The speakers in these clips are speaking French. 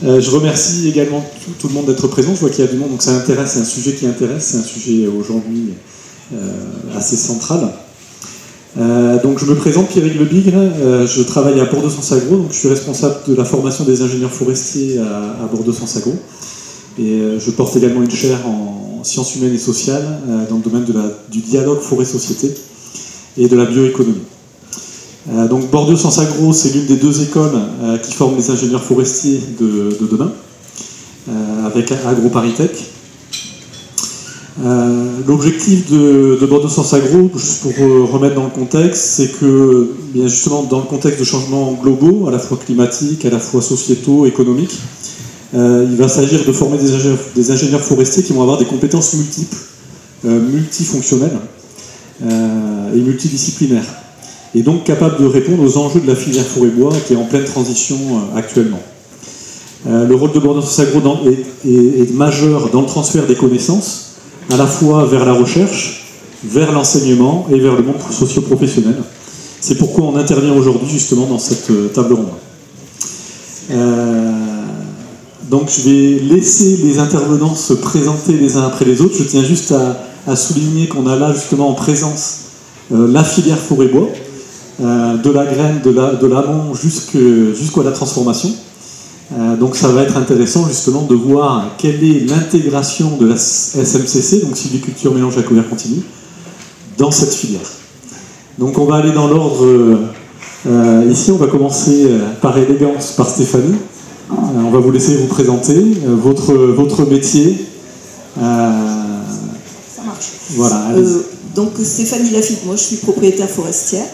Je remercie également tout le monde d'être présent. Je vois qu'il y a du monde, donc ça intéresse, c'est un sujet qui intéresse, c'est un sujet aujourd'hui assez central. Donc je me présente, Pierrick Lebigre, je travaille à Bordeaux-Sens-Agro, donc je suis responsable de la formation des ingénieurs forestiers à Bordeaux-Sens-Agro. Et je porte également une chaire en sciences humaines et sociales dans le domaine du dialogue forêt-société et de la bioéconomie. Donc Bordeaux-Sens-Agro, c'est l'une des deux écoles qui forment les ingénieurs forestiers de demain, avec AgroParisTech. L'objectif de Bordeaux-Sens-Agro, juste pour remettre dans le contexte, c'est que, bien justement, dans le contexte de changements globaux, à la fois climatiques, à la fois sociétaux, économiques, il va s'agir de former des ingénieurs forestiers qui vont avoir des compétences multiples, multifonctionnelles et multidisciplinaires, et donc capables de répondre aux enjeux de la filière forêt-bois qui est en pleine transition actuellement. Le rôle de Bordeaux-Sens-Agro est majeur dans le transfert des connaissances, à la fois vers la recherche, vers l'enseignement et vers le monde socio-professionnel. C'est pourquoi on intervient aujourd'hui justement dans cette table ronde. Donc je vais laisser les intervenants se présenter les uns après les autres. Je tiens juste à souligner qu'on a là justement en présence la filière forêt-bois, de la graine, de l'amont jusqu'à la transformation. Donc ça va être intéressant justement de voir quelle est l'intégration de la SMCC, donc sylviculture mélangée à couvert continu, dans cette filière. Donc on va aller dans l'ordre. Ici on va commencer par élégance par Stéphanie. On va vous laisser vous présenter votre métier. Ça marche. Voilà. Donc Stéphanie Lafitte, moi je suis propriétaire forestière.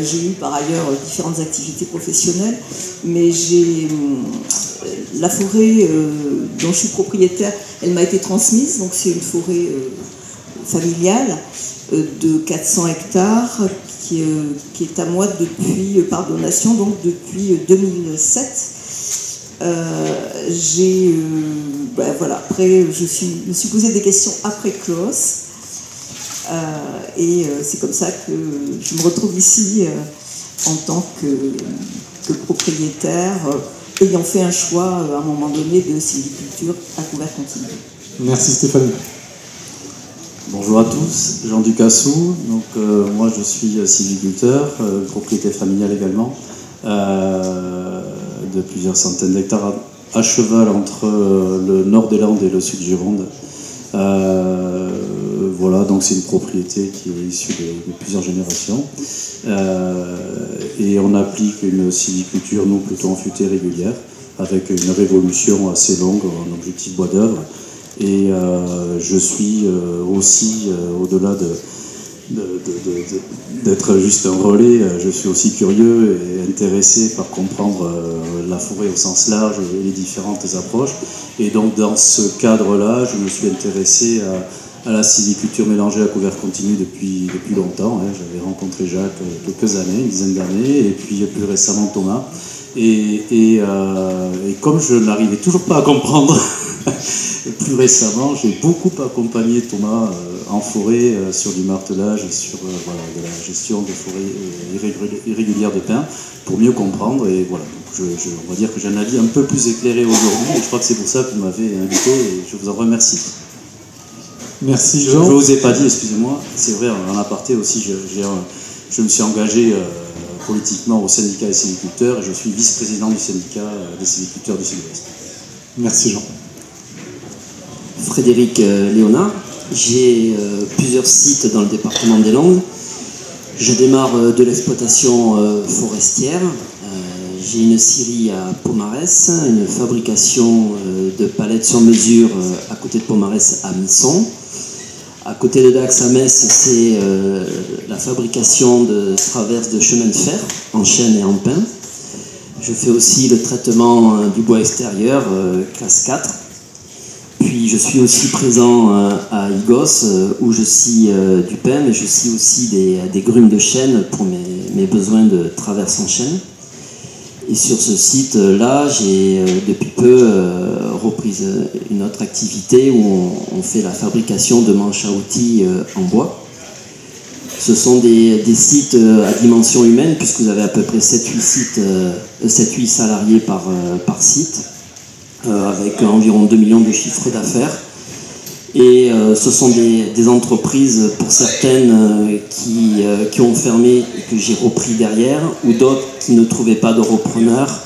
J'ai eu par ailleurs différentes activités professionnelles, mais la forêt dont je suis propriétaire, elle m'a été transmise, donc c'est une forêt familiale de 400 hectares qui est à moi depuis, par donation, donc depuis 2007. Après, je me suis posé des questions après Klaus. C'est comme ça que je me retrouve ici en tant que propriétaire, ayant fait un choix à un moment donné de sylviculture à couvert continu. Merci Stéphanie. Bonjour à tous, Jean Ducassou. Donc, moi je suis sylviculteur, propriété familiale également, de plusieurs centaines d'hectares à cheval entre le nord des Landes et le sud Gironde. Voilà, donc c'est une propriété qui est issue de plusieurs générations. Et on applique une sylviculture, nous, plutôt en futée régulière, avec une révolution assez longue en objectif bois d'œuvre. Et je suis aussi, au-delà d'être juste un relais, je suis aussi curieux et intéressé par comprendre la forêt au sens large et les différentes approches. Et donc dans ce cadre-là, je me suis intéressé à la sylviculture mélangée à couvert continu depuis longtemps. J'avais rencontré Jacques quelques années, une dizaine d'années, et puis plus récemment Thomas. Et comme je n'arrivais toujours pas à comprendre, plus récemment, j'ai beaucoup accompagné Thomas en forêt sur du martelage et sur de la gestion des forêts irrégulières de pins pour mieux comprendre. Et voilà, donc on va dire que j'ai un avis un peu plus éclairé aujourd'hui, et je crois que c'est pour ça que vous m'avez invité, et je vous en remercie. Merci Jean. Je ne vous ai pas dit, excusez-moi, c'est vrai, en aparté aussi, je me suis engagé politiquement au syndicat des sylviculteurs, et je suis vice-président du syndicat des sylviculteurs du Sud-Ouest. Merci Jean. Frédéric Léonard, j'ai plusieurs sites dans le département des Landes. Je démarre de l'exploitation forestière. J'ai une scierie à Pomarès, une fabrication de palettes sur mesure à côté de Pomarès à Misson. À côté de Dax à Metz, c'est la fabrication de traverses de chemin de fer en chêne et en pin. Je fais aussi le traitement du bois extérieur, classe 4. Puis je suis aussi présent à Igos, où je scie du pin, mais je scie aussi des grumes de chêne pour mes besoins de traverses en chêne. Et sur ce site-là, j'ai depuis peu repris une autre activité où on fait la fabrication de manches à outils en bois. Ce sont des sites à dimension humaine, puisque vous avez à peu près 7-8 salariés par site, avec environ 2 millions de chiffres d'affaires. Et ce sont des entreprises, pour certaines, qui ont fermé et que j'ai repris derrière, ou d'autres qui ne trouvaient pas de repreneurs,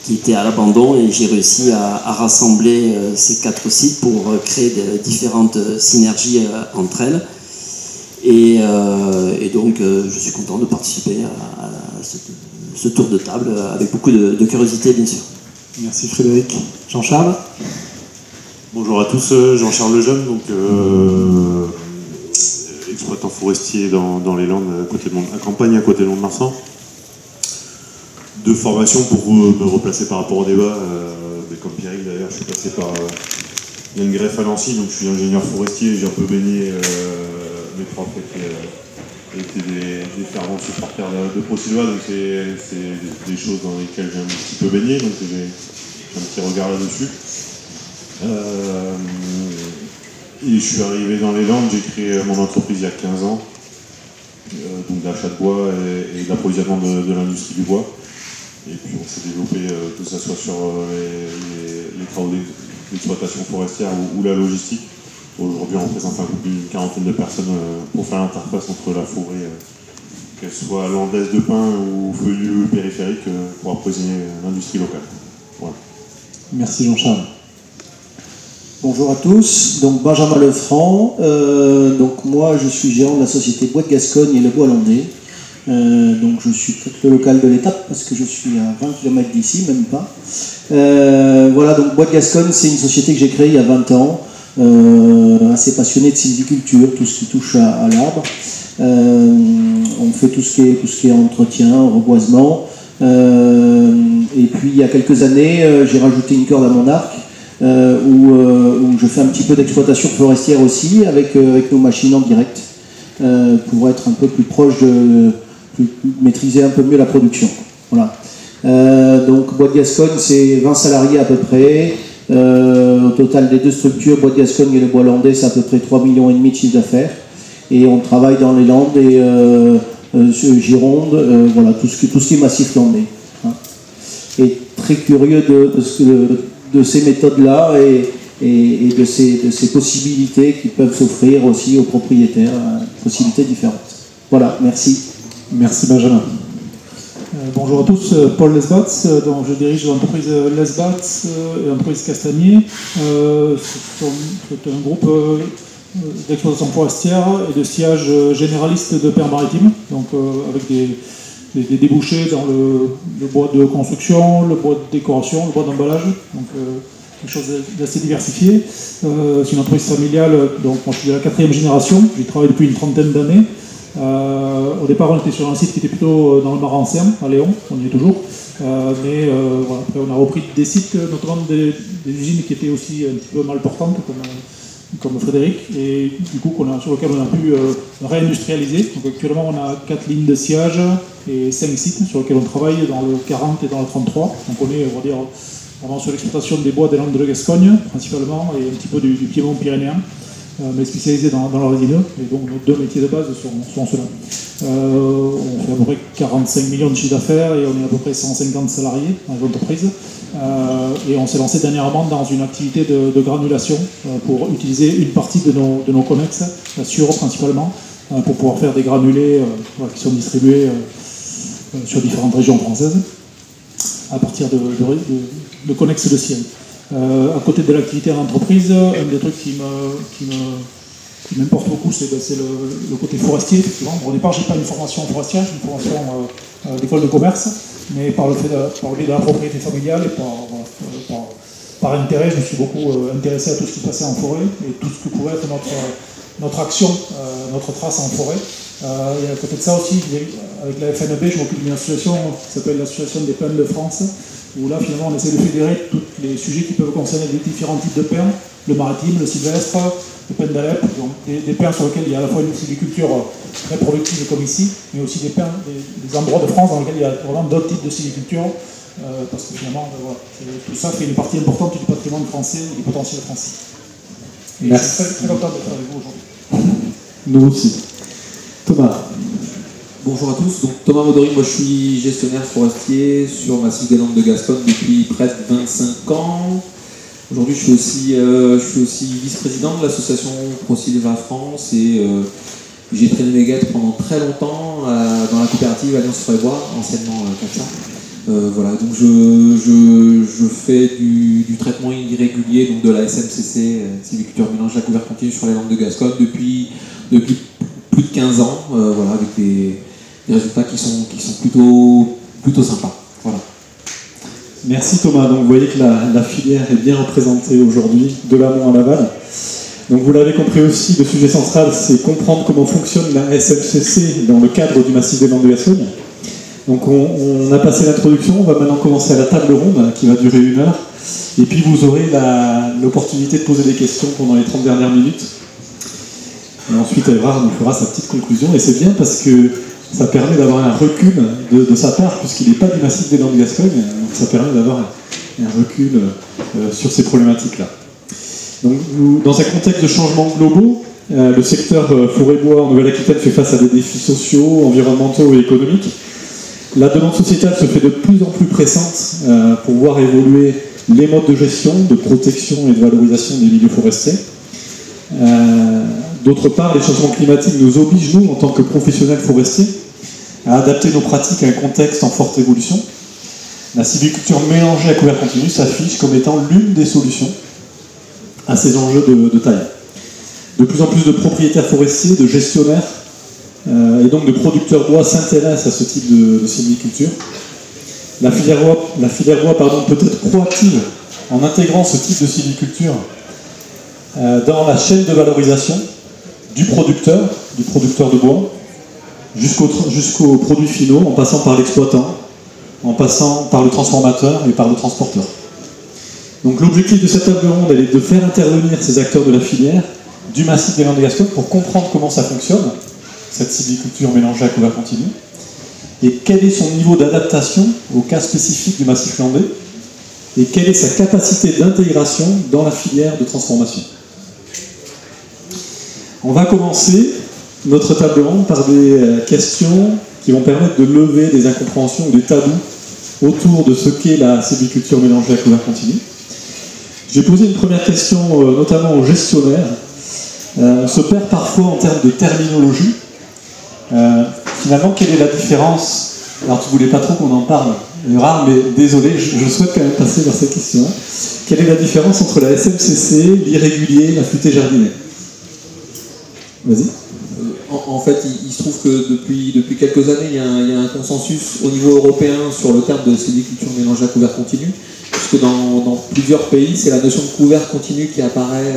qui étaient à l'abandon, et j'ai réussi à rassembler ces 4 sites pour créer différentes synergies entre elles. Et donc je suis content de participer à ce tour de table avec beaucoup de curiosité, bien sûr. Merci Frédéric. Jean-Charles? Bonjour à tous, Jean-Charles Lejeune, donc exploitant forestier dans les Landes, à Campagne, à côté de Mont-de-Marsan. De formation pour me replacer par rapport au débat, mais comme Pierre d'ailleurs, je suis passé par l'INGREF à Nancy, donc je suis ingénieur forestier, j'ai un peu baigné, mes profs étaient des fervents supporters de Procédois, donc c'est des choses dans lesquelles j'ai un petit peu baigné, donc j'ai un petit regard là-dessus. Et je suis arrivé dans les Landes, j'ai créé mon entreprise il y a 15 ans, donc d'achat de bois et d'approvisionnement de l'industrie du bois. Et puis on s'est développé, que ce soit sur les travaux d'exploitation forestière ou la logistique. Aujourd'hui on représente un groupe d'une quarantaine de personnes pour faire l'interface entre la forêt, qu'elle soit landaise de pin ou feuillue périphérique, pour approvisionner l'industrie locale. Voilà. Merci Jean-Charles. Bonjour à tous, donc Benjamin Lefranc, donc moi je suis gérant de la société Bois de Gascogne et le Bois Landais. Donc je suis peut-être le local de l'étape parce que je suis à 20 km d'ici, même pas. Voilà, donc Bois de Gascogne, c'est une société que j'ai créée il y a 20 ans, assez passionné de sylviculture, tout ce qui touche à l'arbre. On fait tout ce qui est entretien, reboisement. Et puis il y a quelques années, j'ai rajouté une corde à mon arc, où je fais un petit peu d'exploitation forestière aussi, avec nos machines en direct, pour être un peu plus proche maîtriser un peu mieux la production. Voilà. Donc Bois de Gascogne, c'est 20 salariés à peu près. Au total des deux structures, Bois de Gascogne et le Bois Landais, c'est à peu près 3,5 millions de chiffre d'affaires. Et on travaille dans les Landes et Gironde, voilà, tout ce qui est massif landais. Hein. Et très curieux de ces méthodes-là et de ces possibilités qui peuvent s'offrir aussi aux propriétaires, possibilités différentes. Voilà, merci. Merci Benjamin. Bonjour à tous, Paul Lesbats, donc je dirige l'entreprise Lesbats et l'entreprise Castagnier. C'est un groupe d'exploitation forestière et de sillage généraliste de paires maritimes, donc avec des débouchés dans le bois de construction, le bois de décoration, le bois d'emballage, donc quelque chose d'assez diversifié. C'est une entreprise familiale, donc moi je suis de la 4e génération, j'y travaille depuis une trentaine d'années. Au départ, on était sur un site qui était plutôt dans le Marin-Ancien, à Léon, on y est toujours. Mais voilà, après, on a repris des sites, notamment des usines qui étaient aussi un petit peu mal portantes, comme Frédéric, et du coup, sur lesquels on a pu réindustrialiser. Donc actuellement, on a 4 lignes de sillage et 5 sites sur lesquels on travaille dans le 40 et dans le 33. Donc on est, on va dire, vraiment sur l'exploitation des bois des Landes de Gascogne, principalement, et un petit peu du Piémont pyrénéen. Mais spécialisé dans le résineux, et donc nos 2 métiers de base sont ceux-là. On fait à peu près 45 millions de chiffre d'affaires et on est à peu près 150 salariés dans l'entreprise. Et on s'est lancé dernièrement dans une activité de granulation pour utiliser une partie de nos connexes, sur principalement, pour pouvoir faire des granulés qui sont distribués sur différentes régions françaises à partir de connexes de ciel. À côté de l'activité en entreprise, un des trucs qui m'importe beaucoup, c'est le côté forestier. Effectivement. Bon, au départ, je n'ai pas une formation forestière, j'ai une formation d'école de commerce, mais par le biais de la propriété familiale et par intérêt, je me suis beaucoup intéressé à tout ce qui se passait en forêt et tout ce que pouvait être notre action, notre trace en forêt. Et à côté de ça aussi, avec la FNEB, je m'occupe d'une association qui s'appelle l'Association des pins de France, où là finalement on essaie de fédérer tous les sujets qui peuvent concerner les différents types de pins, le maritime, le sylvestre, le pin d'Alep, donc des pins sur lesquels il y a à la fois une sylviculture très productive comme ici, mais aussi des pins, des endroits de France dans lesquels il y a vraiment d'autres types de sylviculture, parce que finalement voilà, tout ça fait une partie importante du patrimoine français et du potentiel français. Et je suis très content d'être avec vous aujourd'hui. Nous aussi. Thomas. Bonjour à tous, donc Thomas Modori, moi je suis gestionnaire forestier sur Massif des Landes de Gascogne depuis près de 25 ans. Aujourd'hui je suis aussi vice-président de l'association ProSylva France et j'ai traîné mes guêtres pendant très longtemps dans la coopérative Alliance Forêt-Bois, anciennement CAPSA. Voilà, donc je fais du traitement irrégulier, donc de la SMCC, sylviculture mélangée à couvert continu sur les Landes de Gascogne depuis plus de 15 ans, voilà, avec des résultats qui sont plutôt sympas. Voilà. Merci Thomas. Donc vous voyez que la filière est bien représentée aujourd'hui, de l'amont à l'aval. Donc vous l'avez compris aussi, le sujet central, c'est comprendre comment fonctionne la SMCC dans le cadre du massif des Landes de Gascogne. Donc on a passé l'introduction, on va maintenant commencer à la table ronde qui va durer 1 heure. Et puis vous aurez l'opportunité de poser des questions pendant les 30 dernières minutes. Et ensuite Evrard nous fera sa petite conclusion. Et c'est bien parce que ça permet d'avoir un recul de sa part, puisqu'il n'est pas du massif des Landes de Gascogne. Donc ça permet d'avoir un recul sur ces problématiques-là. Donc, dans un contexte de changements globaux, le secteur forêt-bois en Nouvelle-Aquitaine fait face à des défis sociaux, environnementaux et économiques. La demande sociétale se fait de plus en plus pressante pour voir évoluer les modes de gestion, de protection et de valorisation des milieux forestiers. D'autre part, les changements climatiques nous obligent, nous, en tant que professionnels forestiers, à adapter nos pratiques à un contexte en forte évolution. La sylviculture mélangée à couvert continu s'affiche comme étant l'une des solutions à ces enjeux de taille. De plus en plus de propriétaires forestiers, de gestionnaires et donc de producteurs bois s'intéressent à ce type de sylviculture. La filière bois peut être proactive en intégrant ce type de sylviculture dans la chaîne de valorisation du producteur de bois jusqu'aux produits finaux, en passant par l'exploitant, en passant par le transformateur et par le transporteur. Donc l'objectif de cette table ronde, elle est de faire intervenir ces acteurs de la filière du massif des Landes de Gascogne pour comprendre comment ça fonctionne, cette sylviculture mélangée à couvert continu, et quel est son niveau d'adaptation au cas spécifique du massif landais, et quelle est sa capacité d'intégration dans la filière de transformation. On va commencer notre table ronde par des questions qui vont permettre de lever des incompréhensions ou des tabous autour de ce qu'est la sylviculture mélangée à couvert continu. J'ai posé une première question notamment aux gestionnaires. On se perd parfois en termes de terminologie. Finalement, quelle est la différence? Alors tu voulais pas trop qu'on en parle, rare, mais désolé, je souhaite quand même passer vers cette question. Quelle est la différence entre la SMCC, l'irrégulier, la futée jardinée? Vas-y. En fait, il se trouve que depuis quelques années, il y a un consensus au niveau européen sur le terme de sylviculture mélangée à couvert continu, puisque dans plusieurs pays, c'est la notion de couvert continu qui apparaît.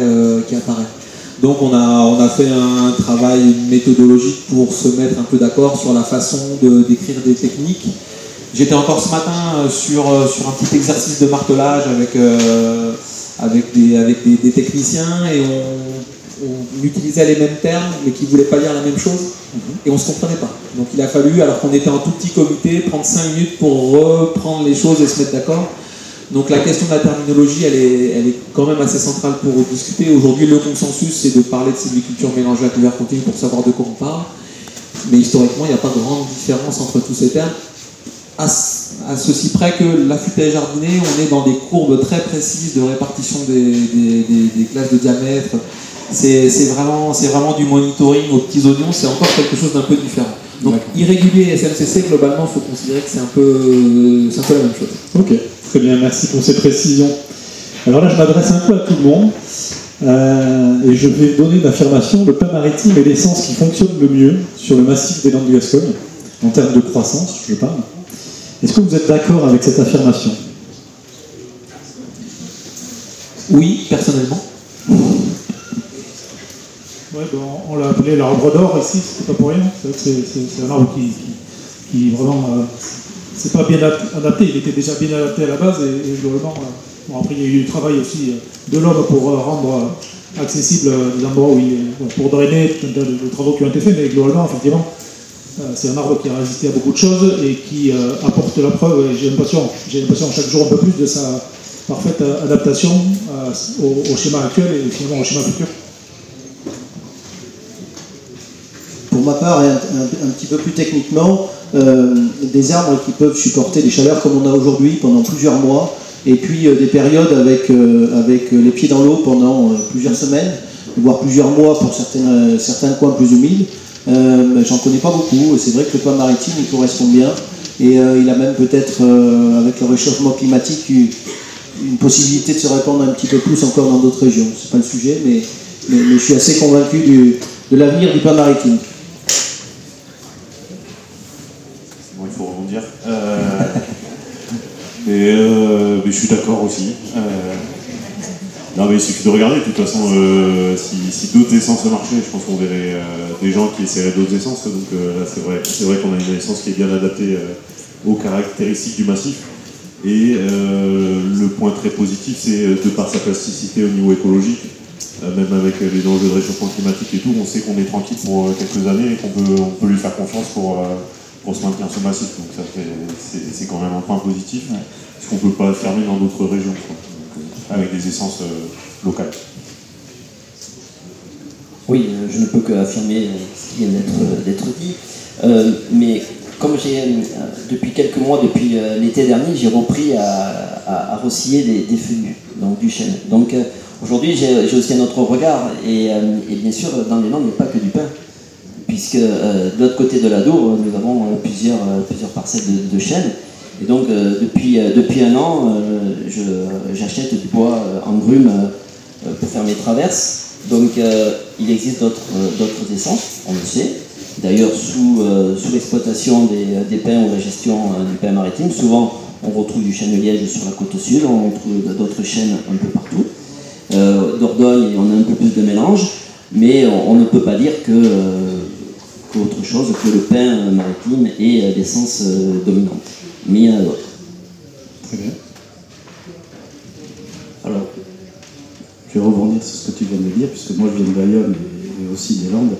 Donc on a fait un travail méthodologique pour se mettre un peu d'accord sur la façon de décrire des techniques. J'étais encore ce matin sur un petit exercice de martelage avec des techniciens et on utilisait les mêmes termes mais qui ne voulaient pas dire la même chose et on ne se comprenait pas. Donc il a fallu, alors qu'on était en tout petit comité, prendre 5 minutes pour reprendre les choses et se mettre d'accord. Donc la question de la terminologie, elle est quand même assez centrale pour discuter. Aujourd'hui, le consensus, c'est de parler de sylviculture mélangée à couvert continu pour savoir de quoi on parle. Mais historiquement, il n'y a pas de grande différence entre tous ces termes. À ceci près que l'affûtage jardiné, on est dans des courbes très précises de répartition des classes de diamètre. C'est vraiment du monitoring aux petits oignons, c'est encore quelque chose d'un peu différent. Donc irrégulier et SMCC, globalement, il faut considérer que c'est un peu la même chose. Ok, très bien, merci pour ces précisions. Alors là, je m'adresse un peu à tout le monde et je vais donner une affirmation. Le pain maritime est l'essence qui fonctionne le mieux sur le massif des Landes de Gascogne, en termes de croissance, je parle. Est-ce que vous êtes d'accord avec cette affirmation? Oui, personnellement. Ouais, ben, on l'a appelé l'arbre d'or ici, c'est pas pour rien. C'est un arbre qui vraiment, c'est pas bien adapté. Il était déjà bien adapté à la base et globalement, bon, après il y a eu du travail aussi de l'homme pour rendre accessible les endroits pour drainer les travaux qui ont été faits, mais globalement, effectivement, c'est un arbre qui a résisté à beaucoup de choses et qui apporte la preuve. Et j'ai l'impression chaque jour un peu plus de sa parfaite adaptation au schéma actuel et finalement au schéma futur. Pour ma part, et un petit peu plus techniquement, des arbres qui peuvent supporter des chaleurs comme on a aujourd'hui pendant plusieurs mois, et puis des périodes avec les pieds dans l'eau pendant plusieurs semaines, voire plusieurs mois pour certains coins plus humides. J'en connais pas beaucoup, et c'est vrai que le pin maritime il correspond bien, et il a même peut-être, avec le réchauffement climatique, une possibilité de se répandre un petit peu plus encore dans d'autres régions. C'est pas le sujet, mais je suis assez convaincu de l'avenir du pin maritime. Bon, il faut rebondir. Mais je suis d'accord aussi. Non, mais il suffit de regarder. De toute façon, si d'autres essences marchaient, je pense qu'on verrait des gens qui essaieraient d'autres essences. Donc là, c'est vrai qu'on a une essence qui est bien adaptée aux caractéristiques du massif. Et le point très positif, c'est de par sa plasticité au niveau écologique, même avec les enjeux de réchauffement climatique et tout, on sait qu'on est tranquille pour quelques années et qu'on peut lui faire confiance pour se maintenir ce massif. Donc ça c'est quand même un point positif, parce qu'on ne peut pas fermer dans d'autres régions, quoi. Donc, avec des essences locales. Oui, je ne peux qu'affirmer ce qui vient d'être dit, mais comme depuis quelques mois, depuis l'été dernier, j'ai repris à rosiller des feuillus, donc du chêne. Donc aujourd'hui, j'ai aussi un autre regard, et bien sûr, dans les Landes, il n'y a pas que du pin, puisque de l'autre côté de la Dour, nous avons plusieurs parcelles de chêne, et donc depuis un an, j'achète du bois en grume pour faire mes traverses. Donc il existe d'autres essences, on le sait. D'ailleurs, sous l'exploitation des pins ou la gestion du pin maritime, souvent on retrouve du chêne de liège sur la côte sud, on retrouve d'autres chênes un peu partout. Dordogne, on a un peu plus de mélange, mais on ne peut pas dire qu'autre chose que le pin maritime est l'essence dominante. Mais il y en a d'autres. Très bien. Alors, je vais rebondir sur ce que tu viens de dire, puisque moi je viens de Bayonne et aussi des Landes.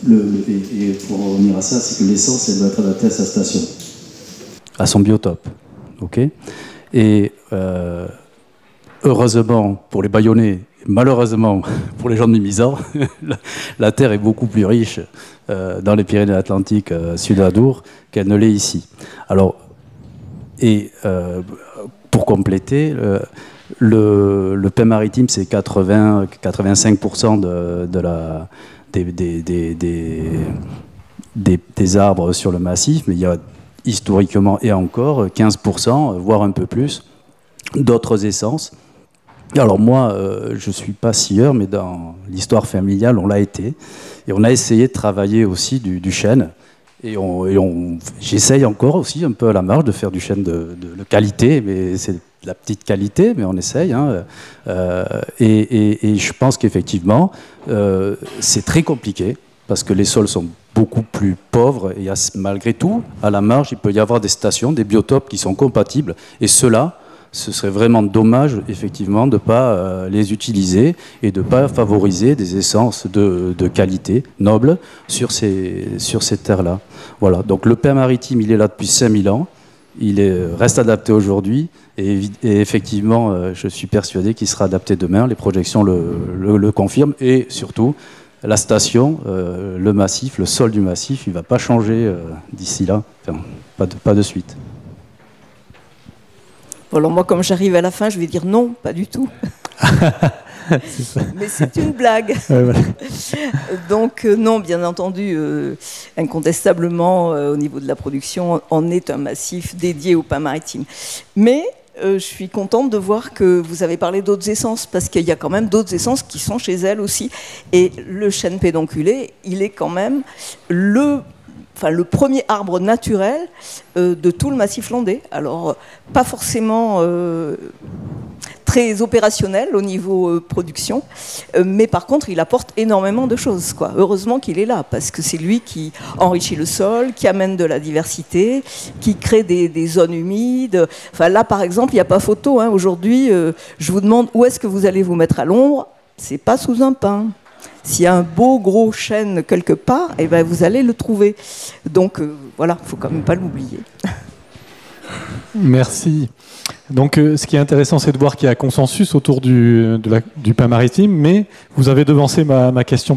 Et pour revenir à ça, c'est que l'essence, elle doit être adaptée à sa station, à son biotope. Okay, et heureusement pour les Bayonnais, malheureusement pour les gens de Mimizan, la terre est beaucoup plus riche dans les Pyrénées-Atlantiques sud à Dour qu'elle ne l'est ici. Alors, et pour compléter, le pin maritime, c'est 85% des arbres sur le massif, mais il y a historiquement et encore 15%, voire un peu plus, d'autres essences. Alors moi, je ne suis pas scieur, mais dans l'histoire familiale, on l'a été. Et on a essayé de travailler aussi du chêne. Et j'essaye encore aussi un peu à la marge de faire du chêne de qualité, mais c'est de la petite qualité, mais on essaye. Hein. Et je pense qu'effectivement, c'est très compliqué, parce que les sols sont beaucoup plus pauvres, et malgré tout, à la marge, il peut y avoir des stations, des biotopes qui sont compatibles, et ceux-là, ce serait vraiment dommage, effectivement, de ne pas les utiliser et de ne pas favoriser des essences de qualité, nobles, sur ces terres-là. Voilà. Donc le pin maritime, il est là depuis 5000 ans, reste adapté aujourd'hui, et effectivement, je suis persuadé qu'il sera adapté demain, les projections le confirment, et surtout, la station, le massif, le sol du massif, il ne va pas changer d'ici là, enfin, pas de suite. Alors moi, comme j'arrive à la fin, je vais dire non, pas du tout. Mais c'est une blague. Ouais, voilà. Donc non, bien entendu, incontestablement, au niveau de la production, on est un massif dédié au pin maritime. Mais je suis contente de voir que vous avez parlé d'autres essences, parce qu'il y a quand même d'autres essences qui sont chez elles aussi. Et le chêne pédonculé, il est quand même le premier arbre naturel de tout le massif landais. Alors, pas forcément très opérationnel au niveau production, mais par contre, il apporte énormément de choses, quoi. Heureusement qu'il est là, parce que c'est lui qui enrichit le sol, qui amène de la diversité, qui crée des zones humides. Enfin, là, par exemple, il n'y a pas photo. Hein. Aujourd'hui, je vous demande où est-ce que vous allez vous mettre à l'ombre. C'est pas sous un pin. S'il y a un beau gros chêne quelque part, eh ben vous allez le trouver. Donc voilà, il ne faut quand même pas l'oublier. Merci. Donc, ce qui est intéressant, c'est de voir qu'il y a consensus autour du pain maritime, mais vous avez devancé ma question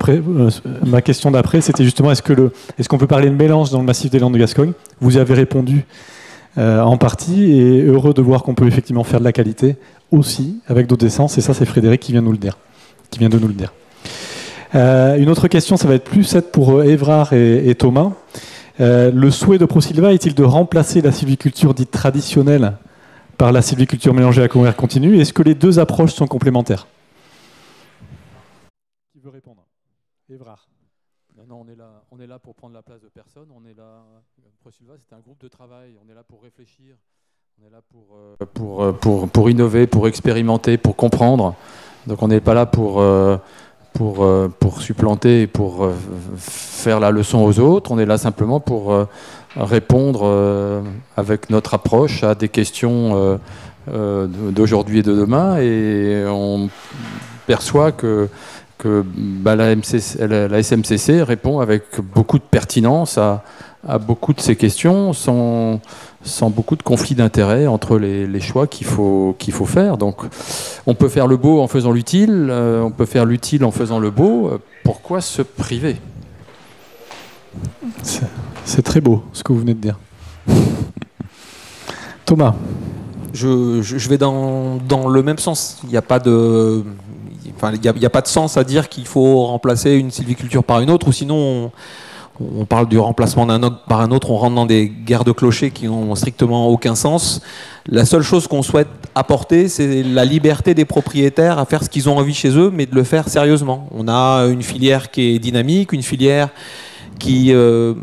d'après, c'était justement est-ce qu'on peut parler de mélange dans le massif des Landes de Gascogne? Vous y avez répondu en partie, et heureux de voir qu'on peut effectivement faire de la qualité aussi avec d'autres essences, et ça, c'est Frédéric qui vient de nous le dire. Une autre question, ça va être plus cette pour Évrard et Thomas. Le souhait de ProSilva est-il de remplacer la sylviculture dite traditionnelle par la sylviculture mélangée à couvert continu? Est-ce que les deux approches sont complémentaires? Qui veut répondre? Évrard. Non, on est là pour prendre la place de personne. On est là. ProSilva, c'est un groupe de travail. On est là pour réfléchir. On est là pour innover, pour expérimenter, pour comprendre. Donc on n'est pas là pour supplanter et pour faire la leçon aux autres. On est là simplement pour répondre avec notre approche à des questions d'aujourd'hui et de demain. Et on perçoit que la SMCC répond avec beaucoup de pertinence à beaucoup de ces questions sans beaucoup de conflits d'intérêts entre les choix qu'il faut faire. Donc on peut faire le beau en faisant l'utile, on peut faire l'utile en faisant le beau. Pourquoi se priver? C'est très beau ce que vous venez de dire. Thomas. Je vais dans le même sens. Il n'y a pas de... il n'y a pas de sens à dire qu'il faut remplacer une sylviculture par une autre, ou sinon on parle du remplacement d'un autre par un autre, on rentre dans des guerres de clochers qui n'ont strictement aucun sens. La seule chose qu'on souhaite apporter, c'est la liberté des propriétaires à faire ce qu'ils ont envie chez eux, mais de le faire sérieusement. On a une filière qui est dynamique, une filière qui est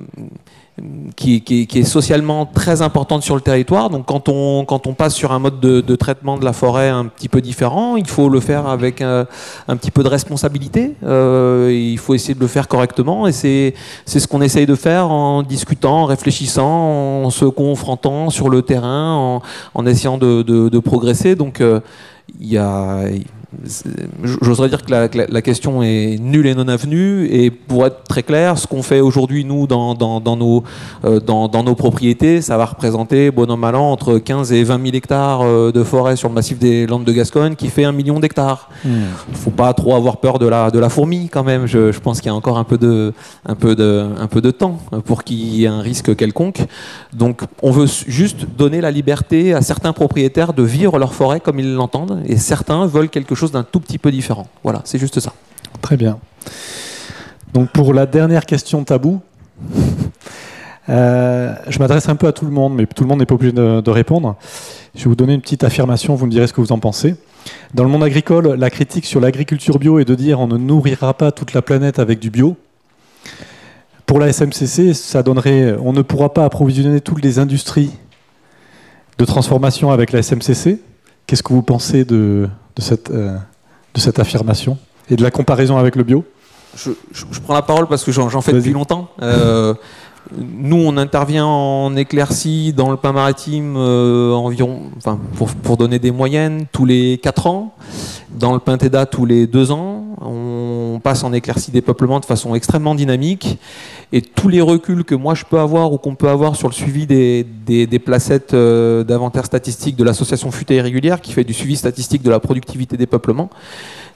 socialement très importante sur le territoire. Donc quand on passe sur un mode de traitement de la forêt un petit peu différent, il faut le faire avec un petit peu de responsabilité. Il faut essayer de le faire correctement, et c'est ce qu'on essaye de faire en discutant, en réfléchissant, en se confrontant sur le terrain, en essayant de progresser. Donc j'oserais dire que la question est nulle et non avenue, et pour être très clair, ce qu'on fait aujourd'hui nous dans nos propriétés, ça va représenter bon an mal an entre 15 et 20 000 hectares de forêt sur le massif des Landes de Gascogne, qui fait 1 million d'hectares. Il ne faut pas trop avoir peur de la fourmi quand même. Je pense qu'il y a encore un peu de temps pour qu'il y ait un risque quelconque. Donc on veut juste donner la liberté à certains propriétaires de vivre leur forêt comme ils l'entendent, et certains veulent quelque chose d'un tout petit peu différent. Voilà, c'est juste ça. Très bien. Donc pour la dernière question tabou, je m'adresse un peu à tout le monde, mais tout le monde n'est pas obligé de répondre. Je vais vous donner une petite affirmation, vous me direz ce que vous en pensez. Dans le monde agricole, la critique sur l'agriculture bio est de dire on ne nourrira pas toute la planète avec du bio. Pour la SMCC, ça donnerait on ne pourra pas approvisionner toutes les industries de transformation avec la SMCC. Qu'est-ce que vous pensez de cette affirmation et de la comparaison avec le bio? Je prends la parole parce que j'en fais depuis longtemps. Nous, on intervient en éclaircie dans le pain maritime environ, pour donner des moyennes, tous les 4 ans. Dans le pain TEDA, tous les 2 ans. On passe en éclaircie des peuplements de façon extrêmement dynamique. Et tous les reculs que moi je peux avoir ou qu'on peut avoir sur le suivi des placettes d'inventaire statistique de l'association Futaies Irrégulières, qui fait du suivi statistique de la productivité des peuplements,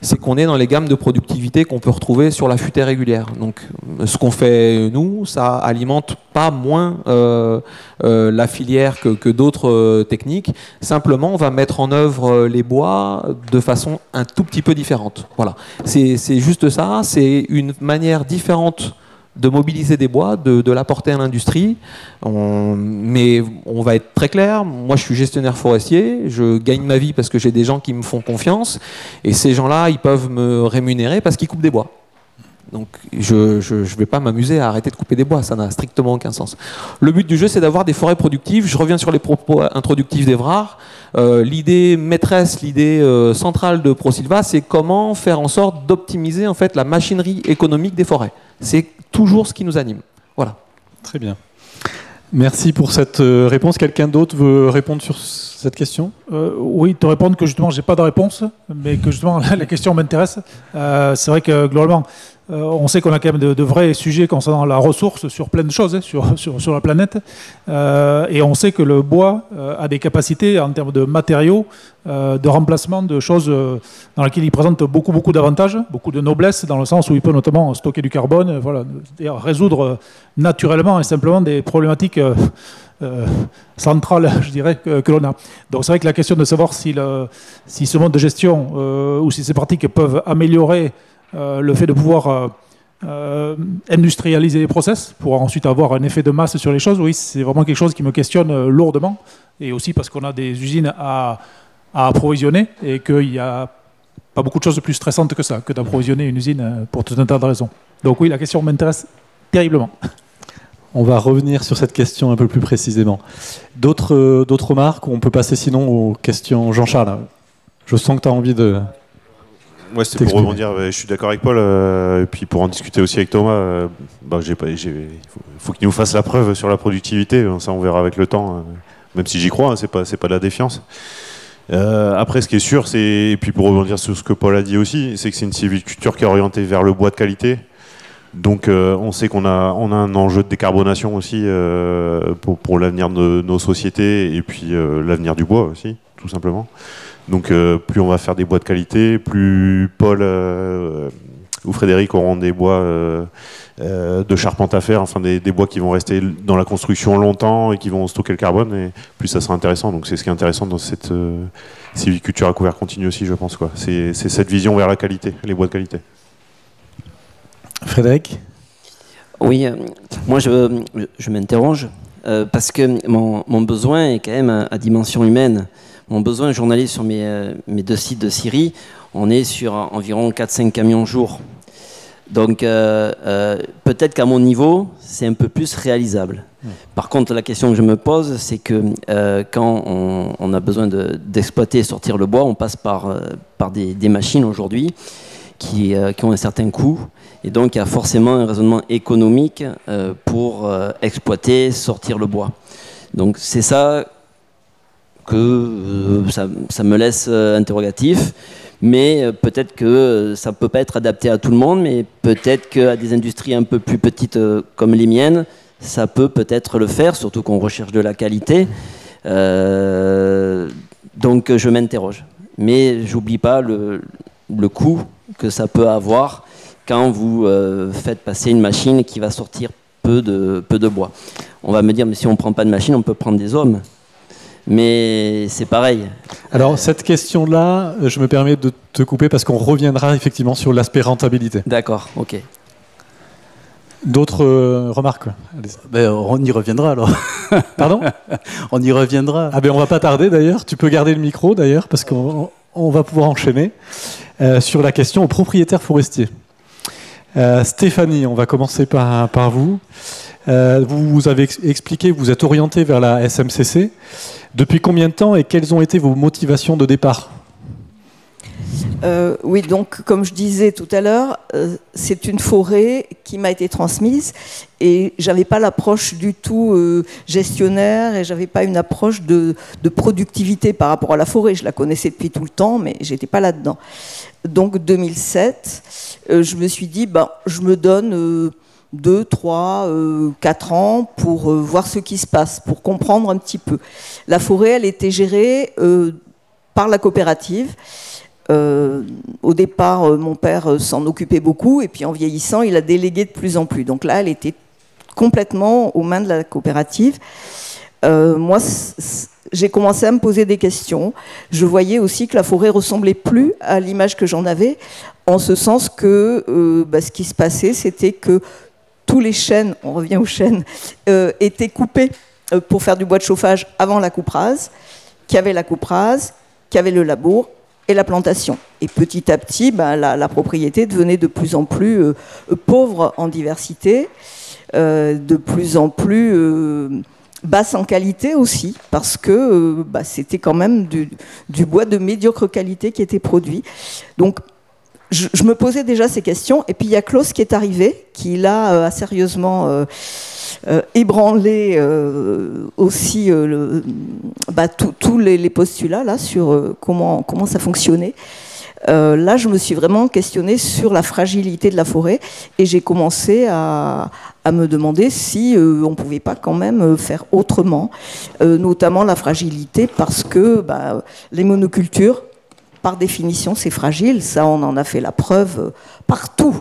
c'est qu'on est dans les gammes de productivité qu'on peut retrouver sur la futaie régulière. Donc ce qu'on fait nous, ça alimente pas moins la filière que d'autres techniques. Simplement, on va mettre en œuvre les bois de façon un tout petit peu différente. Voilà, c'est juste ça. C'est une manière différente de mobiliser des bois, de l'apporter à l'industrie. Mais on va être très clair, moi je suis gestionnaire forestier, je gagne ma vie parce que j'ai des gens qui me font confiance, et ces gens-là, ils peuvent me rémunérer parce qu'ils coupent des bois. Donc je ne vais pas m'amuser à arrêter de couper des bois, ça n'a strictement aucun sens. Le but du jeu, c'est d'avoir des forêts productives. Je reviens sur les propos introductifs d'Évrard. L'idée maîtresse, l'idée centrale de ProSilva, c'est comment faire en sorte d'optimiser en fait la machinerie économique des forêts. C'est toujours ce qui nous anime. Voilà. Très bien. Merci pour cette réponse. Quelqu'un d'autre veut répondre sur cette question? Oui, te répondre que justement, j'ai pas de réponse, mais que justement la question m'intéresse. C'est vrai que globalement, on sait qu'on a quand même de vrais sujets concernant la ressource sur plein de choses, hein, sur la planète. Et on sait que le bois a des capacités en termes de matériaux, de remplacement de choses dans lesquelles il présente beaucoup d'avantages, beaucoup de noblesse, dans le sens où il peut notamment stocker du carbone, voilà, résoudre naturellement et simplement des problématiques centrale, je dirais, que l'on a. Donc c'est vrai que la question de savoir si ce mode de gestion ou si ces pratiques peuvent améliorer le fait de pouvoir industrialiser les process pour ensuite avoir un effet de masse sur les choses, oui, c'est vraiment quelque chose qui me questionne lourdement, et aussi parce qu'on a des usines à approvisionner et qu'il n'y a pas beaucoup de choses plus stressantes que ça, que d'approvisionner une usine pour tout un tas de raisons. Donc oui, la question m'intéresse terriblement. On va revenir sur cette question un peu plus précisément. D'autres remarques, on peut passer sinon aux questions. Jean-Charles, je sens que tu as envie de... Moi, c'était pour rebondir, je suis d'accord avec Paul, et puis pour en discuter aussi avec Thomas, il faut qu'il nous fasse la preuve sur la productivité, ça on verra avec le temps, même si j'y crois, hein, c'est pas de la défiance. Après, ce qui est sûr, et puis pour rebondir sur ce que Paul a dit aussi, c'est que c'est une sylviculture qui est orientée vers le bois de qualité. Donc on sait qu'on a un enjeu de décarbonation aussi pour l'avenir de nos sociétés et puis l'avenir du bois aussi, tout simplement. Donc plus on va faire des bois de qualité, plus Paul ou Frédéric auront des bois de charpente à faire, enfin des bois qui vont rester dans la construction longtemps et qui vont stocker le carbone, et plus ça sera intéressant. Donc c'est ce qui est intéressant dans cette sylviculture à couvert continu aussi, je pense, quoi. C'est cette vision vers la qualité, les bois de qualité. Frédéric ? Oui, moi je m'interroge parce que mon besoin est quand même à dimension humaine. Mon besoin journalier sur mes 2 sites de scierie, on est sur environ 4-5 camions jour. Donc peut-être qu'à mon niveau, c'est un peu plus réalisable. Par contre, la question que je me pose, c'est que quand on a besoin d'exploiter et sortir le bois, on passe par des machines aujourd'hui qui ont un certain coût. Et donc, il y a forcément un raisonnement économique pour exploiter, sortir le bois. Donc, c'est ça que ça me laisse interrogatif. Mais peut-être que ça ne peut pas être adapté à tout le monde, mais peut-être qu'à des industries un peu plus petites comme les miennes, ça peut-être le faire, surtout qu'on recherche de la qualité. Donc, je m'interroge. Mais j'oublie pas le coût que ça peut avoir quand vous faites passer une machine qui va sortir peu de bois. On va me dire, mais si on ne prend pas de machine, on peut prendre des hommes. Mais c'est pareil. Alors, cette question-là, je me permets de te couper parce qu'on reviendra effectivement sur l'aspect rentabilité. D'accord, ok. D'autres remarques? On y reviendra alors. Pardon? On y reviendra. Ah ben, on va pas tarder d'ailleurs. Tu peux garder le micro d'ailleurs parce qu'on va pouvoir enchaîner sur la question aux propriétaires forestiers. Stéphanie, on va commencer par vous. Vous avez expliqué, vous êtes orienté vers la SMCC. Depuis combien de temps et quelles ont été vos motivations de départ? Oui, donc comme je disais tout à l'heure, c'est une forêt qui m'a été transmise et j'avais pas l'approche du tout gestionnaire et j'avais pas une approche de productivité par rapport à la forêt. Je la connaissais depuis tout le temps, mais j'étais pas là-dedans. Donc 2007, je me suis dit, je me donne 2, 3, 4 ans pour voir ce qui se passe, pour comprendre un petit peu. La forêt, elle était gérée par la coopérative. Au départ, mon père s'en occupait beaucoup, et puis en vieillissant, il a délégué de plus en plus. Donc là, elle était complètement aux mains de la coopérative. Moi, j'ai commencé à me poser des questions. Je voyais aussi que la forêt ressemblait plus à l'image que j'en avais, en ce sens que ce qui se passait, c'était que tous les chênes, on revient aux chênes, étaient coupés pour faire du bois de chauffage avant la coupe rase, qu'il y avait la coupe rase, qu'il y avait le labour et la plantation. Et petit à petit, la propriété devenait de plus en plus pauvre en diversité, de plus en plus basse en qualité aussi, parce que c'était quand même du bois de médiocre qualité qui était produit. Donc, je me posais déjà ces questions, et puis il y a Klaus qui est arrivé, qui là a sérieusement ébranlé aussi tous les postulats là, sur comment ça fonctionnait. Là, je me suis vraiment questionnée sur la fragilité de la forêt et j'ai commencé à me demander si on ne pouvait pas quand même faire autrement, notamment la fragilité parce que les monocultures, par définition, c'est fragile. Ça, on en a fait la preuve partout.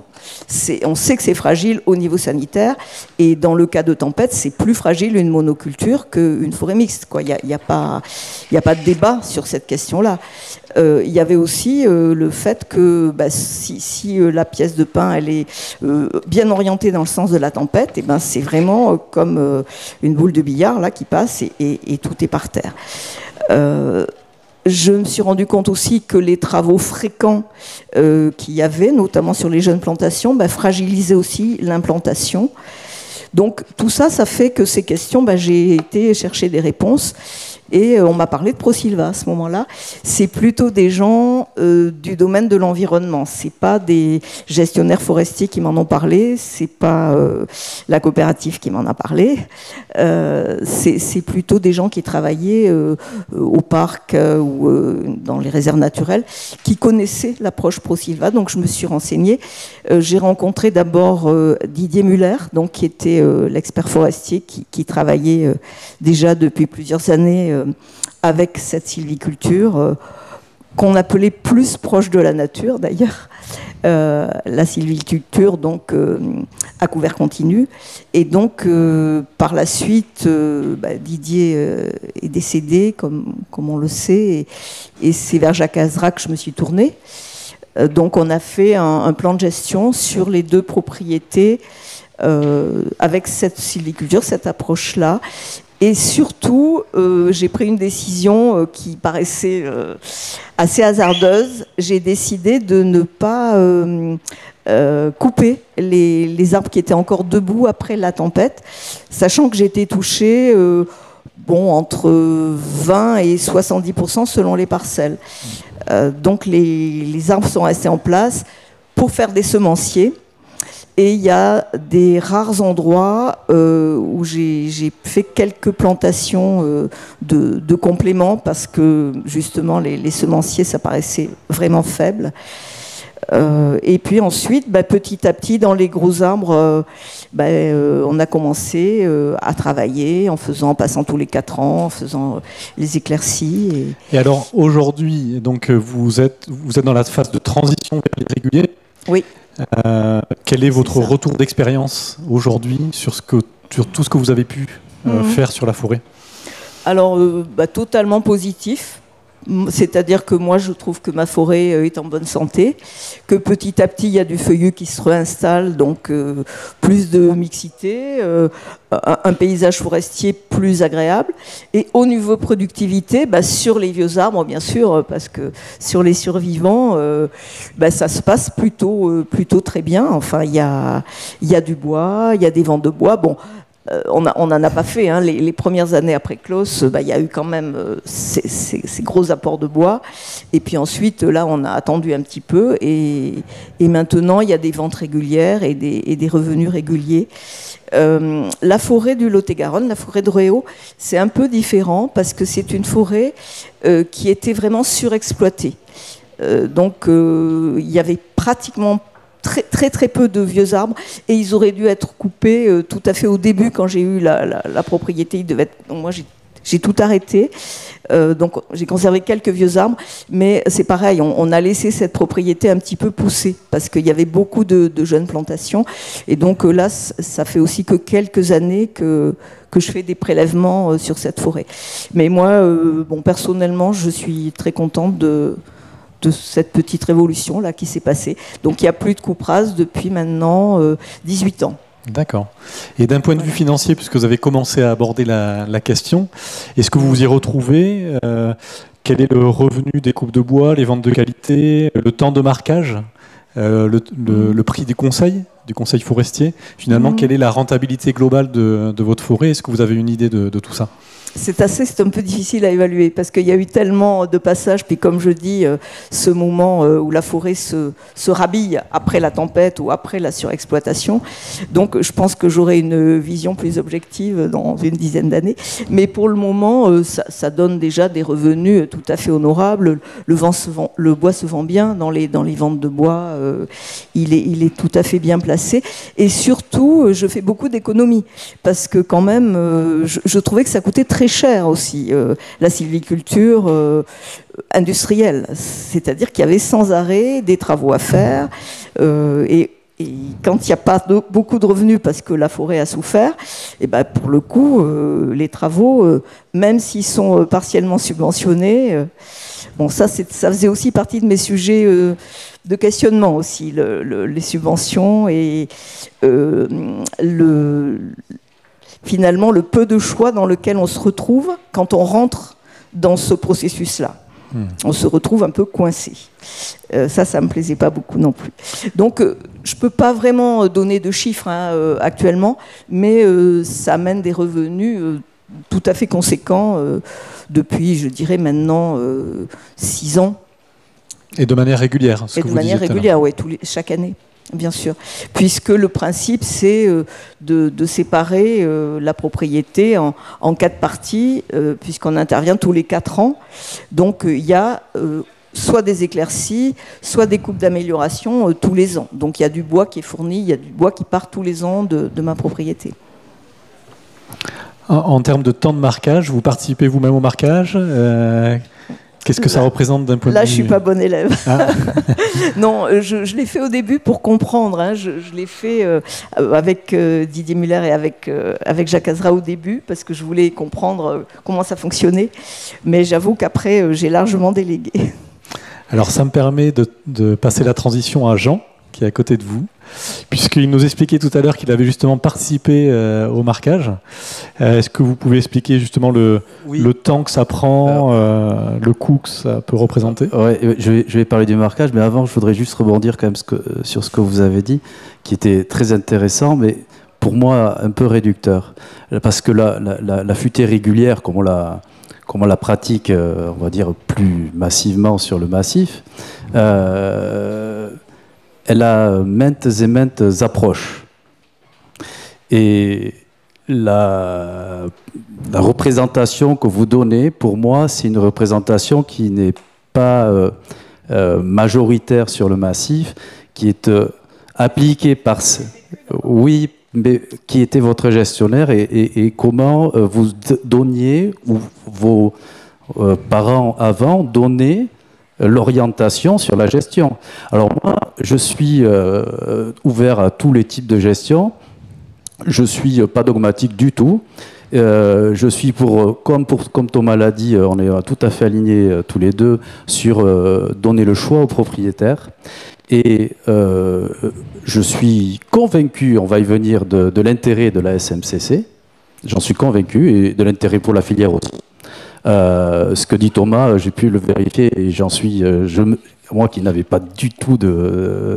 On sait que c'est fragile au niveau sanitaire. Et dans le cas de tempête, c'est plus fragile une monoculture qu'une forêt mixte, quoi. Il n'y a pas de débat sur cette question-là. Il y avait aussi le fait que si la pièce de pin elle est bien orientée dans le sens de la tempête, et c'est vraiment comme une boule de billard là, qui passe et tout est par terre. Je me suis rendu compte aussi que les travaux fréquents qu'il y avait, notamment sur les jeunes plantations, fragilisaient aussi l'implantation. Donc tout ça, ça fait que ces questions, j'ai été chercher des réponses. Et on m'a parlé de Prosilva à ce moment-là. C'est plutôt des gens du domaine de l'environnement. C'est pas des gestionnaires forestiers qui m'en ont parlé. C'est pas la coopérative qui m'en a parlé. C'est plutôt des gens qui travaillaient au parc ou dans les réserves naturelles, qui connaissaient l'approche Prosilva. Donc je me suis renseignée. J'ai rencontré d'abord Didier Muller, donc qui était l'expert forestier qui travaillait déjà depuis plusieurs années avec cette sylviculture qu'on appelait plus proche de la nature d'ailleurs, la sylviculture donc à couvert continu. Et donc par la suite, Didier est décédé comme on le sait, et c'est vers Jacques Azra que je me suis tournée. Donc on a fait un plan de gestion sur les deux propriétés avec cette sylviculture, cette approche-là. Et surtout, j'ai pris une décision qui paraissait assez hasardeuse. J'ai décidé de ne pas couper les arbres qui étaient encore debout après la tempête, sachant que j'ai été touchée entre 20 et 70% selon les parcelles. Donc les arbres sont restés en place pour faire des semenciers. Et il y a des rares endroits où j'ai fait quelques plantations de compléments parce que justement les semenciers, ça paraissait vraiment faible. Et puis ensuite, petit à petit, dans les gros arbres, on a commencé à travailler en passant tous les 4 ans, en faisant les éclaircies. Et alors aujourd'hui, donc vous êtes dans la phase de transition vers les réguliers. Oui. Quel est votre retour d'expérience aujourd'hui sur tout ce que vous avez pu faire sur la forêt? Alors, totalement positif. C'est-à-dire que moi, je trouve que ma forêt est en bonne santé, que petit à petit, il y a du feuillu qui se réinstalle, donc plus de mixité, un paysage forestier plus agréable. Et au niveau productivité, sur les vieux arbres, bien sûr, parce que sur les survivants, ça se passe plutôt très bien. Enfin, il y a du bois, il y a des vents de bois. Bon. On n'en a pas fait. Hein. Les premières années après Claus, il y a eu quand même ces gros apports de bois. Et puis ensuite, là, on a attendu un petit peu. Et maintenant, il y a des ventes régulières et des revenus réguliers. La forêt du Lot-et-Garonne, la forêt de Réau, c'est un peu différent parce que c'est une forêt qui était vraiment surexploitée. Donc, il y avait pratiquement très peu de vieux arbres et ils auraient dû être coupés tout à fait au début quand j'ai eu la propriété. Donc moi j'ai tout arrêté, donc j'ai conservé quelques vieux arbres, mais c'est pareil, on a laissé cette propriété un petit peu pousser parce qu'il y avait beaucoup de jeunes plantations et donc là ça fait aussi que quelques années que je fais des prélèvements sur cette forêt. Mais moi, personnellement, je suis très contente de cette petite révolution là qui s'est passée. Donc il n'y a plus de coupe rase depuis maintenant 18 ans. D'accord. Et d'un point de vue financier, puisque vous avez commencé à aborder la question, est-ce que vous vous y retrouvez? Quel est le revenu des coupes de bois, les ventes de qualité, le temps de marquage, le prix du conseil forestier? Finalement, quelle est la rentabilité globale de votre forêt? Est-ce que vous avez une idée de tout ça? c'est un peu difficile à évaluer parce qu'il y a eu tellement de passages, puis comme je dis, ce moment où la forêt se rhabille après la tempête ou après la surexploitation. Donc je pense que j'aurai une vision plus objective dans une dizaine d'années. Mais pour le moment, ça donne déjà des revenus tout à fait honorables. Le bois se vend bien dans les ventes de bois. Il est tout à fait bien placé. Et surtout, je fais beaucoup d'économies parce que quand même, je trouvais que ça coûtait très cher aussi, la sylviculture industrielle. C'est-à-dire qu'il y avait sans arrêt des travaux à faire et quand il n'y a pas beaucoup de revenus parce que la forêt a souffert, et ben pour le coup, les travaux, même s'ils sont partiellement subventionnés, bon, ça faisait aussi partie de mes sujets de questionnement aussi, les subventions et finalement le peu de choix dans lequel on se retrouve quand on rentre dans ce processus-là. On se retrouve un peu coincé. Ça me plaisait pas beaucoup non plus. Donc, je peux pas vraiment donner de chiffres actuellement, mais ça amène des revenus tout à fait conséquents depuis, je dirais maintenant, 6 ans. Et de manière régulière. Et de manière régulière, oui, chaque année. Bien sûr, puisque le principe c'est de séparer la propriété en 4 parties, puisqu'on intervient tous les 4 ans. Donc il y a soit des éclaircies, soit des coupes d'amélioration tous les ans. Donc il y a du bois qui est fourni, il y a du bois qui part tous les ans de ma propriété. En termes de temps de marquage, vous participez vous-même au marquage Qu'est-ce que ça représente d'un point de vue... Là, je ne suis pas bonne élève. Ah. Non, je l'ai fait au début pour comprendre. Hein. Je l'ai fait avec Didier Muller et avec Jacques Azra au début, parce que je voulais comprendre comment ça fonctionnait. Mais j'avoue qu'après, j'ai largement délégué. Alors, ça me permet de passer la transition à Jean, qui est à côté de vous, puisqu'il nous expliquait tout à l'heure qu'il avait justement participé au marquage. Est-ce que vous pouvez expliquer justement le temps que ça prend, le coût que ça peut représenter? Ouais, je vais parler du marquage, mais avant, je voudrais juste rebondir quand même sur ce que vous avez dit, qui était très intéressant, mais pour moi un peu réducteur. Parce que la futée régulière, comme on la pratique, on va dire, plus massivement sur le massif, elle a maintes et maintes approches. Et la représentation que vous donnez, pour moi, c'est une représentation qui n'est pas majoritaire sur le massif, qui est appliquée par... Oui, mais qui était votre gestionnaire et comment vous donniez, ou vos parents avant donnaient l'orientation sur la gestion. Alors moi, je suis ouvert à tous les types de gestion. Je suis pas dogmatique du tout. Je suis comme Thomas l'a dit, on est tout à fait alignés tous les deux sur donner le choix aux propriétaires. Et je suis convaincu, on va y venir, de l'intérêt de la SMCC. J'en suis convaincu, et de l'intérêt pour la filière aussi. Ce que dit Thomas, j'ai pu le vérifier et j'en suis, moi qui n'avais pas du tout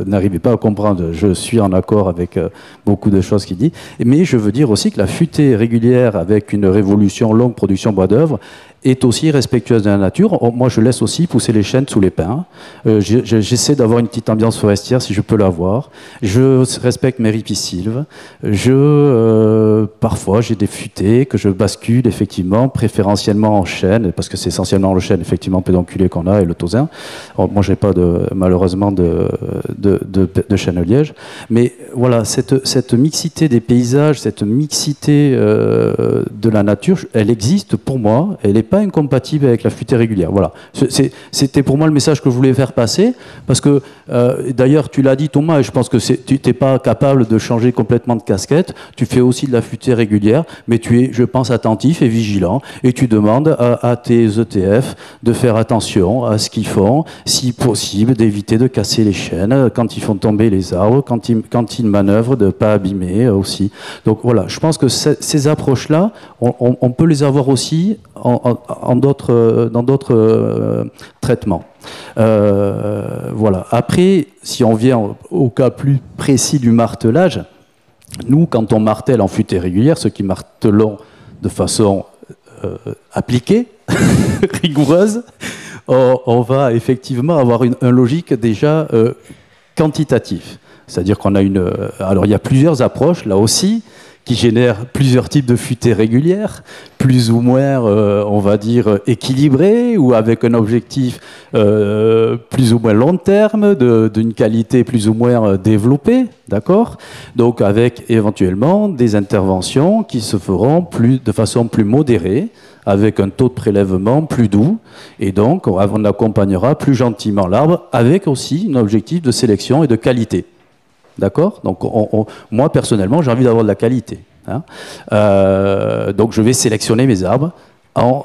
n'arrivais pas à comprendre, je suis en accord avec beaucoup de choses qu'il dit. Mais je veux dire aussi que la futée régulière avec une révolution longue production bois d'œuvre est aussi respectueuse de la nature. Moi, je laisse aussi pousser les chênes sous les pins. J'essaie d'avoir une petite ambiance forestière si je peux l'avoir. Je respecte mes ripisylves. Parfois, j'ai des futaies que je bascule effectivement, préférentiellement en chêne, parce que c'est essentiellement le chêne, effectivement, pédonculé qu'on a et le tausin. Moi, j'ai pas malheureusement de chêne liège. Mais voilà, cette mixité des paysages, cette mixité de la nature, elle existe pour moi. Elle est pas incompatible avec la futée régulière. Voilà. C'était pour moi le message que je voulais faire passer, parce que d'ailleurs tu l'as dit Thomas, et je pense que tu n'es pas capable de changer complètement de casquette, tu fais aussi de la futée régulière, mais tu es, je pense, attentif et vigilant, et tu demandes à tes ETF de faire attention à ce qu'ils font, si possible d'éviter de casser les chênes quand ils font tomber les arbres, quand ils manœuvrent, de ne pas abîmer aussi. Donc voilà, je pense que ces approches-là, on peut les avoir aussi dans d'autres traitements. Voilà. Après, si on vient au cas plus précis du martelage, nous, quand on martèle en futée régulière, ce qui martelons de façon appliquée, rigoureuse, on va effectivement avoir une logique déjà quantitative. C'est-à-dire qu'on a alors il y a plusieurs approches, là aussi, qui génèrent plusieurs types de futaies régulières, plus ou moins, on va dire, équilibrées, ou avec un objectif plus ou moins long terme, d'une qualité plus ou moins développée, d'accord? Donc avec éventuellement des interventions qui se feront de façon plus modérée, avec un taux de prélèvement plus doux, et donc on accompagnera plus gentiment l'arbre, avec aussi un objectif de sélection et de qualité. D'accord? Donc, moi, personnellement, j'ai envie d'avoir de la qualité. Hein. Donc, je vais sélectionner mes arbres en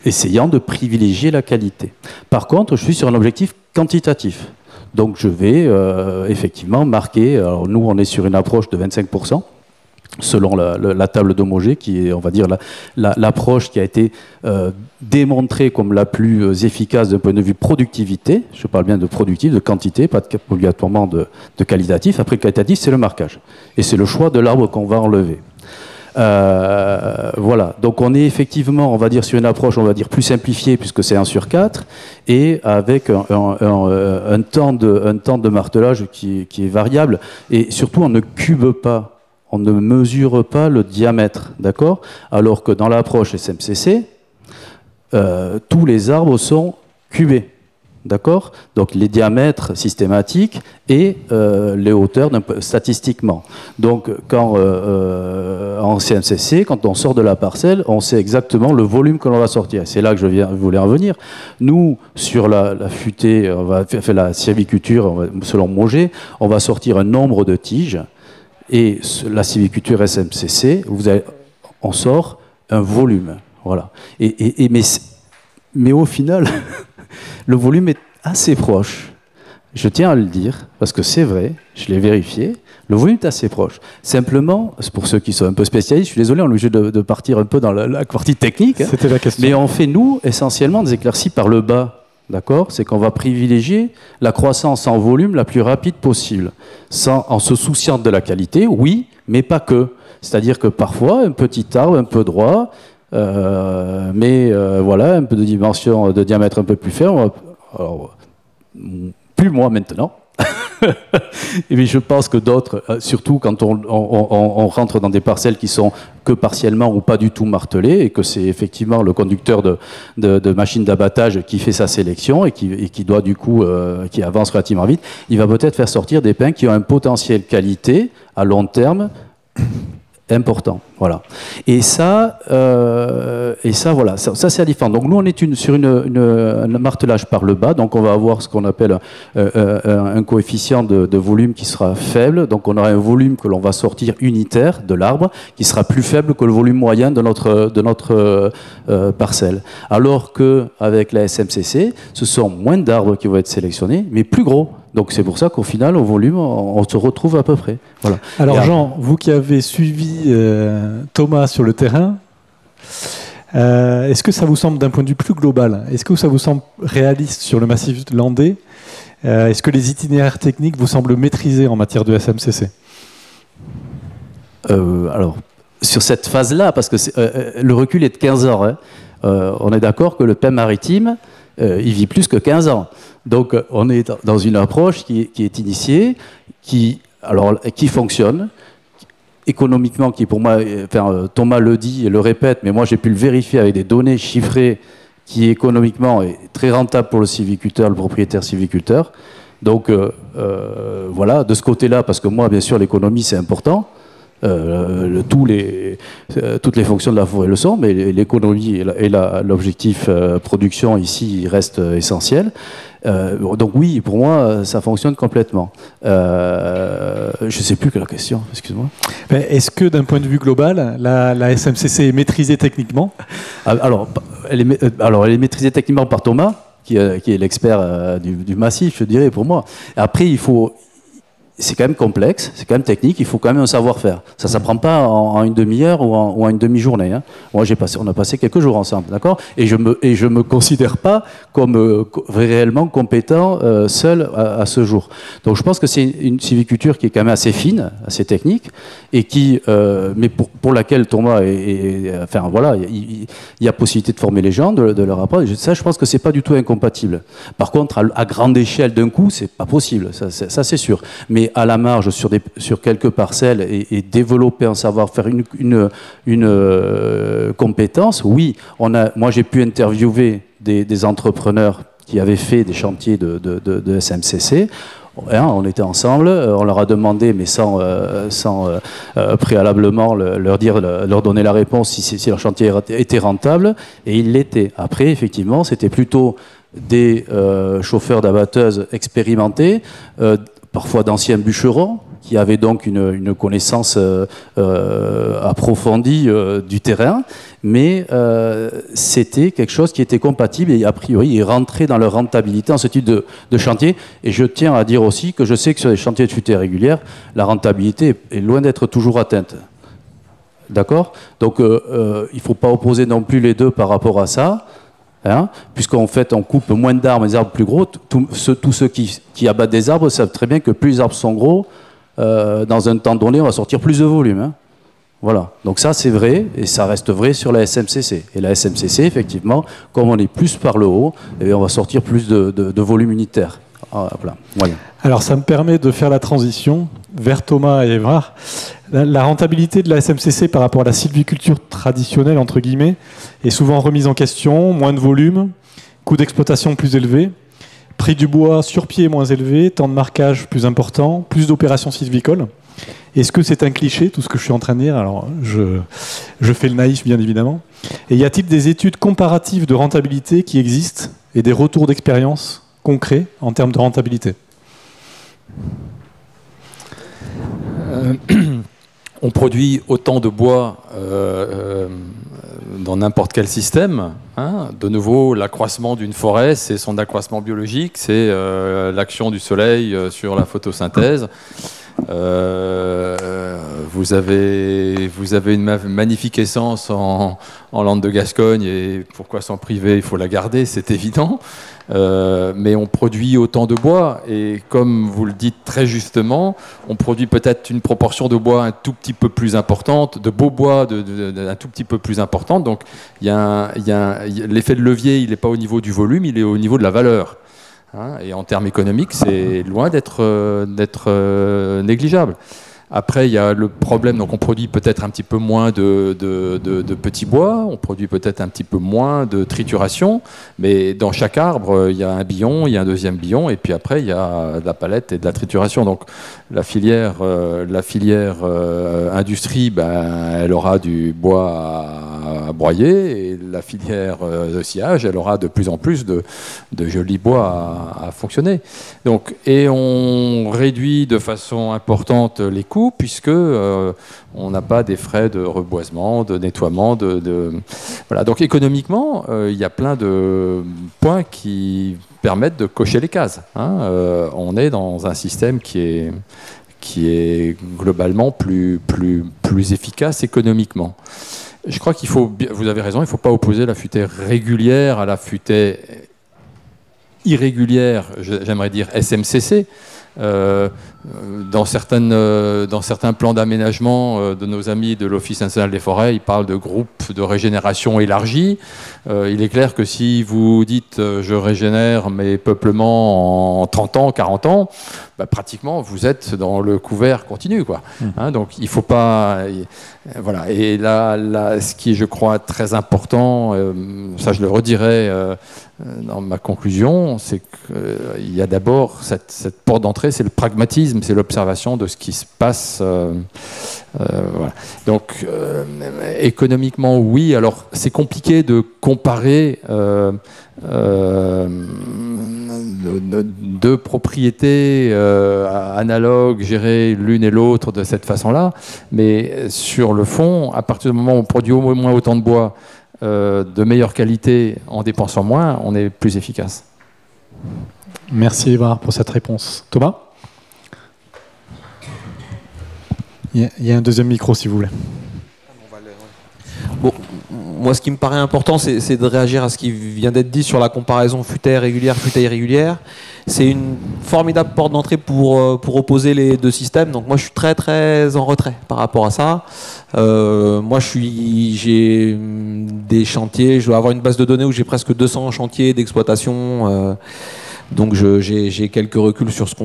essayant de privilégier la qualité. Par contre, je suis sur un objectif quantitatif. Donc, je vais effectivement marquer... Alors, nous, on est sur une approche de 25%, selon la table d'Homogé, qui est, on va dire, l'approche qui a été démontrée comme la plus efficace d'un point de vue productivité. Je parle bien de productif, de quantité, pas obligatoirement de qualitatif. Après, qualitatif, c'est le marquage. Et c'est le choix de l'arbre qu'on va enlever. Voilà. Donc, on est effectivement, on va dire, sur une approche, on va dire, plus simplifiée, puisque c'est 1/4, et avec un temps de martelage qui est variable. Et surtout, on ne cube pas. On ne mesure pas le diamètre, d'accord? Alors que dans l'approche SMCC, tous les arbres sont cubés, d'accord? Donc les diamètres systématiques et les hauteurs statistiquement. Donc quand en CMCC, quand on sort de la parcelle, on sait exactement le volume que l'on va sortir. C'est là que je voulais en venir. Nous, sur la futée, on va faire la sylviculture, selon Mogé, on va sortir un nombre de tiges. Et la sylviculture SMCC, on sort un volume. Voilà. Mais au final, le volume est assez proche. Je tiens à le dire, parce que c'est vrai, je l'ai vérifié, le volume est assez proche. Simplement, pour ceux qui sont un peu spécialistes, je suis désolé, on est obligé de partir un peu dans la partie technique. Hein, c'était la question. Mais on fait, nous, essentiellement des éclaircies par le bas. D'accord? C'est qu'on va privilégier la croissance en volume la plus rapide possible, en se souciant de la qualité, oui, mais pas que. C'est-à-dire que parfois, un petit arbre un peu droit, mais voilà, un peu de dimension, de diamètre un peu plus ferme, alors, plus moi maintenant. Et je pense que d'autres, surtout quand on rentre dans des parcelles qui sont que partiellement ou pas du tout martelées, et que c'est effectivement le conducteur de machine d'abattage qui fait sa sélection et qui doit du coup, qui avance relativement vite, il va peut-être faire sortir des pins qui ont un potentiel qualité à long terme important, voilà. Et ça voilà, ça c'est la différence. Donc nous on est sur un martelage par le bas, donc on va avoir ce qu'on appelle un coefficient de volume qui sera faible, donc on aura un volume que l'on va sortir unitaire de l'arbre, qui sera plus faible que le volume moyen de notre parcelle. Alors que avec la SMCC, ce sont moins d'arbres qui vont être sélectionnés, mais plus gros. Donc c'est pour ça qu'au final, au volume, on se retrouve à peu près. Voilà. Alors Jean, vous qui avez suivi Thomas sur le terrain, est-ce que ça vous semble d'un point de vue plus global, est-ce que ça vous semble réaliste sur le massif landais? Est-ce que les itinéraires techniques vous semblent maîtrisés en matière de SMCC? Alors, sur cette phase-là, parce que le recul est de 15 ans, hein, on est d'accord que le pin maritime, il vit plus que 15 ans. Donc on est dans une approche qui est initiée, qui fonctionne, économiquement, qui pour moi, enfin, Thomas le dit et le répète, mais moi j'ai pu le vérifier avec des données chiffrées, qui économiquement est très rentable pour le sylviculteur, le propriétaire sylviculteur. Donc voilà, de ce côté-là, parce que moi bien sûr l'économie c'est important, toutes les fonctions de la forêt le sont, mais l'économie et l'objectif production ici il reste essentiel. Donc oui, pour moi, ça fonctionne complètement. Je ne sais plus quelle est la question, excuse-moi. Est-ce que d'un point de vue global, la SMCC est maîtrisée techniquement? Alors, elle est maîtrisée techniquement par Thomas, qui est l'expert du massif, je dirais, pour moi. Après, il faut c'est quand même complexe, c'est quand même technique, il faut quand même un savoir-faire. Ça ne s'apprend pas en une demi-heure ou en une demi-journée. Hein. Moi, on a passé quelques jours ensemble, d'accord ? Et je me considère pas comme réellement compétent seul à ce jour. Donc, je pense que c'est une sylviculture qui est quand même assez fine, assez technique, et qui, mais pour laquelle Thomas enfin voilà, il y a possibilité de former les gens, de leur apprendre. Ça, je pense que c'est pas du tout incompatible. Par contre, à grande échelle d'un coup, c'est pas possible. Ça c'est sûr. Mais à la marge sur quelques parcelles et développer un savoir, faire une compétence, oui. Moi, j'ai pu interviewer des entrepreneurs qui avaient fait des chantiers de SMCC. On était ensemble, on leur a demandé, mais sans préalablement leur donner la réponse si leur chantier était rentable, et il l'était. Après, effectivement, c'était plutôt des chauffeurs d'abatteuses expérimentés, parfois d'anciens bûcherons, qui avaient donc une connaissance approfondie du terrain, mais c'était quelque chose qui était compatible et a priori ils rentraient dans leur rentabilité en ce type de chantier. Et je tiens à dire aussi que je sais que sur les chantiers de futaie régulière, la rentabilité est loin d'être toujours atteinte. D'accord ? Donc il ne faut pas opposer non plus les deux par rapport à ça. Hein, puisqu'en fait on coupe moins d'arbres, des arbres plus gros. Tous ceux qui abattent des arbres savent très bien que plus les arbres sont gros, dans un temps donné on va sortir plus de volume. Hein. Voilà, donc ça c'est vrai, et ça reste vrai sur la SMCC. Et la SMCC, effectivement, comme on est plus par le haut, et on va sortir plus de volume unitaire. Voilà. Alors ça me permet de faire la transition vers Thomas et Évrard. La rentabilité de la SMCC par rapport à la sylviculture traditionnelle, entre guillemets, est souvent remise en question, moins de volume, coût d'exploitation plus élevé, prix du bois sur pied moins élevé, temps de marquage plus important, plus d'opérations sylvicoles. Est-ce que c'est un cliché, tout ce que je suis en train de dire? Alors, je fais le naïf, bien évidemment. Et y a-t-il des études comparatives de rentabilité qui existent et des retours d'expérience concrets en termes de rentabilité? On produit autant de bois dans n'importe quel système. Hein. De nouveau, l'accroissement d'une forêt, c'est son accroissement biologique, c'est l'action du soleil sur la photosynthèse. Vous avez une magnifique essence en Landes de Gascogne, et pourquoi s'en priver? Il faut la garder, c'est évident. Mais on produit autant de bois, et comme vous le dites très justement, on produit peut-être une proportion de bois un tout petit peu plus importante, de beau bois un tout petit peu plus importante. Donc l'effet de levier, il n'est pas au niveau du volume, il est au niveau de la valeur. Hein, et en termes économiques, c'est loin d'être négligeable. Après, il y a le problème, donc on produit peut-être un petit peu moins de petits bois, on produit peut-être un petit peu moins de trituration, mais dans chaque arbre, il y a un billon, il y a un deuxième billon, et puis après, il y a de la palette et de la trituration. Donc la filière industrie, elle aura du bois à broyer, et la filière de sciage, elle aura de plus en plus de jolis bois à fonctionner. Donc, et on réduit de façon importante les coûts, puisque on n'a pas des frais de reboisement, de nettoiement, voilà. Donc économiquement, il y a plein de points qui permettent de cocher les cases. Hein. On est dans un système qui est globalement plus efficace économiquement. Je crois qu'il faut, vous avez raison, il ne faut pas opposer la futaie régulière à la futaie irrégulière, j'aimerais dire SMCC. Dans certains plans d'aménagement de nos amis de l'Office national des forêts, ils parlent de groupes de régénération élargis. Il est clair que si vous dites je régénère mes peuplements en 30 ans, 40 ans, pratiquement vous êtes dans le couvert continu, quoi. Hein, donc il ne faut pas... voilà. Et là, ce qui est, je crois, très important, ça je le redirai dans ma conclusion, c'est qu'il y a d'abord cette porte d'entrée, c'est le pragmatisme, c'est l'observation de ce qui se passe. Voilà. Donc, économiquement, oui. Alors, c'est compliqué de comparer deux propriétés analogues gérées l'une et l'autre de cette façon-là. Mais sur le fond, à partir du moment où on produit au moins autant de bois, de meilleure qualité, en dépensant moins, on est plus efficace. Merci Évrard pour cette réponse. Thomas ? Il y a un deuxième micro, si vous voulez. Bon, moi, ce qui me paraît important, c'est de réagir à ce qui vient d'être dit sur la comparaison futaie régulière, futaie irrégulière. C'est une formidable porte d'entrée pour opposer les deux systèmes. Donc moi, je suis très très en retrait par rapport à ça. Moi, j'ai des chantiers. Je dois avoir une base de données où j'ai presque 200 chantiers d'exploitation. Donc j'ai quelques reculs sur ce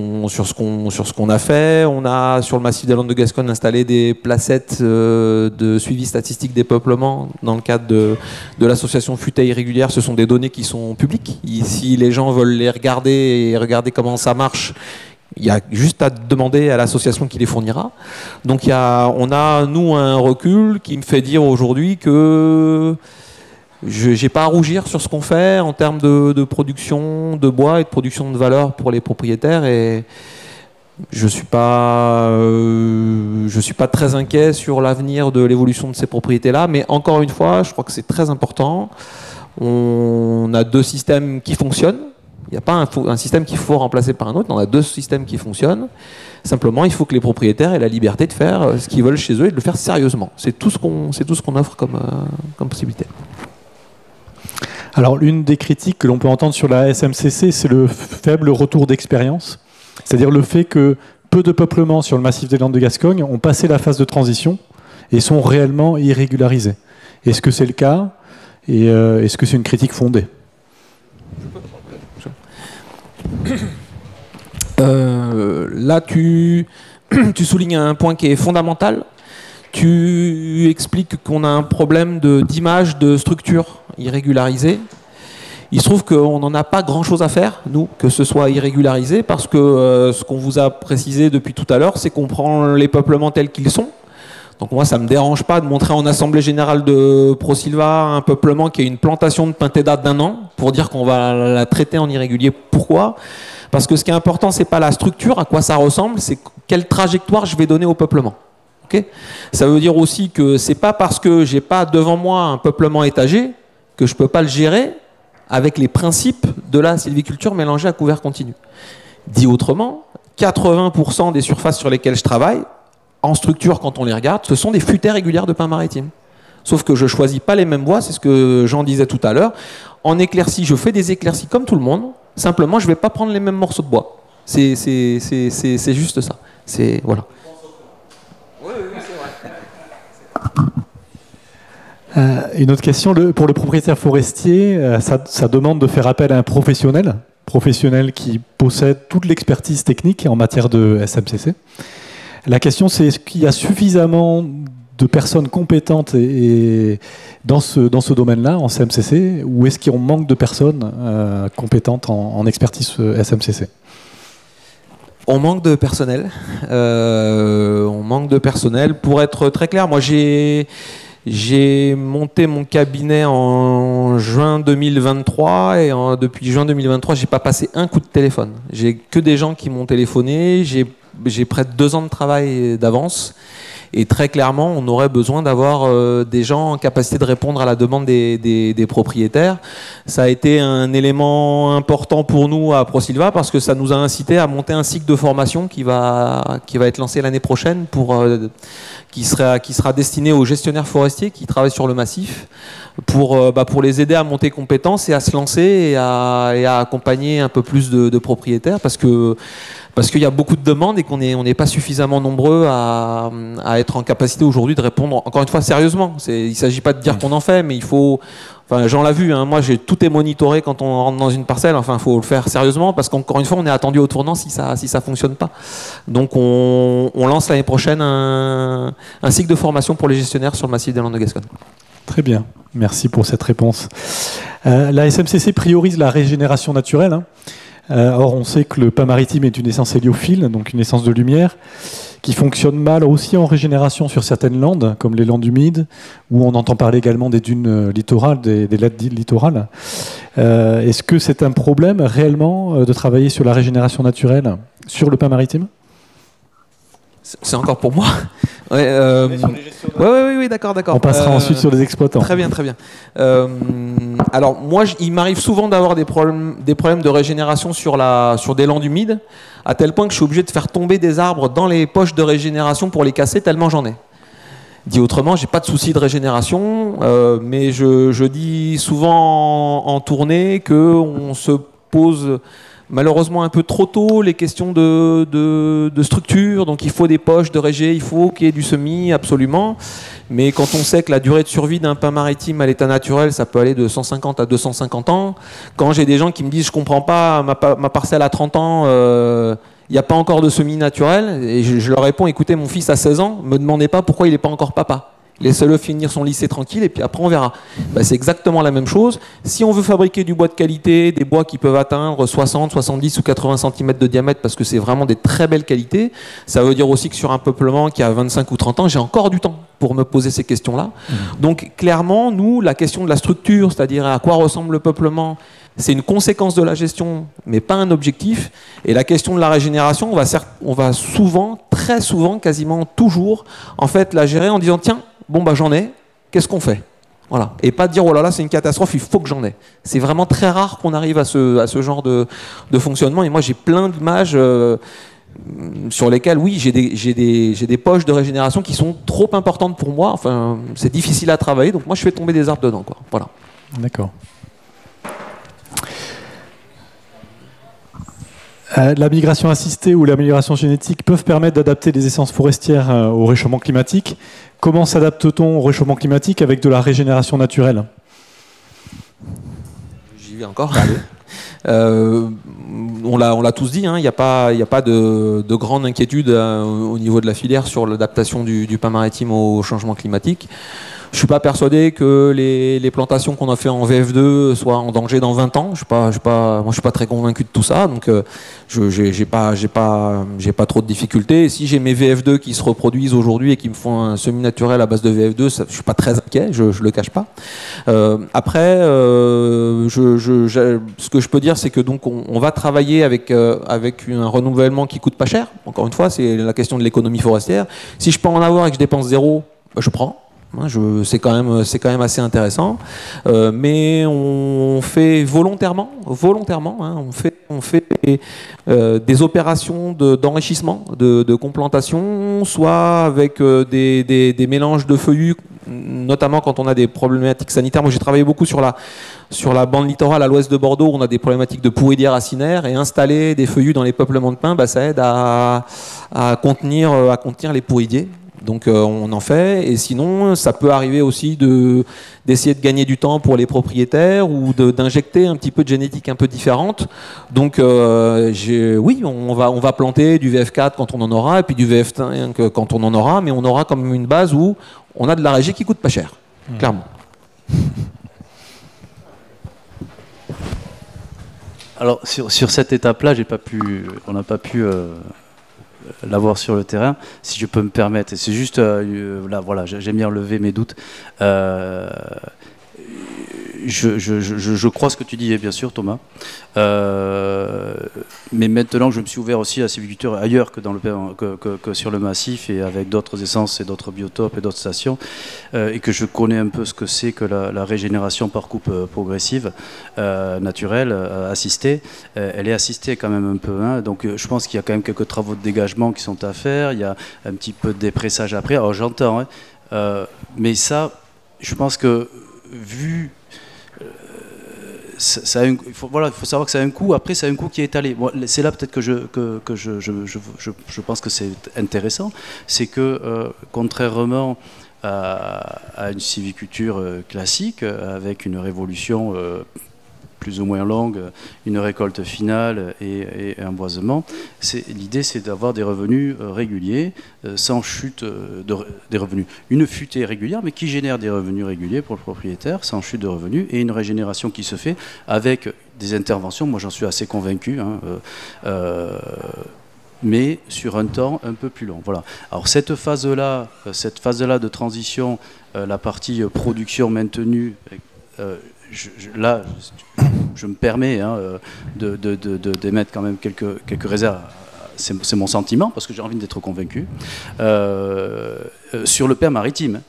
qu'on a fait. On a sur le massif des Landes de Gascogne installé des placettes de suivi statistique des peuplements dans le cadre de l'association Futaie Irrégulière. Ce sont des données qui sont publiques. Si les gens veulent les regarder et regarder comment ça marche, il y a juste à demander à l'association qui les fournira. Donc on a nous un recul qui me fait dire aujourd'hui que je n'ai pas à rougir sur ce qu'on fait en termes de production de bois et de production de valeur pour les propriétaires, et je suis pas très inquiet sur l'avenir de l'évolution de ces propriétés-là. Mais encore une fois, je crois que c'est très important. On a deux systèmes qui fonctionnent. Il n'y a pas un système qu'il faut remplacer par un autre. On a deux systèmes qui fonctionnent. Simplement, il faut que les propriétaires aient la liberté de faire ce qu'ils veulent chez eux et de le faire sérieusement. C'est tout ce qu'on offre comme possibilité. Alors, l'une des critiques que l'on peut entendre sur la SMCC, c'est le faible retour d'expérience. C'est-à-dire le fait que peu de peuplements sur le massif des Landes de Gascogne ont passé la phase de transition et sont réellement irrégularisés. Est-ce que c'est le cas? Et est-ce que c'est une critique fondée? Là, tu soulignes un point qui est fondamental. Tu expliques qu'on a un problème d'image, de structure irrégularisée. Il se trouve qu'on n'en a pas grand-chose à faire, nous, que ce soit irrégularisé, parce que ce qu'on vous a précisé depuis tout à l'heure, c'est qu'on prend les peuplements tels qu'ils sont. Donc moi, ça ne me dérange pas de montrer en Assemblée Générale de ProSilva un peuplement qui a une plantation de pinthéda d'1 an, pour dire qu'on va la traiter en irrégulier. Pourquoi? Parce que ce qui est important, c'est pas la structure, à quoi ça ressemble, c'est quelle trajectoire je vais donner au peuplement. Okay? Ça veut dire aussi que c'est pas parce que j'ai pas devant moi un peuplement étagé que je peux pas le gérer avec les principes de la sylviculture mélangée à couvert continu. Dit autrement, 80% des surfaces sur lesquelles je travaille, en structure quand on les regarde, ce sont des futaies régulières de pins maritimes. Sauf que je choisis pas les mêmes bois, c'est ce que Jean disait tout à l'heure. En éclaircie, je fais des éclaircies comme tout le monde, simplement je vais pas prendre les mêmes morceaux de bois. C'est juste ça. Voilà. Une autre question, pour le propriétaire forestier, ça demande de faire appel à un professionnel qui possède toute l'expertise technique en matière de SMCC. La question, c'est est-ce qu'il y a suffisamment de personnes compétentes dans ce domaine-là, en SMCC, ou est-ce qu'on manque de personnes compétentes en expertise SMCC? On manque de personnel. Pour être très clair, moi j'ai monté mon cabinet en juin 2023 et depuis juin 2023, j'ai pas passé un coup de téléphone. J'ai que des gens qui m'ont téléphoné. J'ai près de 2 ans de travail d'avance. Et très clairement, on aurait besoin d'avoir des gens en capacité de répondre à la demande des propriétaires. Ça a été un élément important pour nous à ProSilva parce que ça nous a incité à monter un cycle de formation qui va être lancé l'année prochaine qui sera destiné aux gestionnaires forestiers qui travaillent sur le massif pour les aider à monter compétences et à se lancer et à accompagner un peu plus de propriétaires parce qu'il y a beaucoup de demandes et qu'on n'est pas suffisamment nombreux à être en capacité aujourd'hui de répondre, encore une fois, sérieusement. Il ne s'agit pas de dire qu'on en fait, mais il faut... Enfin, Jean l'a vu, hein, moi, tout est monitoré quand on rentre dans une parcelle. Enfin, il faut le faire sérieusement parce qu'encore une fois, on est attendu au tournant si ça fonctionne pas. Donc, on lance l'année prochaine un cycle de formation pour les gestionnaires sur le massif des Landes de Gascogne. Très bien, merci pour cette réponse. La SMCC priorise la régénération naturelle, hein. Or, on sait que le pin maritime est une essence héliophile, donc une essence de lumière, qui fonctionne mal aussi en régénération sur certaines landes, comme les landes humides, où on entend parler également des dunes littorales, des lattes littorales. Est-ce que c'est un problème réellement de travailler sur la régénération naturelle sur le pin maritime ? C'est encore pour moi. Oui, d'accord. On passera ensuite sur les exploitants. Très bien. Alors moi, il m'arrive souvent d'avoir des problèmes de régénération sur des landes humides, à tel point que je suis obligé de faire tomber des arbres dans les poches de régénération pour les casser, tellement j'en ai. Dit autrement, j'ai pas de souci de régénération, mais je dis souvent en tournée qu'on se pose malheureusement un peu trop tôt les questions de structure, donc il faut des poches de régé, il faut qu'il y ait du semis, absolument. Mais quand on sait que la durée de survie d'un pin maritime à l'état naturel, ça peut aller de 150 à 250 ans, quand j'ai des gens qui me disent « je comprends pas, ma parcelle à 30 ans, il n'y a pas encore de semis naturel », et je leur réponds « écoutez, mon fils a 16 ans, ne me demandez pas pourquoi il n'est pas encore papa. Laissez-le finir son lycée tranquille et puis après on verra. » C'est exactement la même chose. Si on veut fabriquer du bois de qualité, des bois qui peuvent atteindre 60, 70 ou 80 cm de diamètre parce que c'est vraiment des très belles qualités, ça veut dire aussi que sur un peuplement qui a 25 ou 30 ans, j'ai encore du temps pour me poser ces questions-là. Donc clairement, nous, la question de la structure, c'est-à-dire à quoi ressemble le peuplement, c'est une conséquence de la gestion, mais pas un objectif. Et la question de la régénération, on va souvent, très souvent, quasiment toujours, en fait, la gérer en disant tiens, bon bah j'en ai, qu'est-ce qu'on fait? Voilà. Et pas dire oh là là c'est une catastrophe, il faut que j'en ai. C'est vraiment très rare qu'on arrive à ce genre de fonctionnement. Et moi j'ai plein d'images sur lesquelles oui j'ai des poches de régénération qui sont trop importantes pour moi. Enfin c'est difficile à travailler, donc moi je fais tomber des arbres dedans, quoi. Voilà. D'accord. La migration assistée ou l'amélioration génétique peuvent permettre d'adapter les essences forestières au réchauffement climatique. Comment s'adapte-t-on au réchauffement climatique avec de la régénération naturelle? J'y vais encore. On l'a tous dit, hein, il n'y a pas de grande inquiétude au niveau de la filière sur l'adaptation du pain maritime au changement climatique. Je ne suis pas persuadé que les plantations qu'on a fait en VF2 soient en danger dans 20 ans. Moi, je suis pas très convaincu de tout ça, donc j'ai pas trop de difficultés. Et si j'ai mes VF2 qui se reproduisent aujourd'hui et qui me font un semi-naturel à base de VF2, je suis pas très inquiet, je le cache pas. Après, ce que je peux dire, c'est que donc on va travailler avec un renouvellement qui coûte pas cher. Encore une fois, c'est la question de l'économie forestière. Si je peux en avoir et que je dépense zéro, je prends. C'est quand même assez intéressant, mais on fait volontairement, hein, on fait des opérations d'enrichissement, de complantation, soit avec des mélanges de feuillus, notamment quand on a des problématiques sanitaires. Moi, j'ai travaillé beaucoup sur la bande littorale à l'ouest de Bordeaux, où on a des problématiques de pourriers racinaires, et installer des feuillus dans les peuplements de pins, ça aide à contenir les pourriers. Donc on en fait, et sinon ça peut arriver aussi d'essayer de gagner du temps pour les propriétaires ou d'injecter un petit peu de génétique un peu différente. Donc oui, on va planter du VF4 quand on en aura, et puis du VF5 quand on en aura, mais on aura comme une base où on a de la régie qui coûte pas cher, clairement. Alors sur cette étape-là, on n'a pas pu l'avoir sur le terrain, si je peux me permettre. Et c'est juste, là, voilà, j'aime bien lever mes doutes. Je crois ce que tu dis, bien sûr, Thomas. Mais maintenant que je me suis ouvert aussi à la sylviculture ailleurs que sur le massif, et avec d'autres essences et d'autres biotopes et d'autres stations, et que je connais un peu ce que c'est que la régénération par coupe progressive, naturelle, assistée, elle est assistée quand même un peu. Hein, donc je pense qu'il y a quand même quelques travaux de dégagement qui sont à faire, il y a un petit peu de dépressage après. Alors j'entends, hein, mais ça, je pense que vu... il faut savoir que ça a un coût. Après, c'est un coût qui est étalé. Bon, c'est là peut-être que je pense que c'est intéressant. C'est que, contrairement à une sylviculture classique, avec une révolution plus ou moins longue, une récolte finale et un boisement, l'idée c'est d'avoir des revenus réguliers, sans chute des revenus. Une futée régulière, mais qui génère des revenus réguliers pour le propriétaire, sans chute de revenus, et une régénération qui se fait avec des interventions, moi j'en suis assez convaincu, hein, mais sur un temps un peu plus long. Voilà. Alors cette phase-là de transition, la partie production maintenue, là, je me permets d'émettre quand même quelques réserves. c'est mon sentiment, parce que j'ai envie d'être convaincu, sur le père maritime,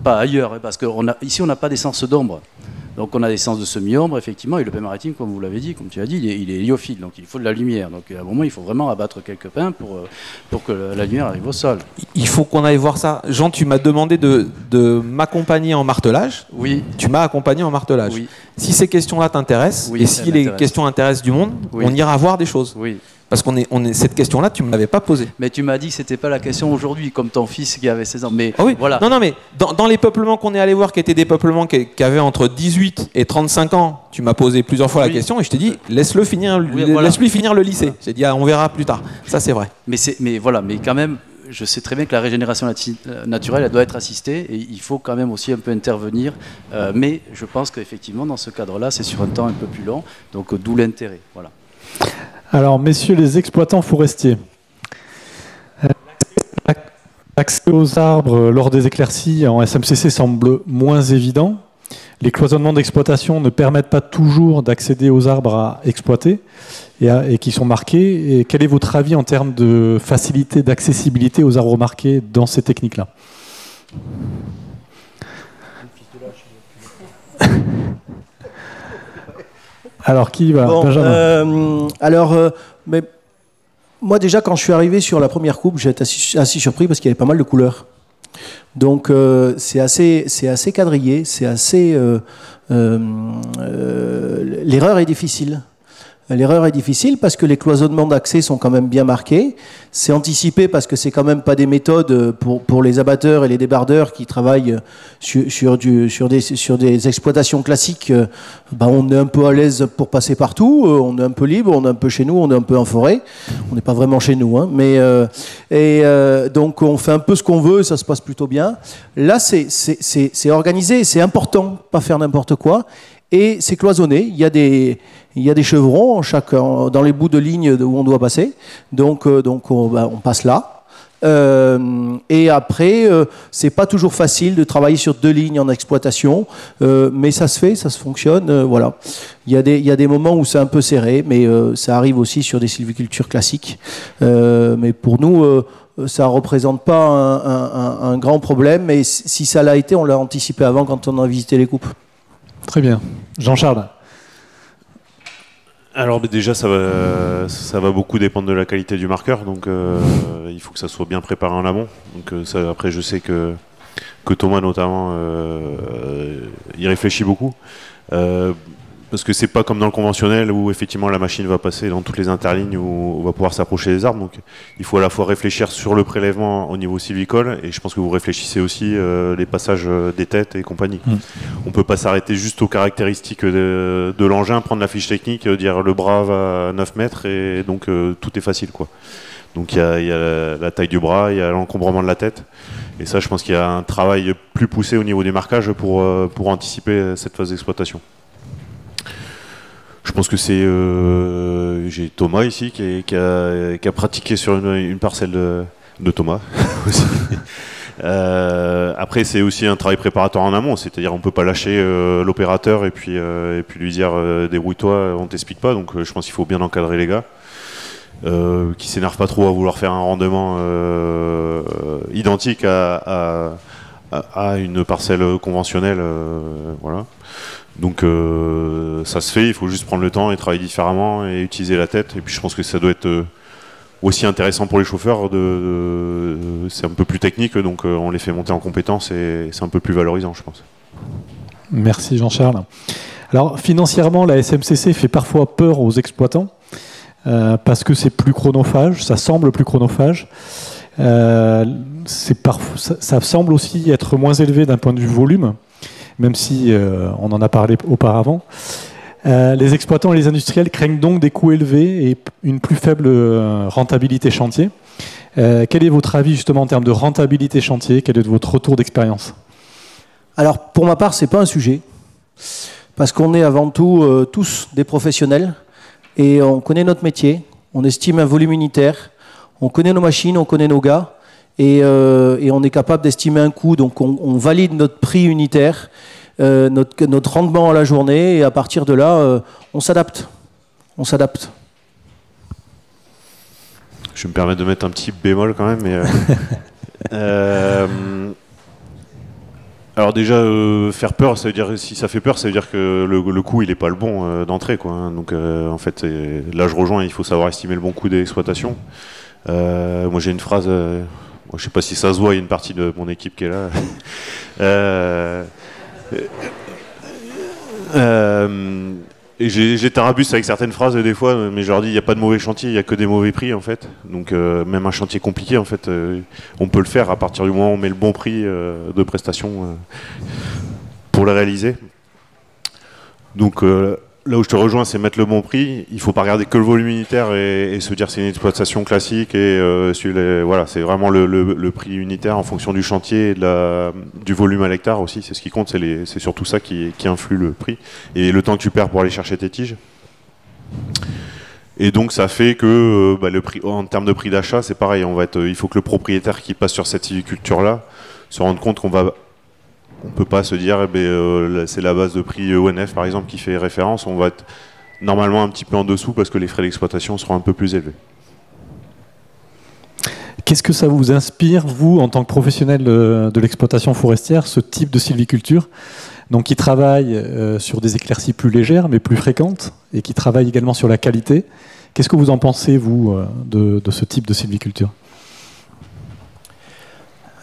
pas ailleurs, hein, parce qu'ici on n'a pas d'essence d'ombre. Donc on a l'essence de semi-ombre, effectivement, et le pain maritime, comme vous l'avez dit, comme tu as dit, il est héliophile, donc il faut de la lumière. Donc à un moment, il faut vraiment abattre quelques pains pour que la lumière arrive au sol. Il faut qu'on aille voir ça. Jean, tu m'as demandé de m'accompagner en martelage. Oui. Tu m'as accompagné en martelage. Oui. Si ces questions-là t'intéressent, Oui, et si les questions intéressent du monde, oui. On ira voir des choses. Oui. Parce cette question-là, tu ne me l'avais pas posée. Mais tu m'as dit que ce n'était pas la question aujourd'hui, comme ton fils qui avait 16 ans. Mais oui. Voilà. Non, mais dans les peuplements qu'on est allé voir, qui étaient des peuplements qui avaient entre 18 et 35 ans, tu m'as posé plusieurs fois la question et je t'ai dit, laisse-lui finir le lycée. Voilà. J'ai dit, on verra plus tard. Ça, c'est vrai. Mais quand même, je sais très bien que la régénération naturelle, elle doit être assistée et il faut quand même aussi un peu intervenir. Mais je pense qu'effectivement, dans ce cadre-là, c'est sur un temps un peu plus long. Donc, d'où l'intérêt. Voilà. Alors, messieurs les exploitants forestiers, l'accès aux arbres lors des éclaircies en SMCC semble moins évident. Les cloisonnements d'exploitation ne permettent pas toujours d'accéder aux arbres à exploiter et qui sont marqués. Et quel est votre avis en termes de facilité d'accessibilité aux arbres marqués dans ces techniques-là ? Alors, qui va ? Benjamin. Mais moi déjà, quand je suis arrivé sur la première coupe, j'ai été assez surpris parce qu'il y avait pas mal de couleurs. Donc c'est assez quadrillé, c'est assez... l'erreur est difficile. L'erreur est difficile parce que les cloisonnements d'accès sont quand même bien marqués. C'est anticipé parce que c'est quand même pas des méthodes pour les abatteurs et les débardeurs qui travaillent sur des exploitations classiques. On est un peu à l'aise pour passer partout, on est un peu libre, on est un peu chez nous, on est un peu en forêt. On n'est pas vraiment chez nous, hein, mais donc on fait un peu ce qu'on veut, et ça se passe plutôt bien. Là, c'est organisé, c'est important, pas faire n'importe quoi. Et c'est cloisonné, il y a des chevrons dans les bouts de ligne où on doit passer, donc on passe là. Et après, c'est pas toujours facile de travailler sur 2 lignes en exploitation, mais ça se fait, ça se fonctionne. Voilà. Il y a des moments où c'est un peu serré, mais ça arrive aussi sur des sylvicultures classiques. Mais pour nous, ça représente pas un grand problème, mais si ça l'a été, on l'a anticipé avant quand on a visité les coupes. Très bien. Jean-Charles. Alors déjà, ça va beaucoup dépendre de la qualité du marqueur, donc il faut que ça soit bien préparé en amont. Donc après, je sais que Thomas notamment, il réfléchit beaucoup. Parce que c'est pas comme dans le conventionnel où effectivement la machine va passer dans toutes les interlignes où on va pouvoir s'approcher des arbres. Donc il faut à la fois réfléchir sur le prélèvement au niveau sylvicole et je pense que vous réfléchissez aussi les passages des têtes et compagnie. On peut pas s'arrêter juste aux caractéristiques de l'engin, prendre la fiche technique, dire le bras va à 9 mètres et donc tout est facile, quoi. Donc il y a la taille du bras, il y a l'encombrement de la tête. Et ça, je pense qu'il y a un travail plus poussé au niveau du marquage pour anticiper cette phase d'exploitation. Je pense que c'est j'ai Thomas ici qui a pratiqué sur une parcelle de Thomas aussi. Après c'est aussi un travail préparatoire en amont, c'est-à-dire on peut pas lâcher l'opérateur et puis lui dire débrouille-toi, on t'explique pas. Donc je pense qu'il faut bien encadrer les gars qui s'énervent pas trop à vouloir faire un rendement identique à une parcelle conventionnelle, voilà. Donc ça se fait, il faut juste prendre le temps et travailler différemment et utiliser la tête. Et puis je pense que ça doit être aussi intéressant pour les chauffeurs. C'est un peu plus technique, donc on les fait monter en compétences et c'est un peu plus valorisant, je pense. Merci Jean-Charles. Alors financièrement, la SMCC fait parfois peur aux exploitants parce que c'est plus chronophage, ça semble plus chronophage. Ça semble aussi être moins élevé d'un point de vue volume, même si on en a parlé auparavant. Les exploitants et les industriels craignent donc des coûts élevés et une plus faible rentabilité chantier. Quel est votre avis justement en termes de rentabilité chantier? Quel est votre retour d'expérience? Alors pour ma part, c'est pas un sujet, parce qu'on est avant tout tous des professionnels et on connaît notre métier, on estime un volume unitaire, on connaît nos machines, on connaît nos gars. Et on est capable d'estimer un coût, donc on valide notre prix unitaire, notre rendement à la journée, et à partir de là, on s'adapte. Je vais me permettre de mettre un petit bémol quand même. Mais, alors déjà, faire peur, ça veut dire, si ça fait peur, ça veut dire que le coût, il n'est pas le bon d'entrée, quoi, hein. Donc en fait, là je rejoins, il faut savoir estimer le bon coût d'exploitation. Moi j'ai une phrase, moi, je ne sais pas si ça se voit, il y a une partie de mon équipe qui est là. Et j'ai tarabuste avec certaines phrases des fois, mais je leur dis il n'y a pas de mauvais chantier, il n'y a que des mauvais prix en fait. Donc même un chantier compliqué en fait, on peut le faire à partir du moment où on met le bon prix de prestation pour le réaliser. Donc là où je te rejoins, c'est mettre le bon prix. Il ne faut pas regarder que le volume unitaire et se dire c'est une exploitation classique et voilà, c'est vraiment le prix unitaire en fonction du chantier et du volume à l'hectare aussi. C'est ce qui compte, c'est surtout ça qui influe le prix et le temps que tu perds pour aller chercher tes tiges. Et donc ça fait que le prix, en termes de prix d'achat, c'est pareil. Il faut que le propriétaire qui passe sur cette sylviculture-là se rende compte qu'on ne peut pas se dire c'est la base de prix ONF par exemple qui fait référence, on va être normalement un petit peu en dessous parce que les frais d'exploitation seront un peu plus élevés. Qu'est-ce que ça vous inspire, vous, en tant que professionnel de l'exploitation forestière, ce type de sylviculture, donc qui travaille sur des éclaircies plus légères mais plus fréquentes et qui travaille également sur la qualité? Qu'est-ce que vous en pensez, vous, de ce type de sylviculture?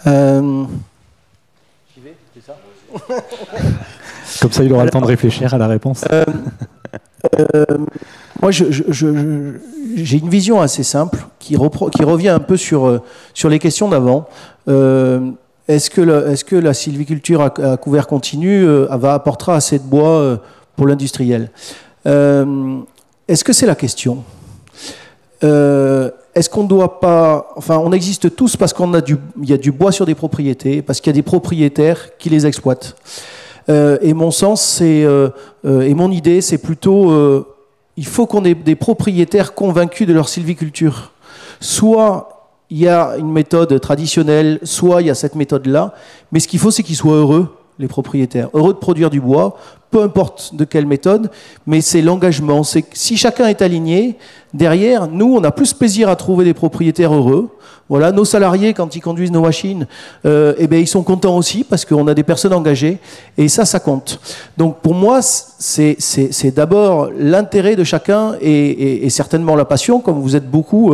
Comme ça, il aura le temps de réfléchir à la réponse. Moi, j'ai une vision assez simple qui revient un peu sur les questions d'avant. Est-ce que la sylviculture à couvert continu apportera assez de bois pour l'industriel? Est-ce que c'est la question? Est-ce qu'on ne doit pas... Enfin, on existe tous parce qu'il y a du bois sur des propriétés, parce qu'il y a des propriétaires qui les exploitent. Et mon sens, et mon idée, c'est plutôt... il faut qu'on ait des propriétaires convaincus de leur sylviculture. Soit il y a une méthode traditionnelle, soit il y a cette méthode-là, mais ce qu'il faut, c'est qu'ils soient heureux, les propriétaires. Heureux de produire du bois, peu importe de quelle méthode, mais c'est l'engagement. C'est que si chacun est aligné, derrière, nous, on a plus plaisir à trouver des propriétaires heureux. Voilà, nos salariés, quand ils conduisent nos machines, ils sont contents aussi parce qu'on a des personnes engagées et ça compte. Donc pour moi, c'est d'abord l'intérêt de chacun et certainement la passion, comme vous êtes beaucoup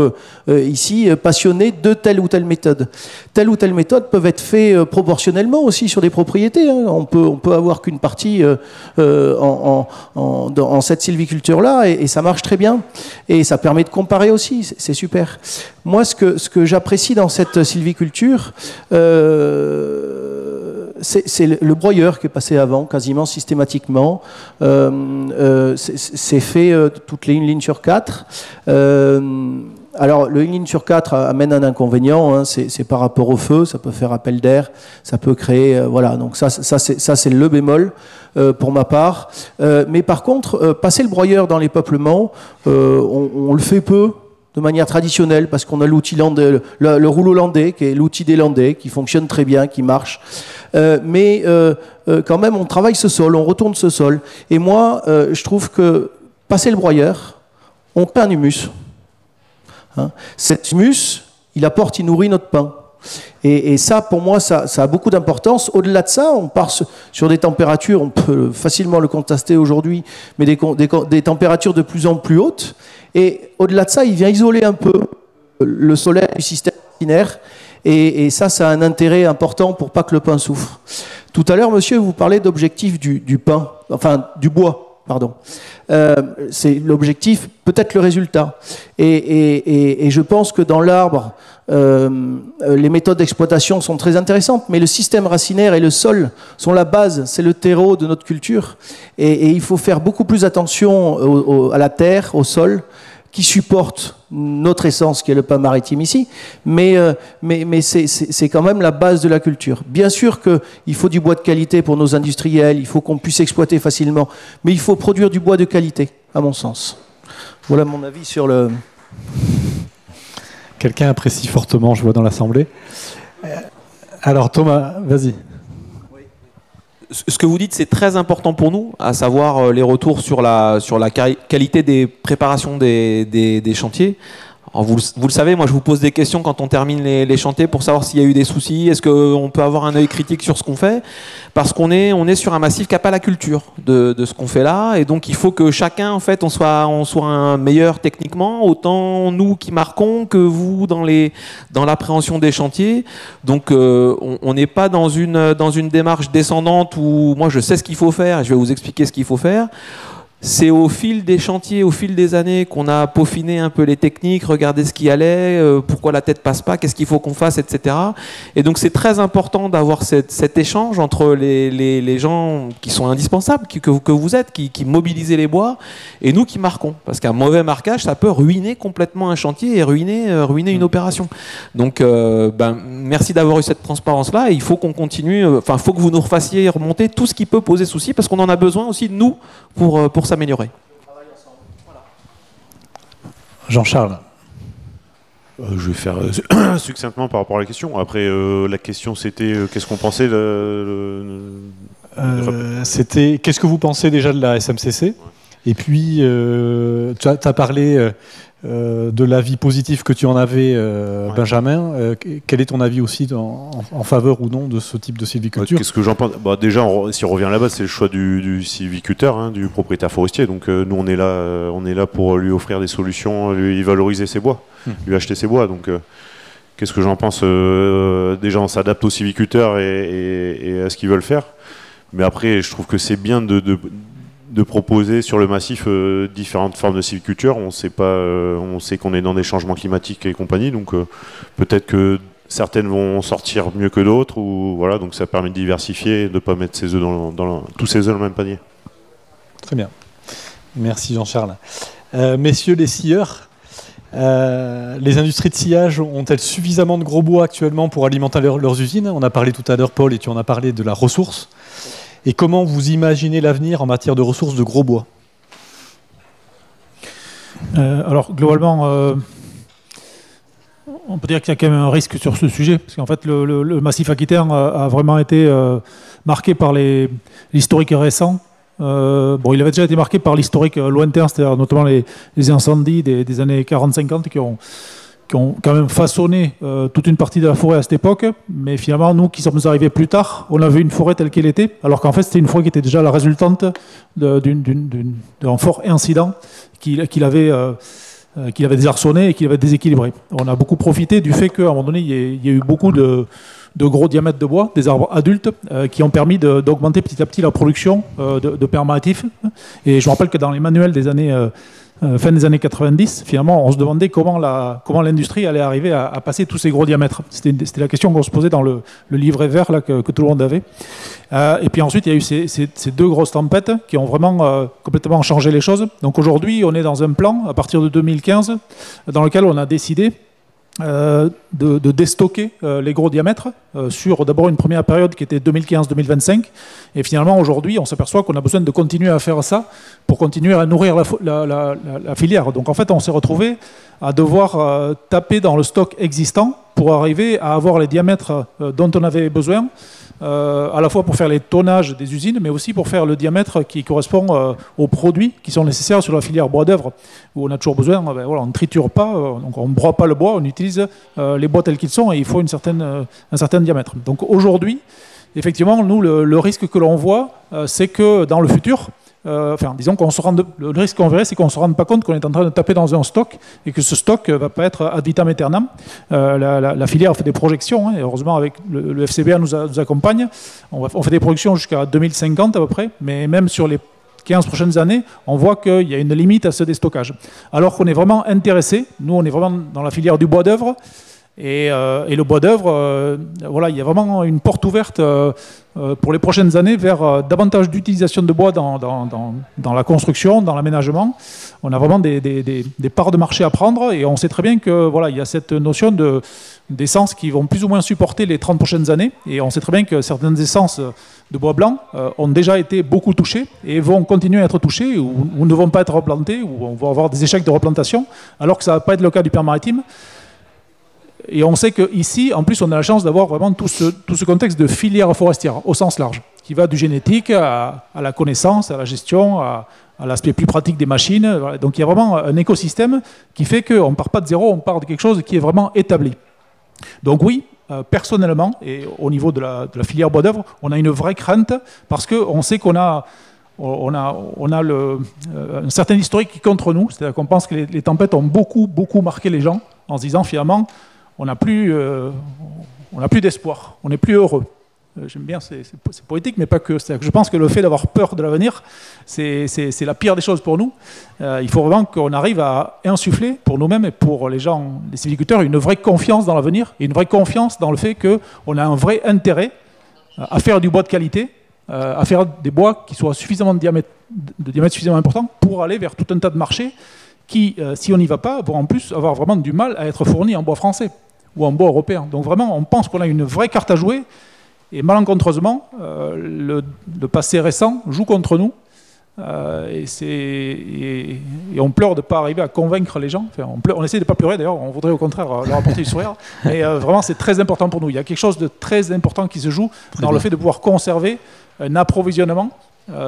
ici passionnés de telle ou telle méthode. Telle ou telle méthode peuvent être faite proportionnellement aussi sur des propriétés, hein. On peut avoir qu'une partie dans cette sylviculture-là et ça marche très bien. Et ça permet de comparer aussi, c'est super. Moi, ce que j'apprécie dans cette sylviculture, c'est le broyeur qui est passé avant, quasiment systématiquement. C'est fait toutes les 1 ligne sur 4. Alors, le 1 ligne sur 4 amène un inconvénient, hein, c'est par rapport au feu, ça peut faire appel d'air, ça peut créer... voilà, donc ça c'est le bémol pour ma part. Mais par contre, passer le broyeur dans les peuplements, on le fait peu, de manière traditionnelle, parce qu'on a l'outil landais, le rouleau landais, qui est l'outil des Landais, qui fonctionne très bien, qui marche. Mais quand même, on travaille ce sol, on retourne ce sol. Et moi, je trouve que passer le broyeur, on crée un humus. Hein. Cet humus, il nourrit notre pain. Et ça, pour moi, ça a beaucoup d'importance. Au-delà de ça, on part sur des températures, on peut facilement le constater aujourd'hui, mais des températures de plus en plus hautes. Et au-delà de ça, il vient isoler un peu le soleil du système racinaire. Et ça a un intérêt important pour pas que le pain souffre. Tout à l'heure, monsieur, vous parlez d'objectif du pain, enfin du bois. Pardon. C'est l'objectif, peut-être le résultat. Et je pense que dans l'arbre, les méthodes d'exploitation sont très intéressantes, mais le système racinaire et le sol sont la base, c'est le terreau de notre culture. Et il faut faire beaucoup plus attention à la terre, au sol, qui supporte notre essence, qui est le pain maritime ici, mais c'est quand même la base de la culture. Bien sûr qu'il faut du bois de qualité pour nos industriels, il faut qu'on puisse exploiter facilement, mais il faut produire du bois de qualité, à mon sens. Voilà mon avis sur le... Quelqu'un apprécie fortement, je vois dans l'Assemblée. Alors Thomas, vas-y. Ce que vous dites, c'est très important pour nous, à savoir les retours sur la qualité des préparations des chantiers. Alors vous le savez, moi je vous pose des questions quand on termine les chantiers pour savoir s'il y a eu des soucis, est-ce qu'on peut avoir un œil critique sur ce qu'on fait, parce qu'on est sur un massif qui n'a pas la culture de ce qu'on fait là, et donc il faut que chacun, en fait, on soit un meilleur techniquement, autant nous qui marquons que vous dans l'appréhension des chantiers. Donc on n'est pas dans une démarche descendante où moi je sais ce qu'il faut faire et je vais vous expliquer ce qu'il faut faire. C'est au fil des chantiers, au fil des années qu'on a peaufiné un peu les techniques, regardé ce qui allait, pourquoi la tête passe pas, qu'est-ce qu'il faut qu'on fasse, etc. Et donc c'est très important d'avoir cet échange entre les gens qui sont indispensables, que vous êtes, qui mobilisez les bois, et nous qui marquons. Parce qu'un mauvais marquage, ça peut ruiner complètement un chantier et ruiner une opération. Donc merci d'avoir eu cette transparence-là, et il faut qu'on continue, il faut que vous nous refassiez remonter tout ce qui peut poser souci, parce qu'on en a besoin aussi, nous, pour s'améliorer. Jean-Charles. Je vais faire succinctement par rapport à la question. Après, la question c'était qu'est-ce qu'on pensait c'était qu'est-ce que vous pensez déjà de la SMCC, ouais. Et puis tu as parlé de l'avis positif que tu en avais, ouais. Benjamin. Quel est ton avis aussi en faveur ou non de ce type de sylviculture? Qu'est-ce que j'en pense? Déjà, si on revient là-bas, c'est le choix du sylviculteur, hein, du propriétaire forestier. Donc nous, on est là pour lui offrir des solutions, lui valoriser ses bois, lui acheter ses bois. Donc qu'est-ce que j'en pense? Déjà, on s'adapte aux sylviculteurs et à ce qu'ils veulent faire. Mais après, je trouve que c'est bien de proposer sur le massif différentes formes de sylviculture. On sait qu'on est dans des changements climatiques et compagnie, donc peut-être que certaines vont sortir mieux que d'autres, ou voilà, donc ça permet de diversifier et de ne pas mettre ses œufs tous ses œufs dans le même panier. Très bien. Merci Jean-Charles. Messieurs les scieurs, les industries de sciage ont-elles suffisamment de gros bois actuellement pour alimenter leurs usines? On a parlé tout à l'heure, Paul, et tu en as parlé de la ressource. Et comment vous imaginez l'avenir en matière de ressources de gros bois? Alors, globalement, on peut dire qu'il y a quand même un risque sur ce sujet, parce qu'en fait, le massif aquitain a vraiment été marqué par l'historique récent. Il avait déjà été marqué par l'historique lointain, c'est-à-dire notamment les incendies des années 40-50 qui ont quand même façonné toute une partie de la forêt à cette époque, mais finalement, nous qui sommes arrivés plus tard, on a vu une forêt telle qu'elle était, alors qu'en fait, c'était une forêt qui était déjà la résultante d'un fort incident qu'il avait désarçonné et qu'il avait déséquilibré. On a beaucoup profité du fait qu'à un moment donné, il y a eu beaucoup de gros diamètres de bois, des arbres adultes, qui ont permis d'augmenter petit à petit la production de permarétifs. Et je me rappelle que dans les manuels des années... fin des années 90, finalement, on se demandait comment l'industrie allait arriver à passer tous ces gros diamètres. C'était la question qu'on se posait dans le livret vert là, que tout le monde avait. Et puis ensuite, il y a eu ces deux grosses tempêtes qui ont vraiment complètement changé les choses. Donc aujourd'hui, on est dans un plan, à partir de 2015, dans lequel on a décidé de déstocker les gros diamètres sur d'abord une première période qui était 2015-2025, et finalement aujourd'hui on s'aperçoit qu'on a besoin de continuer à faire ça pour continuer à nourrir la filière. Donc en fait on s'est retrouvé à devoir taper dans le stock existant pour arriver à avoir les diamètres dont on avait besoin, à la fois pour faire les tonnages des usines, mais aussi pour faire le diamètre qui correspond aux produits qui sont nécessaires sur la filière bois d'œuvre, où on a toujours besoin, on ne triture pas, donc on ne broie pas le bois, on utilise les bois tels qu'ils sont, et il faut un certain diamètre. Donc aujourd'hui, effectivement, nous, le risque que l'on voit, c'est que dans le futur, disons le risque qu'on verrait, c'est qu'on ne se rende pas compte qu'on est en train de taper dans un stock et que ce stock ne va pas être ad vitam aeternam. La filière fait des projections, et heureusement avec le FCBA nous accompagne. On fait des projections jusqu'à 2050 à peu près, mais même sur les 15 prochaines années, on voit qu'il y a une limite à ce déstockage. Alors qu'on est vraiment intéressé, nous on est vraiment dans la filière du bois d'œuvre, et le bois d'œuvre, il y a vraiment une porte ouverte pour les prochaines années vers davantage d'utilisation de bois dans la construction, dans l'aménagement. On a vraiment des parts de marché à prendre, et on sait très bien que il y a cette notion d'essences qui vont plus ou moins supporter les 30 prochaines années, et on sait très bien que certaines essences de bois blanc ont déjà été beaucoup touchées et vont continuer à être touchées ou ne vont pas être replantées, ou on va avoir des échecs de replantation, alors que ça ne va pas être le cas du Permaritime. Et on sait qu'ici, en plus, on a la chance d'avoir vraiment tout ce contexte de filière forestière au sens large, qui va du génétique à la connaissance, à la gestion, à l'aspect plus pratique des machines. Voilà. Donc il y a vraiment un écosystème qui fait qu'on ne part pas de zéro, on part de quelque chose qui est vraiment établi. Donc oui, personnellement, et au niveau de la filière bois d'œuvre, on a une vraie crainte parce qu'on sait qu'on a un certain historique qui est contre nous, c'est-à-dire qu'on pense que les tempêtes ont beaucoup marqué les gens en se disant finalement on n'a plus d'espoir, on n'est plus heureux. J'aime bien, c'est poétique, mais pas que. C'est-à-dire que je pense que le fait d'avoir peur de l'avenir, c'est la pire des choses pour nous. Il faut vraiment qu'on arrive à insuffler pour nous-mêmes et pour les gens, les sylviculteurs, une vraie confiance dans l'avenir et une vraie confiance dans le fait qu'on a un vrai intérêt à faire du bois de qualité, à faire des bois qui soient suffisamment de diamètre suffisamment important pour aller vers tout un tas de marchés qui, si on n'y va pas, vont en plus avoir vraiment du mal à être fournis en bois français ou en bois européen. Donc vraiment, on pense qu'on a une vraie carte à jouer. Et malencontreusement, le passé récent joue contre nous et on pleure de ne pas arriver à convaincre les gens. Enfin, on essaie de ne pas pleurer d'ailleurs, on voudrait au contraire leur apporter du sourire. Mais vraiment, c'est très important pour nous. Il y a quelque chose de très important qui se joue dans le fait de pouvoir conserver un approvisionnement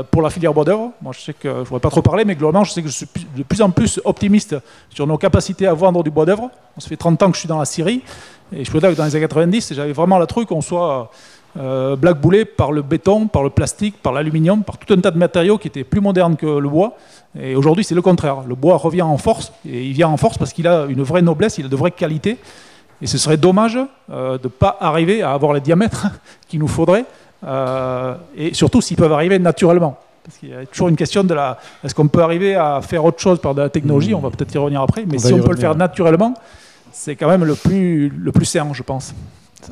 pour la filière bois d'œuvre. Moi, je sais que je ne voudrais pas trop parler, mais globalement, je sais que je suis de plus en plus optimiste sur nos capacités à vendre du bois d'œuvre. Ça fait 30 ans que je suis dans la scierie et je peux dire que dans les années 90, j'avais vraiment le truc qu'on soit blackboulé par le béton, par le plastique, par l'aluminium, par tout un tas de matériaux qui étaient plus modernes que le bois. Et aujourd'hui, c'est le contraire. Le bois revient en force, et il vient en force parce qu'il a une vraie noblesse, il a de vraies qualités. Et ce serait dommage de ne pas arriver à avoir les diamètres qu'il nous faudrait, et surtout s'ils peuvent arriver naturellement. Parce qu'il y a toujours une question de est-ce qu'on peut arriver à faire autre chose par de la technologie, on va peut-être y revenir après, mais si on peut le faire naturellement, c'est quand même le plus sain, je pense.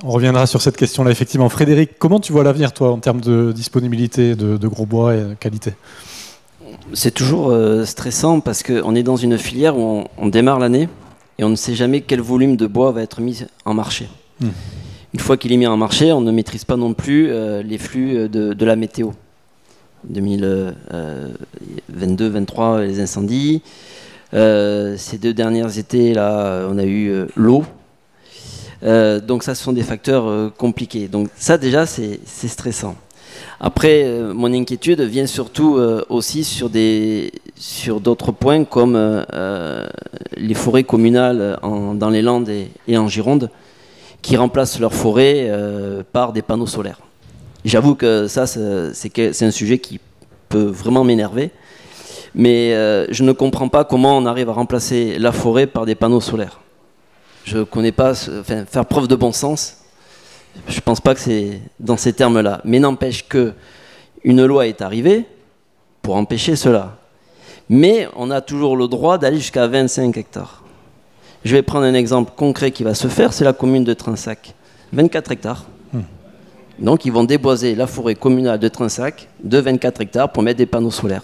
On reviendra sur cette question-là, effectivement. Frédéric, comment tu vois l'avenir, toi, en termes de disponibilité de gros bois et de qualité? C'est toujours stressant parce qu'on est dans une filière où on démarre l'année et on ne sait jamais quel volume de bois va être mis en marché. Une fois qu'il est mis en marché, on ne maîtrise pas non plus les flux de la météo. 2022-2023, les incendies. Ces 2 derniers étés, là, on a eu l'eau. Donc ça, ce sont des facteurs compliqués. Donc ça, déjà, c'est stressant. Après, mon inquiétude vient surtout aussi sur d'autres points comme les forêts communales dans les Landes et en Gironde qui remplacent leurs forêts par des panneaux solaires. J'avoue que ça, c'est un sujet qui peut vraiment m'énerver. Mais je ne comprends pas comment on arrive à remplacer la forêt par des panneaux solaires. Je ne connais pas, faire preuve de bon sens, je ne pense pas que c'est dans ces termes-là. Mais n'empêche qu'une loi est arrivée pour empêcher cela. Mais on a toujours le droit d'aller jusqu'à 25 hectares. Je vais prendre un exemple concret qui va se faire, c'est la commune de Trinsac. 24 hectares. Donc ils vont déboiser la forêt communale de Trinsac de 24 hectares pour mettre des panneaux solaires.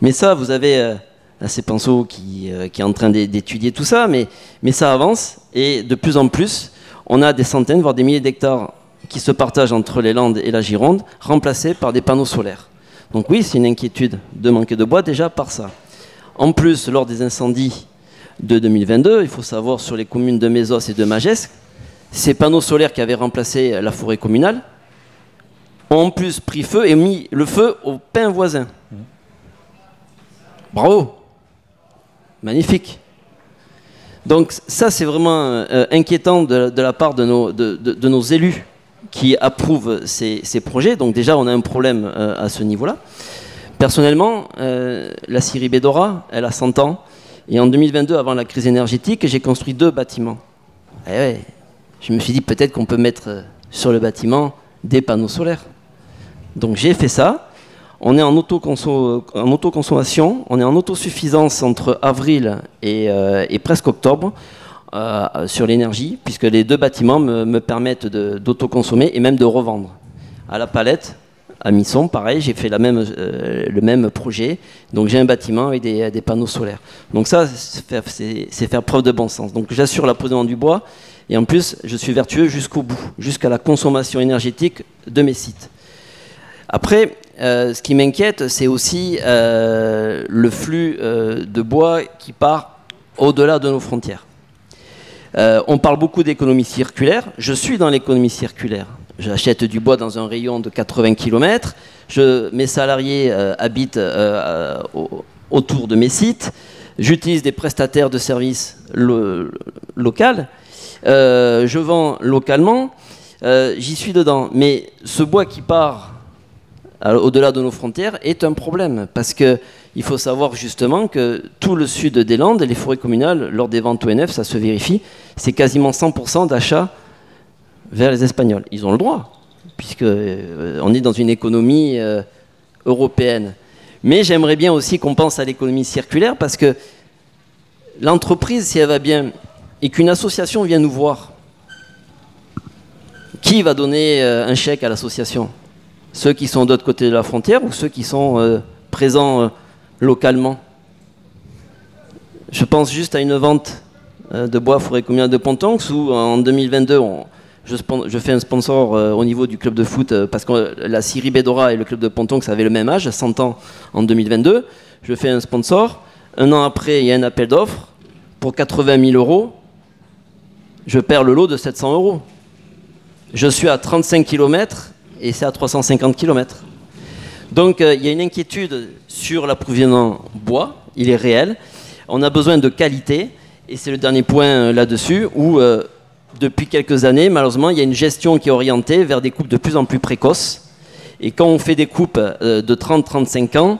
Mais ça, vous avez... Là, c'est Pinceau qui est en train d'étudier tout ça, mais ça avance et de plus en plus, on a des centaines, voire des milliers d'hectares qui se partagent entre les Landes et la Gironde, remplacés par des panneaux solaires. Donc oui, c'est une inquiétude de manquer de bois déjà par ça. En plus, lors des incendies de 2022, il faut savoir sur les communes de Mésos et de Magès, ces panneaux solaires qui avaient remplacé la forêt communale ont en plus pris feu et mis le feu aux pins voisins. Bravo! Magnifique. Donc ça, c'est vraiment inquiétant de la part de nos élus qui approuvent ces projets. Donc déjà, on a un problème à ce niveau-là. Personnellement, la scierie Bédora, elle a 100 ans. Et en 2022, avant la crise énergétique, j'ai construit 2 bâtiments. Et ouais, je me suis dit peut-être qu'on peut mettre sur le bâtiment des panneaux solaires. Donc j'ai fait ça. On est en autoconsommation, on est en autosuffisance entre avril et presque octobre sur l'énergie, puisque les 2 bâtiments me permettent d'autoconsommer et même de revendre. À la Palette, à Misson, pareil, j'ai fait le même projet. Donc j'ai un bâtiment avec des panneaux solaires. Donc ça, c'est faire preuve de bon sens. Donc j'assure l'approvisionnement du bois et en plus, je suis vertueux jusqu'au bout, jusqu'à la consommation énergétique de mes sites. Après, ce qui m'inquiète, c'est aussi le flux de bois qui part au-delà de nos frontières. On parle beaucoup d'économie circulaire. Je suis dans l'économie circulaire. J'achète du bois dans un rayon de 80 km. Mes salariés habitent autour de mes sites. J'utilise des prestataires de services locaux. Je vends localement. J'y suis dedans. Mais ce bois qui part au-delà de nos frontières est un problème. Parce qu'il faut savoir justement que tout le sud des Landes, les forêts communales, lors des ventes ONF, ça se vérifie, c'est quasiment 100% d'achats vers les Espagnols. Ils ont le droit, puisqu'on est dans une économie européenne. Mais j'aimerais bien aussi qu'on pense à l'économie circulaire, parce que l'entreprise, si elle va bien, et qu'une association vient nous voir, qui va donner un chèque à l'association? Ceux qui sont de l'autre côté de la frontière ou ceux qui sont présents localement? Je pense juste à une vente de bois forêt communale de Pontonx, où en 2022, je fais un sponsor au niveau du club de foot, parce que la Syrie Bédora et le club de Pontonx avaient le même âge, 100 ans en 2022. Je fais un sponsor. Un an après, il y a un appel d'offres pour 80 000 €. Je perds le lot de 700 €. Je suis à 35 km et c'est à 350 km. Donc il y a une inquiétude sur l'approvisionnement bois, il est réel. On a besoin de qualité, et c'est le dernier point là-dessus, où depuis quelques années, malheureusement, il y a une gestion qui est orientée vers des coupes de plus en plus précoces. Et quand on fait des coupes de 30-35 ans,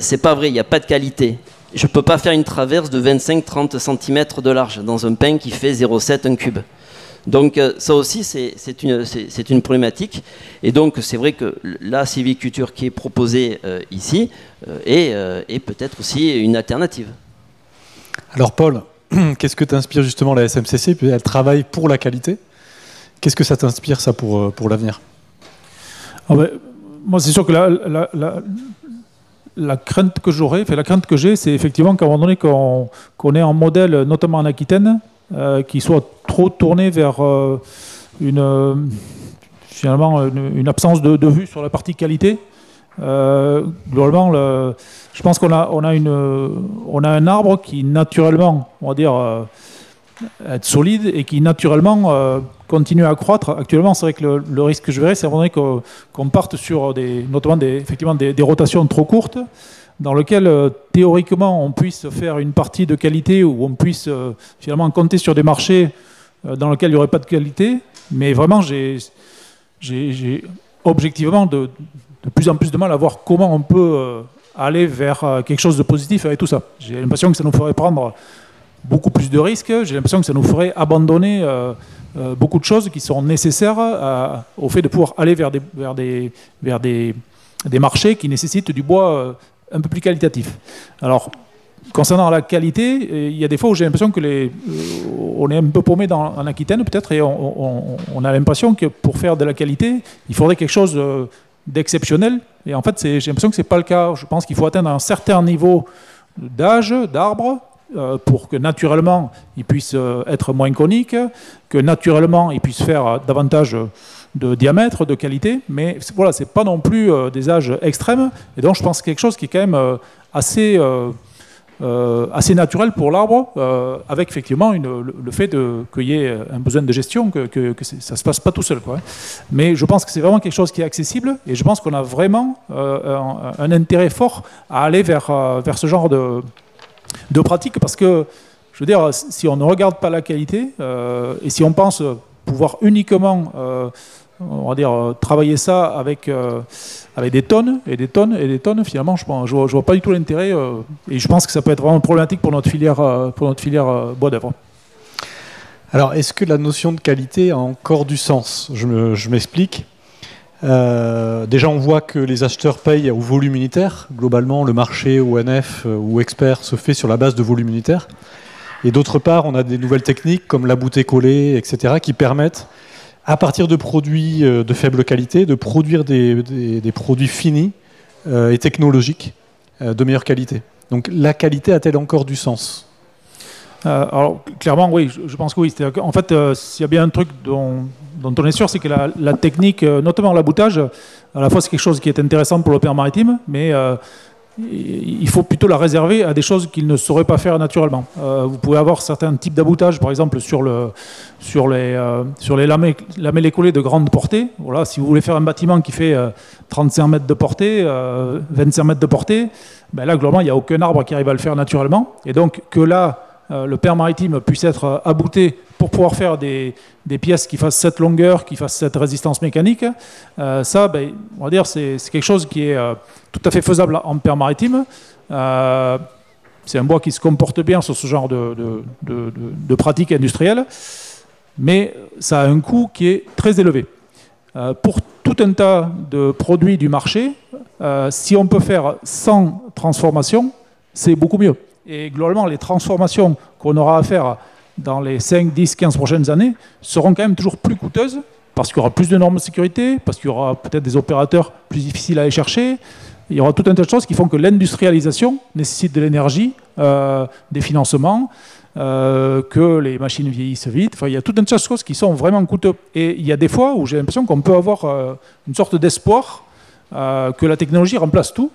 c'est pas vrai, il n'y a pas de qualité. Je ne peux pas faire une traverse de 25-30 cm de large dans un pin qui fait 0,7 un cube. Donc ça aussi, c'est une problématique. Et donc c'est vrai que la sylviculture qui est proposée ici est peut-être aussi une alternative. Alors Paul, qu'est-ce que t'inspire justement la SMCC? Elle travaille pour la qualité. Qu'est-ce que ça t'inspire, ça, pour l'avenir? Moi, c'est sûr que la crainte que j'aurais, la crainte que j'ai, c'est effectivement qu'à un moment donné, qu'on ait un modèle, notamment en Aquitaine, qui soit trop tourné vers finalement une absence de vue sur la partie qualité. Globalement, je pense qu'on a un arbre qui naturellement, on va dire, être solide et qui naturellement continue à croître. Actuellement, c'est vrai que le risque que je verrais, c'est à un moment donné qu'on parte sur notamment effectivement des rotations trop courtes, dans lesquelles théoriquement on puisse faire une partie de qualité, où on puisse finalement compter sur des marchés dans lesquels il n'y aurait pas de qualité. Mais vraiment, j'ai objectivement de plus en plus de mal à voir comment on peut aller vers quelque chose de positif avec tout ça. J'ai l'impression que ça nous ferait prendre beaucoup plus de risques. J'ai l'impression que ça nous ferait abandonner beaucoup de choses qui sont nécessaires au fait de pouvoir aller vers des marchés qui nécessitent du bois un peu plus qualitatif. Alors, concernant la qualité, il y a des fois où j'ai l'impression que on est un peu paumé en Aquitaine peut-être, et on a l'impression que pour faire de la qualité, il faudrait quelque chose d'exceptionnel. Et en fait, j'ai l'impression que ce n'est pas le cas. Je pense qu'il faut atteindre un certain niveau d'âge, d'arbre, pour que naturellement il puisse être moins conique, que naturellement il puisse faire davantage de diamètre, de qualité, mais voilà, c'est pas non plus des âges extrêmes, et donc je pense que quelque chose qui est quand même assez naturel pour l'arbre, avec effectivement le fait qu'il y ait un besoin de gestion, que ça se passe pas tout seul, quoi. Mais je pense que c'est vraiment quelque chose qui est accessible, et je pense qu'on a vraiment un intérêt fort à aller vers ce genre de pratique, parce que, je veux dire, si on ne regarde pas la qualité, et si on pense pouvoir uniquement, on va dire, travailler ça avec des tonnes et des tonnes et des tonnes, finalement, je vois pas du tout l'intérêt, et je pense que ça peut être vraiment problématique pour notre filière bois d'œuvre. Alors, est-ce que la notion de qualité a encore du sens? Je m'explique. Déjà, on voit que les acheteurs payent au volume unitaire. Globalement, le marché ONF ou expert se fait sur la base de volume unitaire. Et d'autre part, on a des nouvelles techniques comme la bouteille collée, etc., qui permettent, à partir de produits de faible qualité, de produire des produits finis et technologiques de meilleure qualité. Donc, la qualité a-t-elle encore du sens? Alors, clairement, oui, je pense que oui. En fait, s'il y a bien un truc dont on est sûr, c'est que la technique, notamment l'aboutage, à la fois c'est quelque chose qui est intéressant pour l'opéra maritime, mais il faut plutôt la réserver à des choses qu'il ne saurait pas faire naturellement. Vous pouvez avoir certains types d'aboutage, par exemple sur les lamellés collés de grande portée. Voilà, si vous voulez faire un bâtiment qui fait 35 mètres de portée, 25 mètres de portée, ben là, globalement, il n'y a aucun arbre qui arrive à le faire naturellement. Et donc, que là, le pair maritime puisse être abouté pour pouvoir faire des pièces qui fassent cette longueur, qui fassent cette résistance mécanique, ça, ben, on va dire, c'est quelque chose qui est tout à fait faisable en pair maritime. C'est un bois qui se comporte bien sur ce genre de pratiques industrielles, mais ça a un coût qui est très élevé. Pour tout un tas de produits du marché, si on peut faire sans transformation, c'est beaucoup mieux. Et globalement, les transformations qu'on aura à faire dans les 5, 10, 15 prochaines années seront quand même toujours plus coûteuses, parce qu'il y aura plus de normes de sécurité, parce qu'il y aura peut-être des opérateurs plus difficiles à aller chercher. Il y aura tout un tas de choses qui font que l'industrialisation nécessite de l'énergie, des financements, que les machines vieillissent vite. Enfin, il y a tout un tas de choses qui sont vraiment coûteuses. Et il y a des fois où j'ai l'impression qu'on peut avoir une sorte d'espoir que la technologie remplace tout.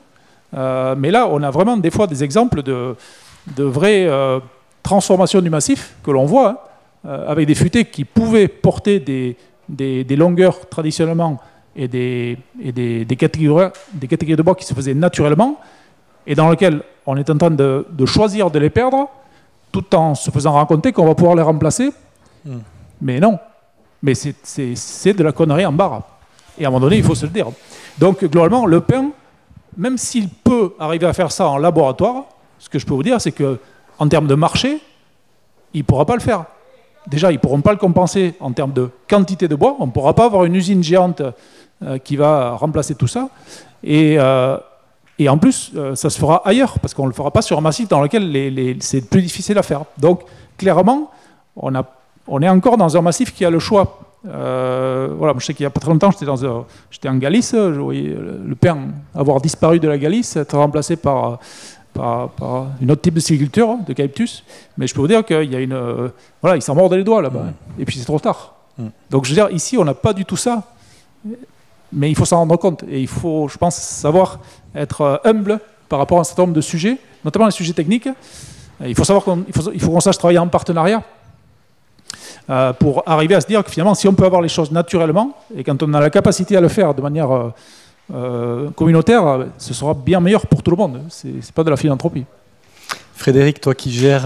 Mais là, on a vraiment des fois des exemples de vraies transformations du massif que l'on voit, avec des futaies qui pouvaient porter des longueurs traditionnellement et des catégories de bois qui se faisaient naturellement, et dans lesquelles on est en train de choisir de les perdre, tout en se faisant raconter qu'on va pouvoir les remplacer. Mais non. Mais c'est de la connerie en barre. Et à un moment donné, il faut se le dire. Donc, globalement, le pain, même s'il peut arriver à faire ça en laboratoire, ce que je peux vous dire, c'est qu'en termes de marché, il ne pourra pas le faire. Déjà, ils ne pourront pas le compenser en termes de quantité de bois. On ne pourra pas avoir une usine géante qui va remplacer tout ça. Et en plus, ça se fera ailleurs, parce qu'on ne le fera pas sur un massif dans lequel c'est plus difficile à faire. Donc, clairement, on est encore dans un massif qui a le choix. Voilà, je sais qu'il n'y a pas très longtemps, j'étais en Galice, je voyais le pain avoir disparu de la Galice, être remplacé par une autre type de sylviculture, de calyptus. Mais je peux vous dire qu'il y a voilà, ils s'en mordent les doigts là-bas. Et puis c'est trop tard. Donc je veux dire, ici, on n'a pas du tout ça. Mais il faut s'en rendre compte. Et il faut, je pense, savoir être humble par rapport à un certain nombre de sujets, notamment les sujets techniques. Il faut savoir il faut qu'on sache travailler en partenariat pour arriver à se dire que finalement, si on peut avoir les choses naturellement, et quand on a la capacité à le faire de manière communautaire, ce sera bien meilleur pour tout le monde. C'est pas de la philanthropie. Frédéric, toi qui gères...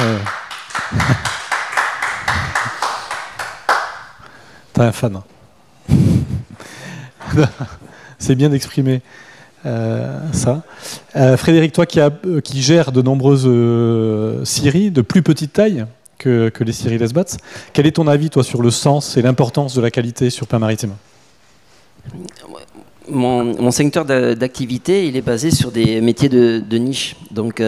T'as un fan. C'est bien d'exprimer ça. Frédéric, toi qui gères de nombreuses scieries de plus petite taille que les scieries Lesbats, quel est ton avis, toi, sur le sens et l'importance de la qualité sur pain maritime ? Mon secteur d'activité, il est basé sur des métiers de niche. Donc,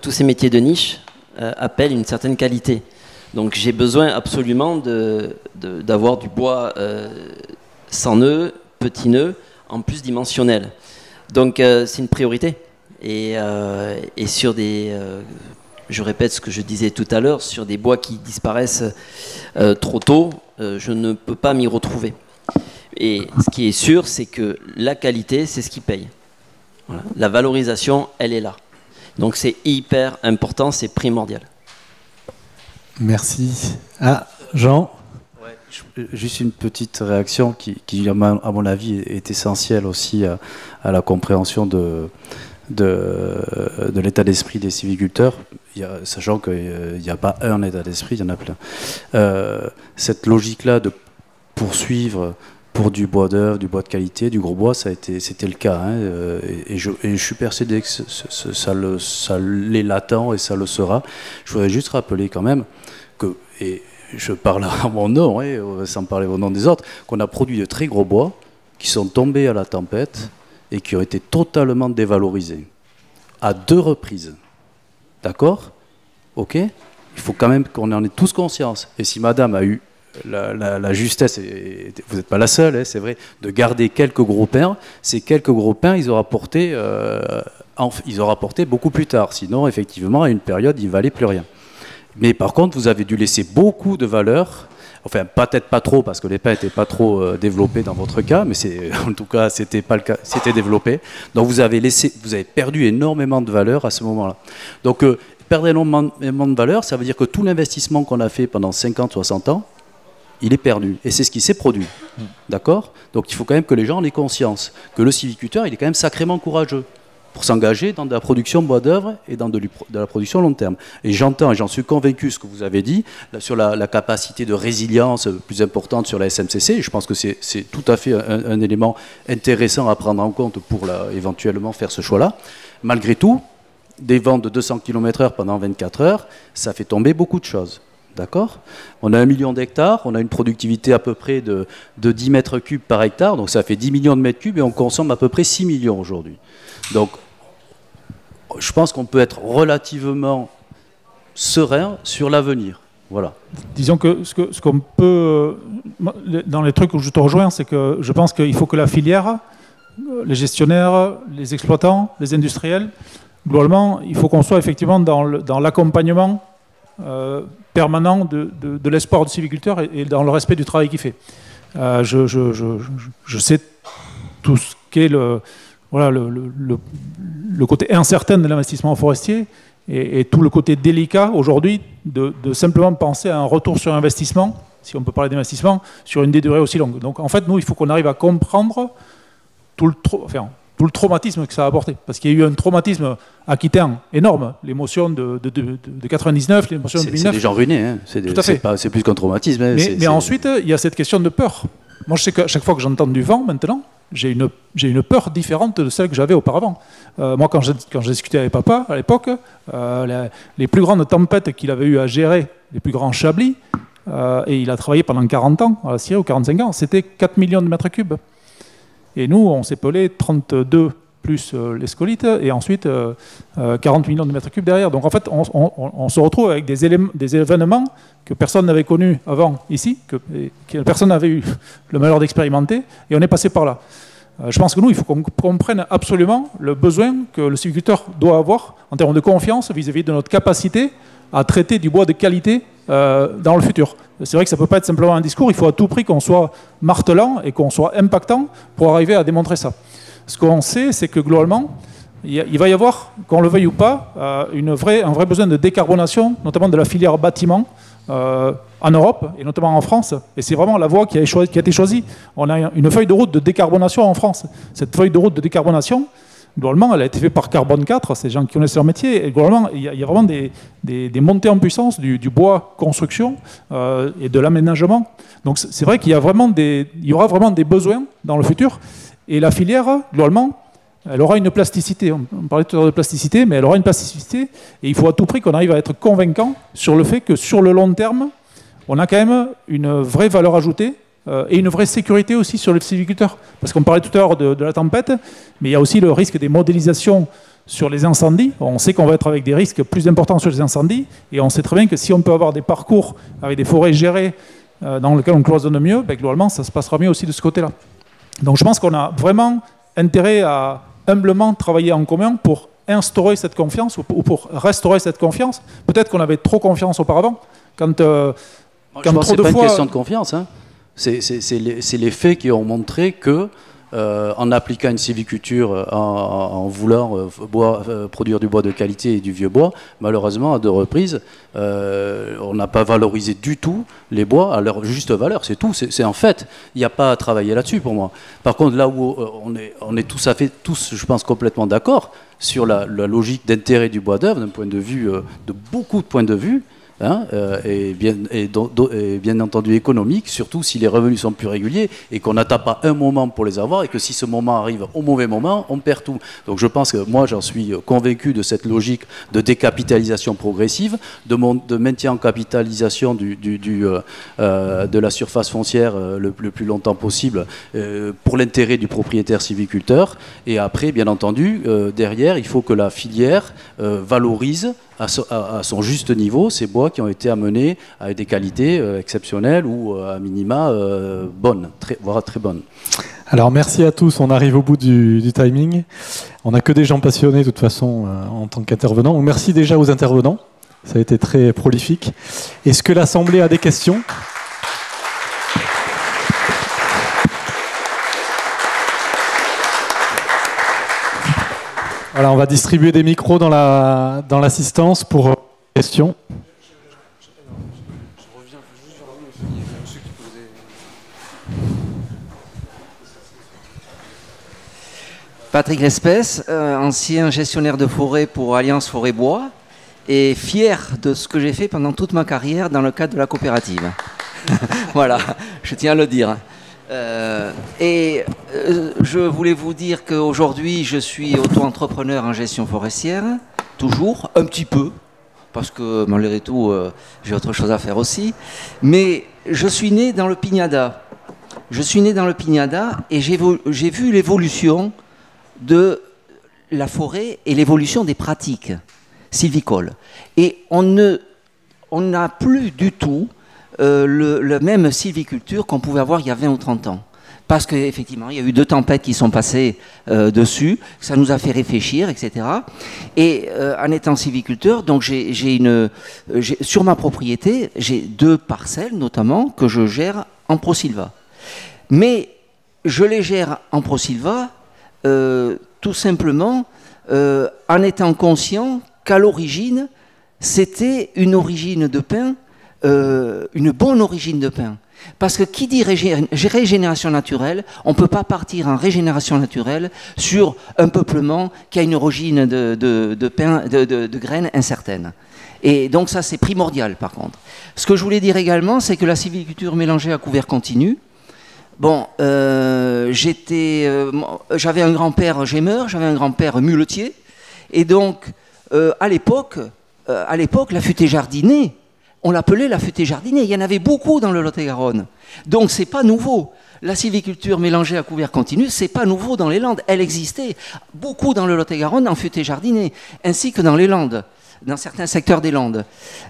tous ces métiers de niche appellent une certaine qualité. Donc, j'ai besoin absolument d'avoir du bois sans nœud, petit nœud, en plus dimensionnel. Donc, c'est une priorité. Et sur des... je répète ce que je disais tout à l'heure, sur des bois qui disparaissent trop tôt, je ne peux pas m'y retrouver. Et ce qui est sûr, c'est que la qualité, c'est ce qui paye. Voilà. La valorisation, elle est là. Donc c'est hyper important, c'est primordial. Merci. Ah, Jean ? Ouais, juste une petite réaction qui, à mon avis, est essentielle aussi à la compréhension de l'état d'esprit des sylviculteurs, sachant qu'il n'y a pas un état d'esprit, il y en a plein. Cette logique-là de poursuivre pour du bois d'œuvre, du bois de qualité, du gros bois, c'était le cas. Hein, et je suis persuadé que ça l'est latent et ça le sera. Je voudrais juste rappeler quand même que, et je parle à mon nom, sans parler au nom des autres, qu'on a produit de très gros bois qui sont tombés à la tempête et qui ont été totalement dévalorisés à 2 reprises. D'accord ? Ok ? Il faut quand même qu'on en ait tous conscience. Et si madame a eu la justesse, et vous n'êtes pas la seule, hein, c'est vrai, de garder quelques gros pins, ces quelques gros pins, ils auraient rapporté beaucoup plus tard. Sinon, effectivement, à une période, ils ne valaient plus rien. Mais par contre, vous avez dû laisser beaucoup de valeur enfin peut-être pas trop parce que les pins n'étaient pas trop développés dans votre cas, mais en tout cas c'était pas le cas, c'était développé. Donc vous avez perdu énormément de valeur à ce moment-là. Donc perdre énormément de valeur, ça veut dire que tout l'investissement qu'on a fait pendant 50, 60 ans, il est perdu. Et c'est ce qui s'est produit. D'accord ? Donc il faut quand même que les gens en aient conscience que le sylviculteur, il est quand même sacrément courageux pour s'engager dans de la production bois d'œuvre et dans de la production long terme. Et j'entends, et j'en suis convaincu, ce que vous avez dit, sur la capacité de résilience plus importante sur la SMCC. Et je pense que c'est tout à fait un élément intéressant à prendre en compte pour éventuellement faire ce choix-là. Malgré tout, des vents de 200 km/h pendant 24 heures, ça fait tomber beaucoup de choses. D'accord ? On a 1 million d'hectares, on a une productivité à peu près de 10 mètres cubes par hectare, donc ça fait 10 millions de mètres cubes et on consomme à peu près 6 millions aujourd'hui. Donc, je pense qu'on peut être relativement serein sur l'avenir. Voilà. Disons que ce qu'on peut, dans les trucs où je te rejoins, c'est que je pense qu'il faut que la filière, les gestionnaires, les exploitants, les industriels, globalement, il faut qu'on soit effectivement dans l'accompagnement permanent de l'espoir du sylviculteur et dans le respect du travail qu'il fait. Je sais tout ce qu'est le côté incertain de l'investissement forestier et tout le côté délicat aujourd'hui de simplement penser à un retour sur investissement, si on peut parler d'investissement, sur une durée aussi longue. Donc en fait, nous, il faut qu'on arrive à comprendre tout le traumatisme que ça a apporté. Parce qu'il y a eu un traumatisme aquitain énorme. L'émotion de 99, l'émotion de 2009. C'est des gens ruinés. Hein. C'est plus qu'un traumatisme. Hein. Mais ensuite, il y a cette question de peur. Moi, je sais qu'à chaque fois que j'entends du vent, maintenant, j'ai une peur différente de celle que j'avais auparavant. Moi, quand j'ai discuté avec papa, à l'époque, les plus grandes tempêtes qu'il avait eu à gérer, les plus grands chablis, et il a travaillé pendant 40 ans à la Syrie, ou 45 ans, c'était 4 millions de mètres cubes. Et nous, on s'est pelé 32 plus les scolites, et ensuite 40 millions de mètres cubes derrière. Donc en fait, on se retrouve avec des événements que personne n'avait connus avant ici, que personne n'avait eu le malheur d'expérimenter, et on est passé par là. Je pense que nous, il faut qu'on comprenne absolument le besoin que le sylviculteur doit avoir en termes de confiance vis-à-vis de notre capacité à traiter du bois de qualité dans le futur. C'est vrai que ça ne peut pas être simplement un discours, il faut à tout prix qu'on soit martelant et qu'on soit impactant pour arriver à démontrer ça. Ce qu'on sait, c'est que globalement, il va y avoir, qu'on le veuille ou pas, un vrai besoin de décarbonation, notamment de la filière bâtiment, en Europe et notamment en France. Et c'est vraiment la voie qui a été choisie. On a une feuille de route de décarbonation en France. Cette feuille de route de décarbonation, globalement, elle a été faite par Carbone 4, ces gens qui connaissent leur métier. Et globalement, il y a vraiment des montées en puissance du bois construction et de l'aménagement. Donc c'est vrai qu'il y aura vraiment des besoins dans le futur. Et la filière, globalement, elle aura une plasticité. On parlait tout à l'heure de plasticité, mais elle aura une plasticité. Et il faut à tout prix qu'on arrive à être convaincant sur le fait que sur le long terme, on a quand même une vraie valeur ajoutée et une vraie sécurité aussi sur les sylviculteurs. Parce qu'on parlait tout à l'heure de la tempête, mais il y a aussi le risque des modélisations sur les incendies. On sait qu'on va être avec des risques plus importants sur les incendies, et on sait très bien que si on peut avoir des parcours avec des forêts gérées dans lesquelles on cloisonne mieux, ben, globalement, ça se passera mieux aussi de ce côté-là. Donc je pense qu'on a vraiment intérêt à humblement travailler en commun pour instaurer cette confiance ou pour restaurer cette confiance. Peut-être qu'on avait trop confiance auparavant. Je pense que ce n'est pas une question de confiance. Hein. C'est les faits qui ont montré que, en appliquant une sylviculture, en voulant produire du bois de qualité et du vieux bois, malheureusement, à 2 reprises, on n'a pas valorisé du tout les bois à leur juste valeur. C'est tout. C'est en fait, il n'y a pas à travailler là-dessus pour moi. Par contre, là où on est tous, je pense, complètement d'accord sur la logique d'intérêt du bois d'œuvre, d'un point de vue, de beaucoup de points de vue, hein, et bien entendu économique, surtout si les revenus sont plus réguliers et qu'on n'attend pas un moment pour les avoir, et que si ce moment arrive au mauvais moment, on perd tout. Donc je pense que moi j'en suis convaincu de cette logique de décapitalisation progressive, de maintien en capitalisation de la surface foncière le plus longtemps possible pour l'intérêt du propriétaire sylviculteur, et après bien entendu derrière il faut que la filière valorise à son juste niveau ces bois qui ont été amenés avec des qualités exceptionnelles ou à minima bonnes, voire très bonnes. Alors merci à tous, on arrive au bout du timing. On n'a que des gens passionnés de toute façon en tant qu'intervenants. Merci déjà aux intervenants, ça a été très prolifique. Est-ce que l'Assemblée a des questions ? Voilà, on va distribuer des micros dans l'assistance pour questions. Patrick Lespès, ancien gestionnaire de forêt pour Alliance Forêt-Bois, et fier de ce que j'ai fait pendant toute ma carrière dans le cadre de la coopérative. Voilà, je tiens à le dire. Je voulais vous dire qu'aujourd'hui, je suis auto-entrepreneur en gestion forestière, toujours, un petit peu, parce que malgré tout, j'ai autre chose à faire aussi. Mais je suis né dans le Pignada. Je suis né dans le Pignada et j'ai vu l'évolution de la forêt et l'évolution des pratiques sylvicoles. Et on n'a plus du tout la même sylviculture qu'on pouvait avoir il y a 20 ou 30 ans. Parce qu'effectivement, il y a eu 2 tempêtes qui sont passées dessus, ça nous a fait réfléchir, etc. Et en étant sylviculteur, donc sur ma propriété, j'ai 2 parcelles notamment que je gère en Prosilva. Mais je les gère en Prosilva tout simplement en étant conscient qu'à l'origine, c'était une origine de pin, une bonne origine de pin. Parce que qui dit régénération naturelle, on ne peut pas partir en régénération naturelle sur un peuplement qui a une origine de graines incertaine. Et donc ça, c'est primordial par contre. Ce que je voulais dire également, c'est que la sylviculture mélangée à couvert continu, bon, j'avais un grand-père gémeur, j'avais un grand-père muletier, et donc à l'époque, la futaie jardinée, on l'appelait la futaie jardinée. Il y en avait beaucoup dans le Lot-et-Garonne. Donc c'est pas nouveau. La sylviculture mélangée à couvert continu, c'est pas nouveau dans les Landes. Elle existait beaucoup dans le Lot-et-Garonne en futaie jardinée, ainsi que dans les Landes, dans certains secteurs des Landes.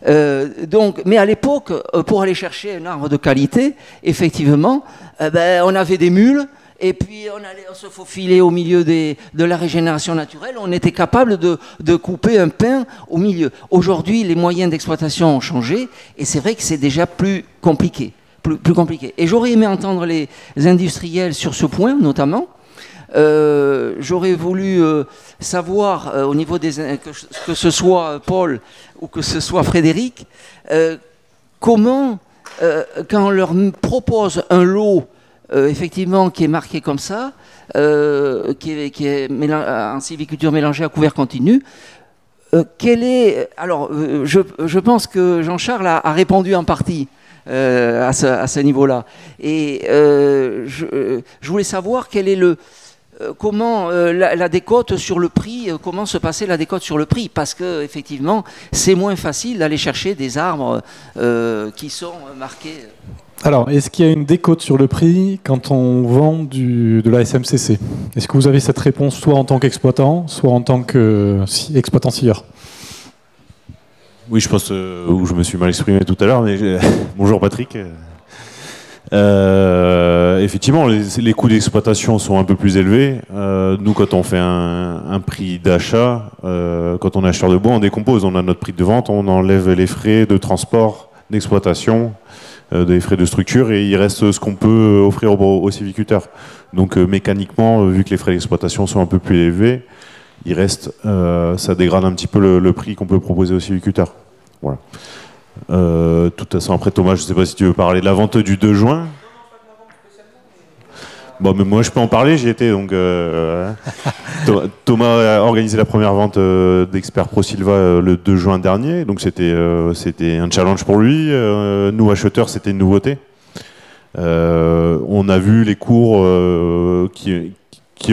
Mais à l'époque, pour aller chercher un arbre de qualité, effectivement, on avait des mules, et puis on se faufilait au milieu de la régénération naturelle, on était capable de couper un pin au milieu. Aujourd'hui, les moyens d'exploitation ont changé, et c'est vrai que c'est déjà plus compliqué. Plus compliqué. Et j'aurais aimé entendre les industriels sur ce point, notamment. J'aurais voulu savoir, au niveau que ce soit Paul ou que ce soit Frédéric, comment, quand on leur propose un lot effectivement qui est marqué comme ça, qui est en sylviculture mélangée à couvert continu, alors, je pense que Jean-Charles a répondu en partie à ce niveau-là. Et je voulais savoir quel est comment la décote sur le prix, comment se passait la décote sur le prix, parce que effectivement, c'est moins facile d'aller chercher des arbres qui sont marqués. Alors, est-ce qu'il y a une décote sur le prix quand on vend de la SMCC? Est-ce que vous avez cette réponse soit en tant qu'exploitant, soit en tant qu'exploitant scieur? Oui, je pense où je me suis mal exprimé tout à l'heure, mais bonjour Patrick. Effectivement, les coûts d'exploitation sont un peu plus élevés. Nous, quand on fait un prix d'achat, quand on est acheteur de bois, on décompose. On a notre prix de vente, on enlève les frais de transport, d'exploitation, des frais de structure, et il reste ce qu'on peut offrir aux sylviculteurs. Donc mécaniquement, vu que les frais d'exploitation sont un peu plus élevés, il reste, ça dégrade un petit peu le prix qu'on peut proposer aux sylviculteurs. Voilà. De toute façon, après Thomas, je ne sais pas si tu veux parler de la vente du 2 juin. Bon, mais moi je peux en parler, j'y étais. Donc, Thomas a organisé la première vente d'Expert Prosilva le 2 juin dernier. Donc c'était un challenge pour lui. Nous, acheteurs, c'était une nouveauté. On a vu les cours qui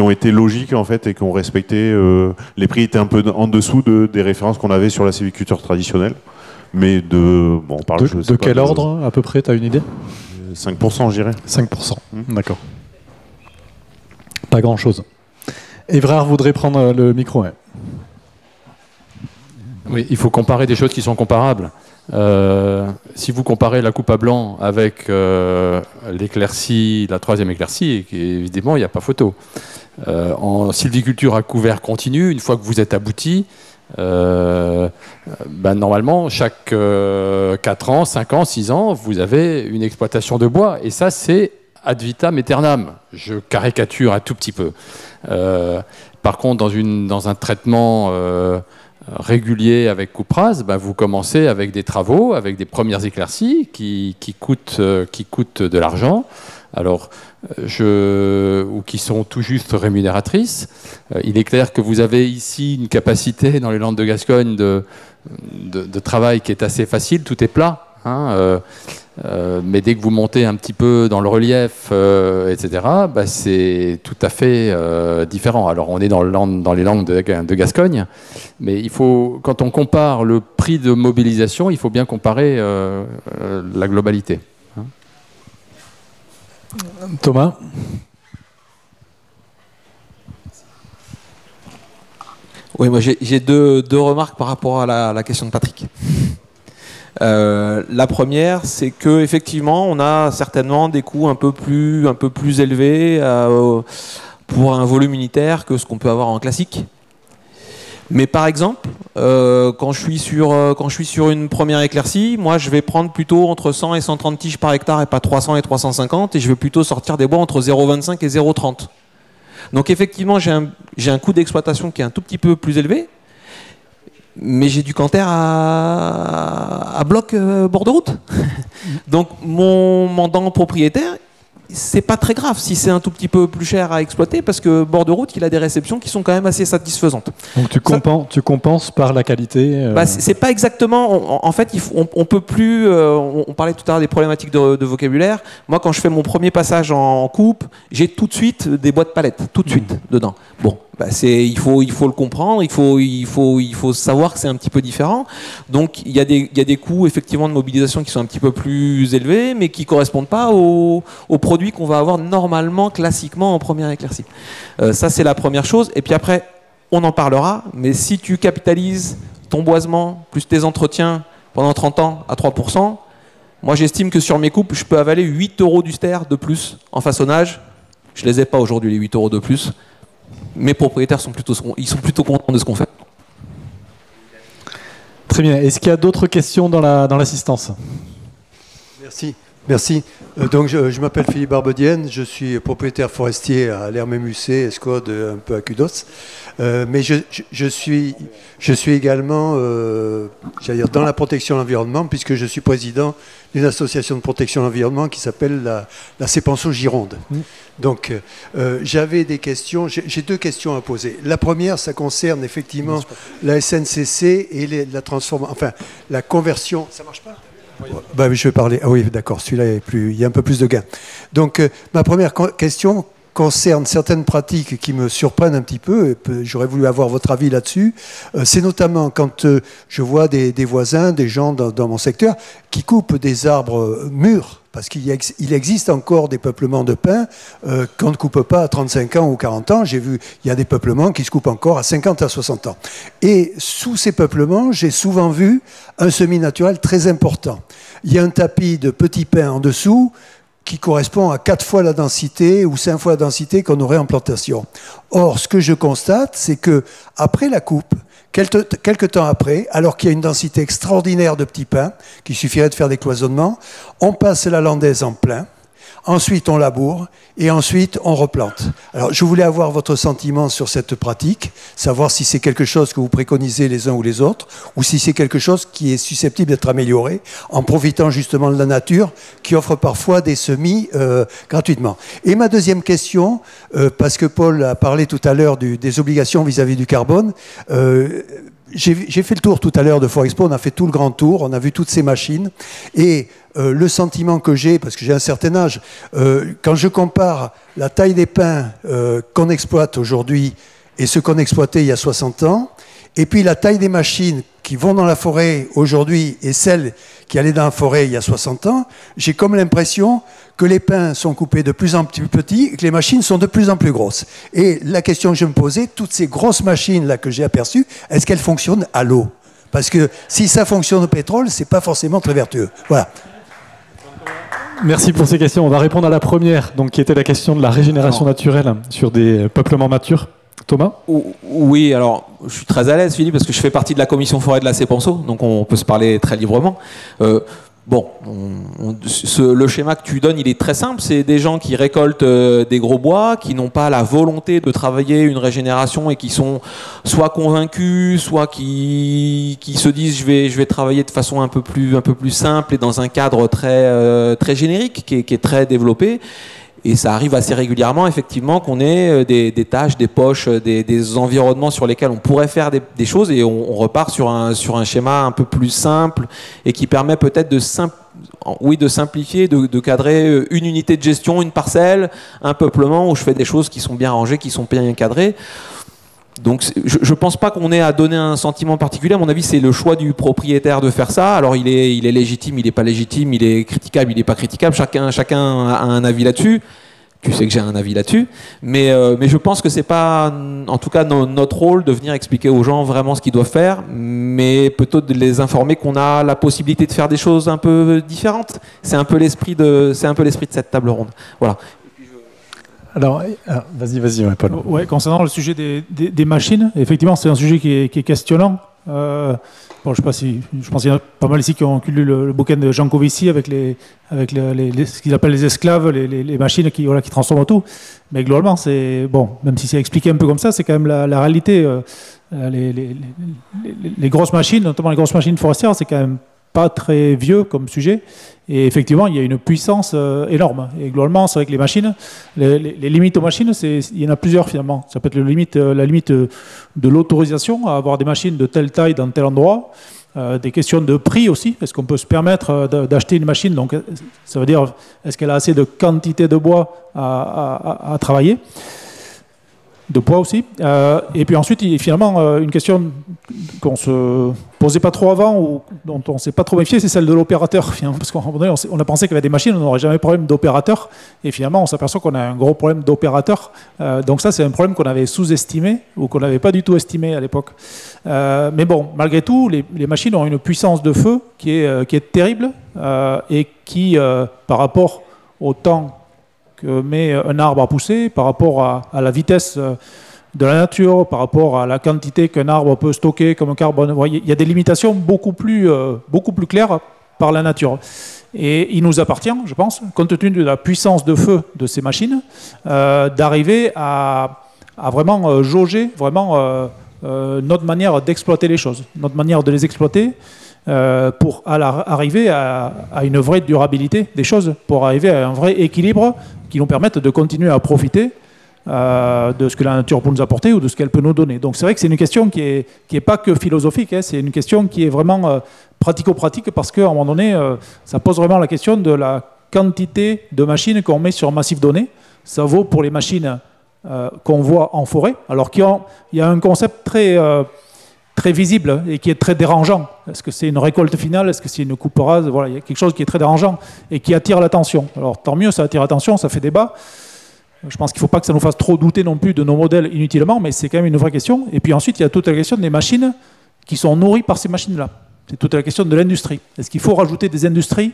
ont été logiques en fait et qui ont respecté. Les prix étaient un peu en dessous des références qu'on avait sur la sylviculture traditionnelle. Mais on parle de quel ordre à peu près, tu as une idée? 5%, je dirais. 5%, d'accord. Pas grand-chose. Évrard voudrait prendre le micro. Ouais. Oui, il faut comparer des choses qui sont comparables. Si vous comparez la coupe à blanc avec l'éclaircie, la 3e éclaircie, évidemment, il n'y a pas photo. En sylviculture à couvert continu, une fois que vous êtes abouti, normalement, chaque 4 ans, 5 ans, 6 ans, vous avez une exploitation de bois. Et ça, c'est ad vitam aeternam. Je caricature un tout petit peu. par contre, dans un traitement régulier avec coupe rase, vous commencez avec des travaux, avec des premières éclaircies qui coûtent de l'argent, ou qui sont tout juste rémunératrices. Il est clair que vous avez ici une capacité dans les Landes de Gascogne de travail qui est assez facile, tout est plat. Mais dès que vous montez un petit peu dans le relief, etc., c'est tout à fait différent. Alors on est dans les Landes de Gascogne, mais quand on compare le prix de mobilisation, il faut bien comparer la globalité. Thomas ? Oui, moi j'ai deux remarques par rapport à la question de Patrick. La première, c'est que effectivement, on a certainement des coûts un peu plus élevés pour un volume unitaire que ce qu'on peut avoir en classique. Mais par exemple, quand je suis sur une première éclaircie, moi je vais prendre plutôt entre 100 et 130 tiges par hectare et pas 300 et 350, et je vais plutôt sortir des bois entre 0,25 et 0,30. Donc effectivement, j'ai un coût d'exploitation qui est un tout petit peu plus élevé, mais j'ai du Canter à bloc bord de route. Donc mon mandant propriétaire, c'est pas très grave si c'est un tout petit peu plus cher à exploiter, parce que bord de route, il a des réceptions qui sont quand même assez satisfaisantes. Donc tu compenses par la qualité c'est pas exactement... En fait, on peut plus... on parlait tout à l'heure des problématiques de vocabulaire. Moi, quand je fais mon premier passage en coupe, j'ai tout de suite des bois de palettes, tout de suite, dedans. Bon, il faut le comprendre, il faut savoir que c'est un petit peu différent. Donc il y a des coûts effectivement de mobilisation qui sont un petit peu plus élevés, mais qui correspondent pas aux produits qu'on va avoir normalement, classiquement en première éclaircie. Ça, c'est la première chose. Et puis après, on en parlera, mais si tu capitalises ton boisement plus tes entretiens pendant 30 ans à 3%, moi j'estime que sur mes coupes, je peux avaler 8 € d'Uster de plus en façonnage. Je les ai pas aujourd'hui, les 8 € de plus. Mes propriétaires sont plutôt contents de ce qu'on fait. Très bien. Est-ce qu'il y a d'autres questions dans l'assistance ? Merci. Donc je m'appelle Philippe Barbedienne, je suis propriétaire forestier à l'Hermé-Mussé, Escode, un peu à Cudos. Mais je suis également dans la protection de l'environnement, puisque je suis président d'une association de protection de l'environnement qui s'appelle la CEPANSO Gironde. Donc j'avais des questions, j'ai deux questions à poser. La première, ça concerne effectivement la SNCC et la conversion. Ça marche pas ? Je vais parler. Ah oui, d'accord, celui-là, il y a un peu plus de gain. Donc, ma première question concerne certaines pratiques qui me surprennent un petit peu, et j'aurais voulu avoir votre avis là-dessus. C'est notamment quand je vois des voisins, des gens dans mon secteur, qui coupent des arbres mûrs, parce qu'il existe encore des peuplements de pins qu'on ne coupe pas à 35 ans ou 40 ans. J'ai vu, il y a des peuplements qui se coupent encore à 50 à 60 ans. Et sous ces peuplements, j'ai souvent vu un semis naturel très important. Il y a un tapis de petits pins en dessous qui correspond à 4 fois la densité ou 5 fois la densité qu'on aurait en plantation. Or, ce que je constate, c'est que après la coupe, quelque temps après, alors qu'il y a une densité extraordinaire de petits pins, qu'il suffirait de faire des cloisonnements, on passe la landaise en plein, ensuite on laboure, et ensuite on replante. Alors je voulais avoir votre sentiment sur cette pratique, savoir si c'est quelque chose que vous préconisez les uns ou les autres, ou si c'est quelque chose qui est susceptible d'être amélioré, en profitant justement de la nature, qui offre parfois des semis gratuitement. Et ma deuxième question, parce que Paul a parlé tout à l'heure des obligations vis-à-vis du carbone, j'ai fait le tour tout à l'heure de Forexpo, on a fait tout le grand tour, on a vu toutes ces machines, et le sentiment que j'ai, parce que j'ai un certain âge, quand je compare la taille des pins qu'on exploite aujourd'hui et ce qu'on exploitait il y a 60 ans, et puis la taille des machines qui vont dans la forêt aujourd'hui et celles qui allaient dans la forêt il y a 60 ans, j'ai comme l'impression que les pins sont coupés de plus en plus petits et que les machines sont de plus en plus grosses. Et la question que je me posais, toutes ces grosses machines-là que j'ai aperçues, est-ce qu'elles fonctionnent à l'eau ? Parce que si ça fonctionne au pétrole, c'est pas forcément très vertueux. Voilà. Merci pour ces questions. On va répondre à la première, donc, qui était la question de la régénération naturelle sur des peuplements matures. Thomas ? Oui, alors je suis très à l'aise, Philippe, parce que je fais partie de la commission forêt de la CEPANSO, donc on peut se parler très librement. Bon, le schéma que tu donnes, il est très simple. C'est des gens qui récoltent des gros bois, qui n'ont pas la volonté de travailler une régénération et qui sont soit convaincus, soit qui se disent je vais travailler de façon un peu plus simple et dans un cadre très générique qui est très développé. Et ça arrive assez régulièrement, effectivement, qu'on ait des tâches, des poches, des environnements sur lesquels on pourrait faire des choses et on repart sur un schéma un peu plus simple et qui permet peut-être de simplifier, de cadrer une unité de gestion, une parcelle, un peuplement où je fais des choses qui sont bien rangées, qui sont bien cadrées. Donc je ne pense pas qu'on ait à donner un sentiment particulier. À mon avis, c'est le choix du propriétaire de faire ça. Alors il est légitime, il n'est pas légitime, il est critiquable, il n'est pas critiquable. Chacun a un avis là-dessus. Tu sais que j'ai un avis là-dessus. Mais je pense que c'est pas, en tout cas, notre rôle de venir expliquer aux gens vraiment ce qu'ils doivent faire, mais plutôt de les informer qu'on a la possibilité de faire des choses un peu différentes. C'est un peu l'esprit de cette table ronde. Voilà. Alors, vas-y, ouais, Paul. Ouais, concernant le sujet des machines, effectivement, c'est un sujet qui est questionnant. Bon, je pense qu'il y en a pas mal ici qui ont lu le bouquin de Jean Covici avec ce qu'ils appellent les esclaves, les machines qui transforment tout. Mais globalement, c'est bon, même si c'est expliqué un peu comme ça, c'est quand même la réalité. Les grosses machines, notamment les grosses machines forestières, c'est quand même pas très vieux comme sujet. Et effectivement, il y a une puissance énorme. Et globalement, c'est vrai que les machines, les limites aux machines, il y en a plusieurs finalement. Ça peut être la limite de l'autorisation à avoir des machines de telle taille dans tel endroit. Des questions de prix aussi. Est-ce qu'on peut se permettre d'acheter une machine? Donc, ça veut dire, est-ce qu'elle a assez de quantité de bois à travailler? De poids aussi. Et puis ensuite, finalement, une question qu'on se posait pas trop avant ou dont on s'est pas trop méfié, c'est celle de l'opérateur. Parce qu'à un moment donné, on a pensé qu'avec des machines, on n'aurait jamais de problème d'opérateur. Et finalement, on s'aperçoit qu'on a un gros problème d'opérateur. Donc ça, c'est un problème qu'on avait sous-estimé ou qu'on n'avait pas du tout estimé à l'époque. Mais bon, malgré tout, les machines ont une puissance de feu qui est terrible et qui, par rapport au temps que met un arbre à pousser, par rapport à la vitesse de la nature, par rapport à la quantité qu'un arbre peut stocker comme carbone. Il y a des limitations beaucoup plus claires par la nature. Et il nous appartient, je pense, compte tenu de la puissance de feu de ces machines, d'arriver à vraiment jauger notre manière d'exploiter les choses, notre manière de les exploiter, pour arriver à une vraie durabilité des choses, pour arriver à un vrai équilibre qui nous permette de continuer à profiter de ce que la nature peut nous apporter ou de ce qu'elle peut nous donner. Donc c'est vrai que c'est une question qui est pas que philosophique, hein, c'est une question qui est vraiment pratico-pratique parce qu'à un moment donné, ça pose vraiment la question de la quantité de machines qu'on met sur un massif donné. Ça vaut pour les machines qu'on voit en forêt, alors qu'il y a un concept très visible et qui est très dérangeant. Est-ce que c'est une récolte finale? Est-ce que c'est une coupe rase? Voilà, il y a quelque chose qui est très dérangeant et qui attire l'attention. Alors tant mieux, ça attire l'attention, ça fait débat. Je pense qu'il ne faut pas que ça nous fasse trop douter non plus de nos modèles inutilement, mais c'est quand même une vraie question. Et puis ensuite, il y a toute la question des machines qui sont nourries par ces machines-là. C'est toute la question de l'industrie. Est-ce qu'il faut rajouter des industries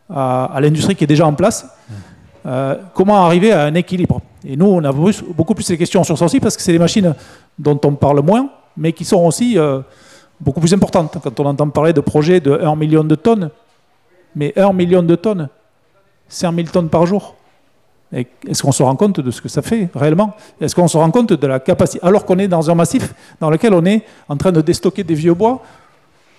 à l'industrie qui est déjà en place? Comment arriver à un équilibre? Et nous, on a beaucoup plus les questions sur ça aussi parce que c'est des machines dont on parle moins, mais qui sont aussi beaucoup plus importantes. Quand on entend parler de projets de 1 million de tonnes, mais 1 million de tonnes, 5000 tonnes par jour. Est-ce qu'on se rend compte de ce que ça fait réellement? Est-ce qu'on se rend compte de la capacité, alors qu'on est dans un massif dans lequel on est en train de déstocker des vieux bois,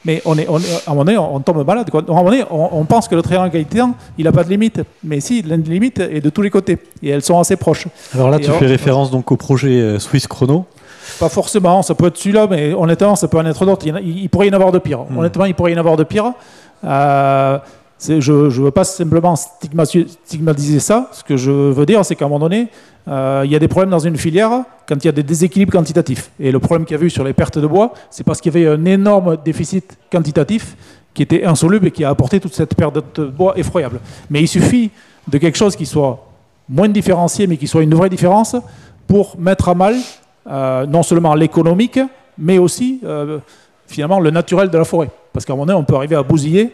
mais à un moment donné, on tombe malade. À un moment donné, on pense que le triangle qualité-temps, il n'a pas de limite. Mais si, la limite est de tous les côtés. Et elles sont assez proches. Alors là, tu fais référence donc au projet Swiss Chrono. Pas forcément, ça peut être celui-là, mais honnêtement, ça peut en être d'autres. Il pourrait y en avoir de pire. Honnêtement, il pourrait y en avoir de pire. Je ne veux pas simplement stigmatiser ça. Ce que je veux dire, c'est qu'à un moment donné, il y a des problèmes dans une filière quand il y a des déséquilibres quantitatifs. Et le problème qu'il y a eu sur les pertes de bois, c'est parce qu'il y avait un énorme déficit quantitatif qui était insoluble et qui a apporté toute cette perte de bois effroyable. Mais il suffit de quelque chose qui soit moins différencié, mais qui soit une vraie différence pour mettre à mal non seulement l'économique, mais aussi finalement le naturel de la forêt. Parce qu'à un moment donné, on peut arriver à bousiller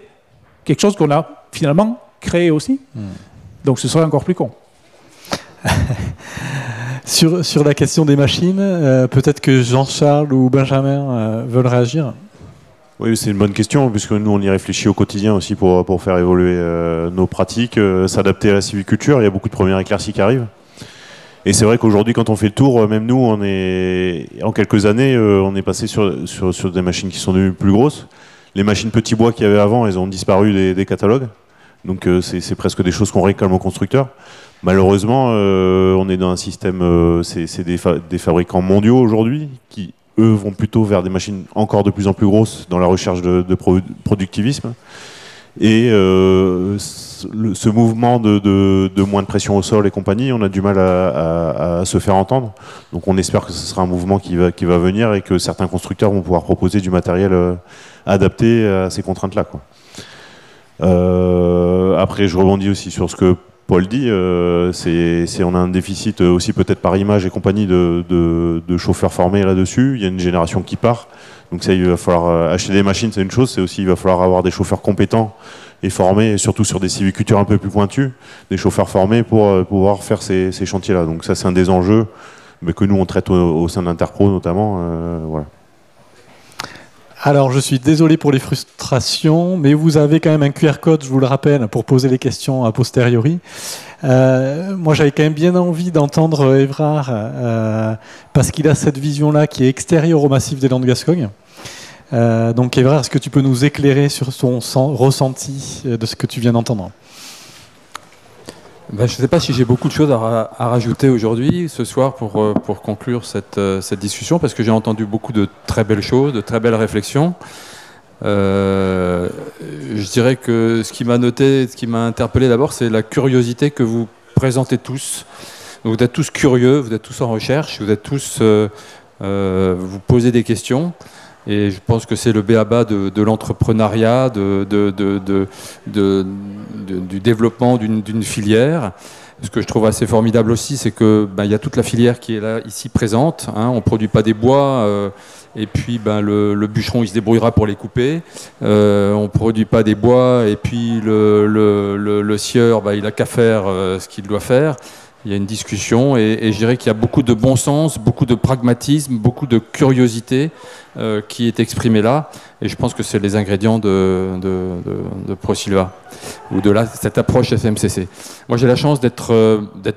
quelque chose qu'on a finalement créé aussi. Donc ce serait encore plus con. Sur la question des machines, peut-être que Jean-Charles ou Benjamin veulent réagir. Oui, c'est une bonne question, puisque nous, on y réfléchit au quotidien aussi pour faire évoluer nos pratiques, s'adapter à la sylviculture. Il y a beaucoup de premières éclaircies qui arrivent. Et c'est vrai qu'aujourd'hui, quand on fait le tour, même nous, en quelques années, on est passé sur des machines qui sont devenues plus grosses. Les machines petits bois qu'il y avait avant, elles ont disparu des catalogues. Donc c'est presque des choses qu'on réclame aux constructeurs. Malheureusement, on est dans un système, c'est des fabricants mondiaux aujourd'hui qui, eux, vont plutôt vers des machines encore de plus en plus grosses dans la recherche de productivisme. Et ce mouvement de moins de pression au sol et compagnie, on a du mal à se faire entendre. Donc on espère que ce sera un mouvement qui va venir et que certains constructeurs vont pouvoir proposer du matériel adapté à ces contraintes-là, quoi. Après, je rebondis aussi sur ce que Paul dit, on a un déficit aussi peut-être par image et compagnie de chauffeurs formés là-dessus. Il y a une génération qui part, donc ça, il va falloir acheter des machines, c'est une chose, c'est aussi il va falloir avoir des chauffeurs compétents et formés, et surtout sur des sylvicultures un peu plus pointues, des chauffeurs formés pour pouvoir faire ces chantiers-là. Donc ça, c'est un des enjeux que nous on traite au sein d'Interpro notamment. Voilà. Alors, je suis désolé pour les frustrations, mais vous avez quand même un QR code, je vous le rappelle, pour poser les questions a posteriori. Moi, j'avais quand même bien envie d'entendre Évrard, parce qu'il a cette vision-là qui est extérieure au massif des Landes de Gascogne. Donc, Évrard, est-ce que tu peux nous éclairer sur ton ressenti de ce que tu viens d'entendre ? Ben, je ne sais pas si j'ai beaucoup de choses à rajouter aujourd'hui, ce soir, pour conclure cette discussion, parce que j'ai entendu beaucoup de très belles choses, de très belles réflexions. Je dirais que ce qui m'a noté, ce qui m'a interpellé d'abord, c'est la curiosité que vous présentez tous. Donc, vous êtes tous curieux, vous êtes tous en recherche, vous êtes tous... vous posez des questions. Et je pense que c'est le b.a.-ba de l'entrepreneuriat, du développement d'une filière. Ce que je trouve assez formidable aussi, c'est que y a toute la filière qui est là, ici présente. Hein. On ne produit pas des bois, et puis le bûcheron il se débrouillera pour les couper. On ne produit pas des bois, et puis le scieur il n'a qu'à faire ce qu'il doit faire. Il y a une discussion et je dirais qu'il y a beaucoup de bon sens, beaucoup de pragmatisme, beaucoup de curiosité qui est exprimée là. Et je pense que c'est les ingrédients de ProSylva ou de cette approche SMCC. Moi, j'ai la chance d'être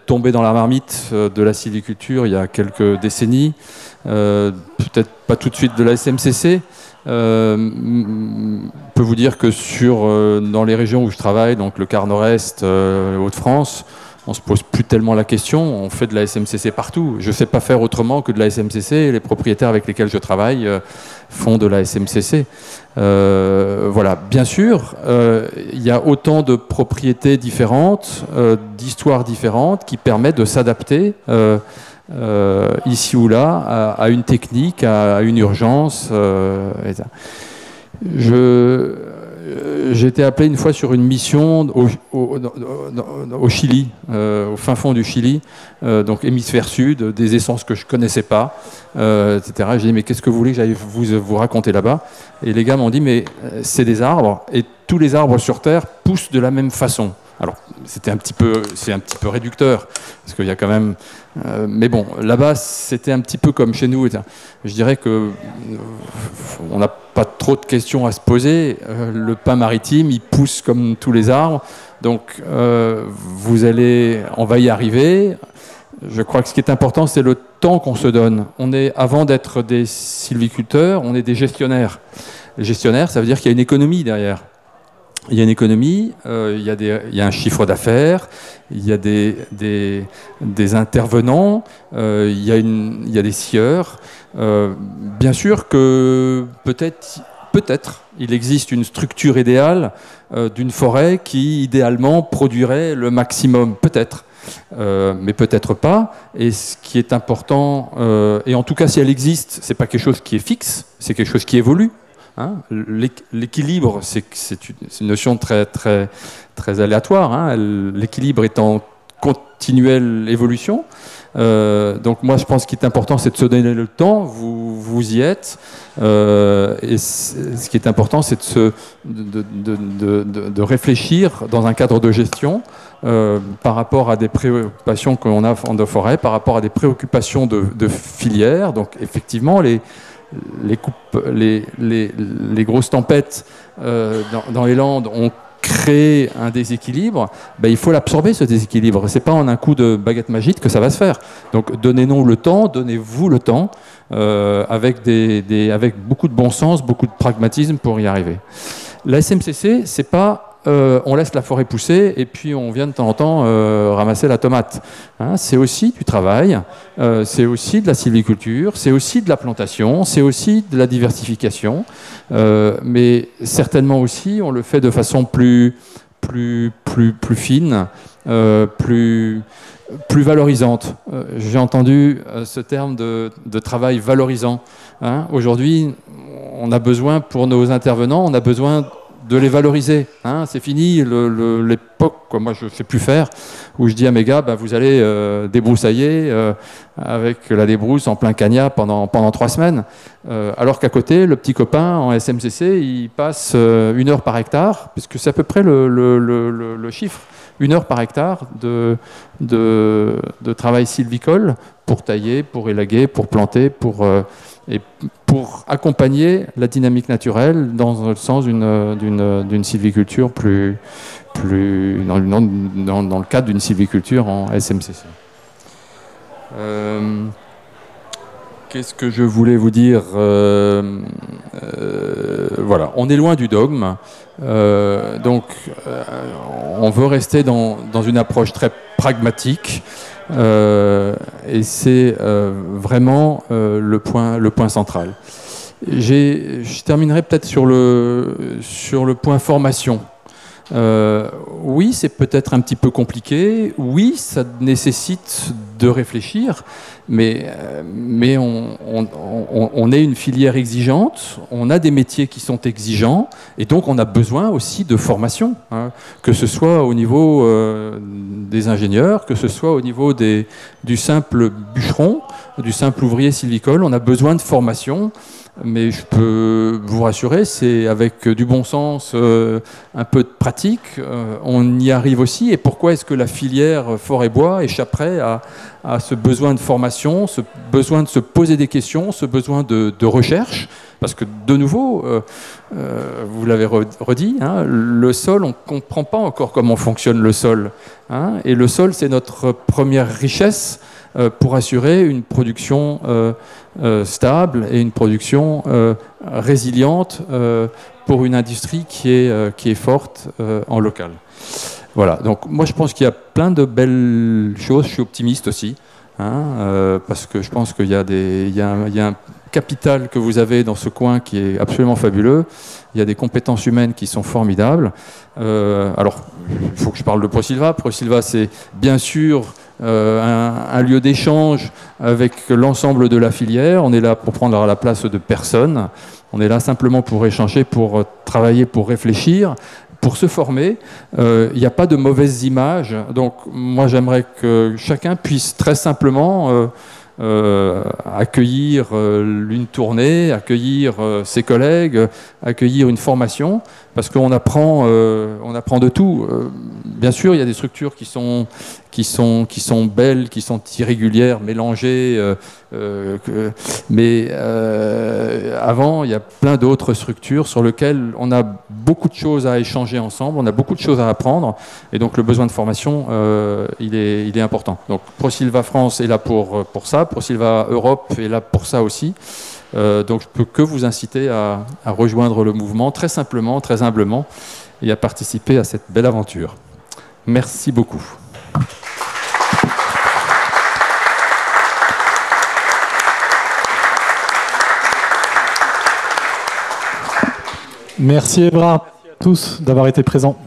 tombé dans la marmite de la sylviculture il y a quelques décennies. Peut-être pas tout de suite de la SMCC. Je peux vous dire que dans les régions où je travaille, donc le quart nord-est, les Hauts-de-France, on ne se pose plus tellement la question, on fait de la SMCC partout. Je ne sais pas faire autrement que de la SMCC, et les propriétaires avec lesquels je travaille font de la SMCC. Voilà, bien sûr, il y a autant de propriétés différentes, d'histoires différentes, qui permettent de s'adapter ici ou là à une technique, à une urgence. J'ai été appelé une fois sur une mission au Chili, au fin fond du Chili, donc hémisphère sud, des essences que je ne connaissais pas, etc. J'ai dit, mais qu'est-ce que vous voulez que j'aille vous raconter là-bas? Et les gars m'ont dit, mais c'est des arbres, et tous les arbres sur Terre poussent de la même façon. Alors, c'est un petit peu réducteur, parce qu'il y a quand même... mais bon, là-bas, c'était un petit peu comme chez nous. Je dirais que on n'a pas trop de questions à se poser. Le pin maritime, il pousse comme tous les arbres. Donc, on va y arriver. Je crois que ce qui est important, c'est le temps qu'on se donne. Avant d'être des sylviculteurs, on est des gestionnaires. Les gestionnaires, ça veut dire qu'il y a une économie derrière. Il y a une économie, il y a un chiffre d'affaires, il y a des intervenants, il y a des scieurs. Bien sûr que peut-être il existe une structure idéale d'une forêt qui idéalement produirait le maximum, peut-être. Mais peut-être pas. Et ce qui est important, et en tout cas si elle existe, c'est pas quelque chose qui est fixe, c'est quelque chose qui évolue. Hein, l'équilibre, c'est une notion très, très, très aléatoire. Hein. L'équilibre est en continuelle évolution. Donc moi, je pense qu'il est important, c'est de se donner le temps. Vous y êtes. Et ce qui est important, c'est de réfléchir dans un cadre de gestion par rapport à des préoccupations qu'on a en de forêt, par rapport à des préoccupations de filière. Donc effectivement, les grosses tempêtes dans les Landes ont créé un déséquilibre, ben, il faut l'absorber, ce déséquilibre. Ce n'est pas en un coup de baguette magique que ça va se faire. Donc donnez-nous le temps, donnez-vous le temps, avec beaucoup de bon sens, beaucoup de pragmatisme pour y arriver. La SMCC, c'est pas on laisse la forêt pousser et puis on vient de temps en temps ramasser la tomate. Hein, c'est aussi du travail, c'est aussi de la sylviculture, c'est aussi de la plantation, c'est aussi de la diversification, mais certainement aussi on le fait de façon plus fine, plus valorisante. J'ai entendu ce terme de travail valorisant. Hein. Aujourd'hui, on a besoin, pour nos intervenants, on a besoin de les valoriser. Hein. C'est fini l'époque, moi je ne sais plus faire, où je dis à mes gars, vous allez débroussailler avec la débrousse en plein cagnat pendant 3 semaines. Alors qu'à côté, le petit copain en SMCC, il passe 1 heure par hectare, puisque c'est à peu près le chiffre. 1 heure par hectare de travail sylvicole pour tailler, pour élaguer, pour planter, et pour accompagner la dynamique naturelle dans le sens d'une sylviculture dans le cadre d'une sylviculture en SMCC. Qu'est-ce que je voulais vous dire? Voilà, on est loin du dogme. Donc, on veut rester dans une approche très pragmatique. Et c'est vraiment le point central. Je terminerai peut-être sur le point formation. Oui, c'est peut-être un petit peu compliqué. Oui, ça nécessite de réfléchir, mais on est une filière exigeante, on a des métiers qui sont exigeants, et donc on a besoin aussi de formation, hein, que ce soit au niveau des ingénieurs, que ce soit au niveau du simple bûcheron, du simple ouvrier sylvicole. On a besoin de formation. Mais je peux vous rassurer, c'est avec du bon sens, un peu de pratique, on y arrive aussi. Et pourquoi est-ce que la filière forêt-bois échapperait à ce besoin de formation, ce besoin de se poser des questions, ce besoin de recherche? Parce que, de nouveau, vous l'avez redit, hein, le sol, on ne comprend pas encore comment fonctionne le sol. Hein, et le sol, c'est notre première richesse pour assurer une production stable et une production résiliente pour une industrie qui est forte en local. Voilà, donc moi je pense qu'il y a plein de belles choses, je suis optimiste aussi, hein, parce que je pense qu'il y a un capital que vous avez dans ce coin qui est absolument fabuleux, il y a des compétences humaines qui sont formidables. Alors, il faut que je parle de ProSylva. ProSylva, c'est bien sûr un lieu d'échange avec l'ensemble de la filière. On est là pour prendre la place de personne. On est là simplement pour échanger, pour travailler, pour réfléchir, pour se former. Il n'y a pas de mauvaises images. Donc moi j'aimerais que chacun puisse très simplement accueillir une tournée, accueillir ses collègues, accueillir une formation, parce qu'on apprend de tout. Bien sûr, il y a des structures qui sont belles, qui sont irrégulières, mélangées, mais avant, il y a plein d'autres structures sur lesquelles on a beaucoup de choses à échanger ensemble, on a beaucoup de choses à apprendre, et donc le besoin de formation, il est important. Donc ProSylva France est là pour ça, ProSylva Europe est là pour ça aussi. Donc je peux que vous inciter à rejoindre le mouvement très simplement, très humblement, et à participer à cette belle aventure. Merci beaucoup. Merci Evra, merci à tous d'avoir été présents.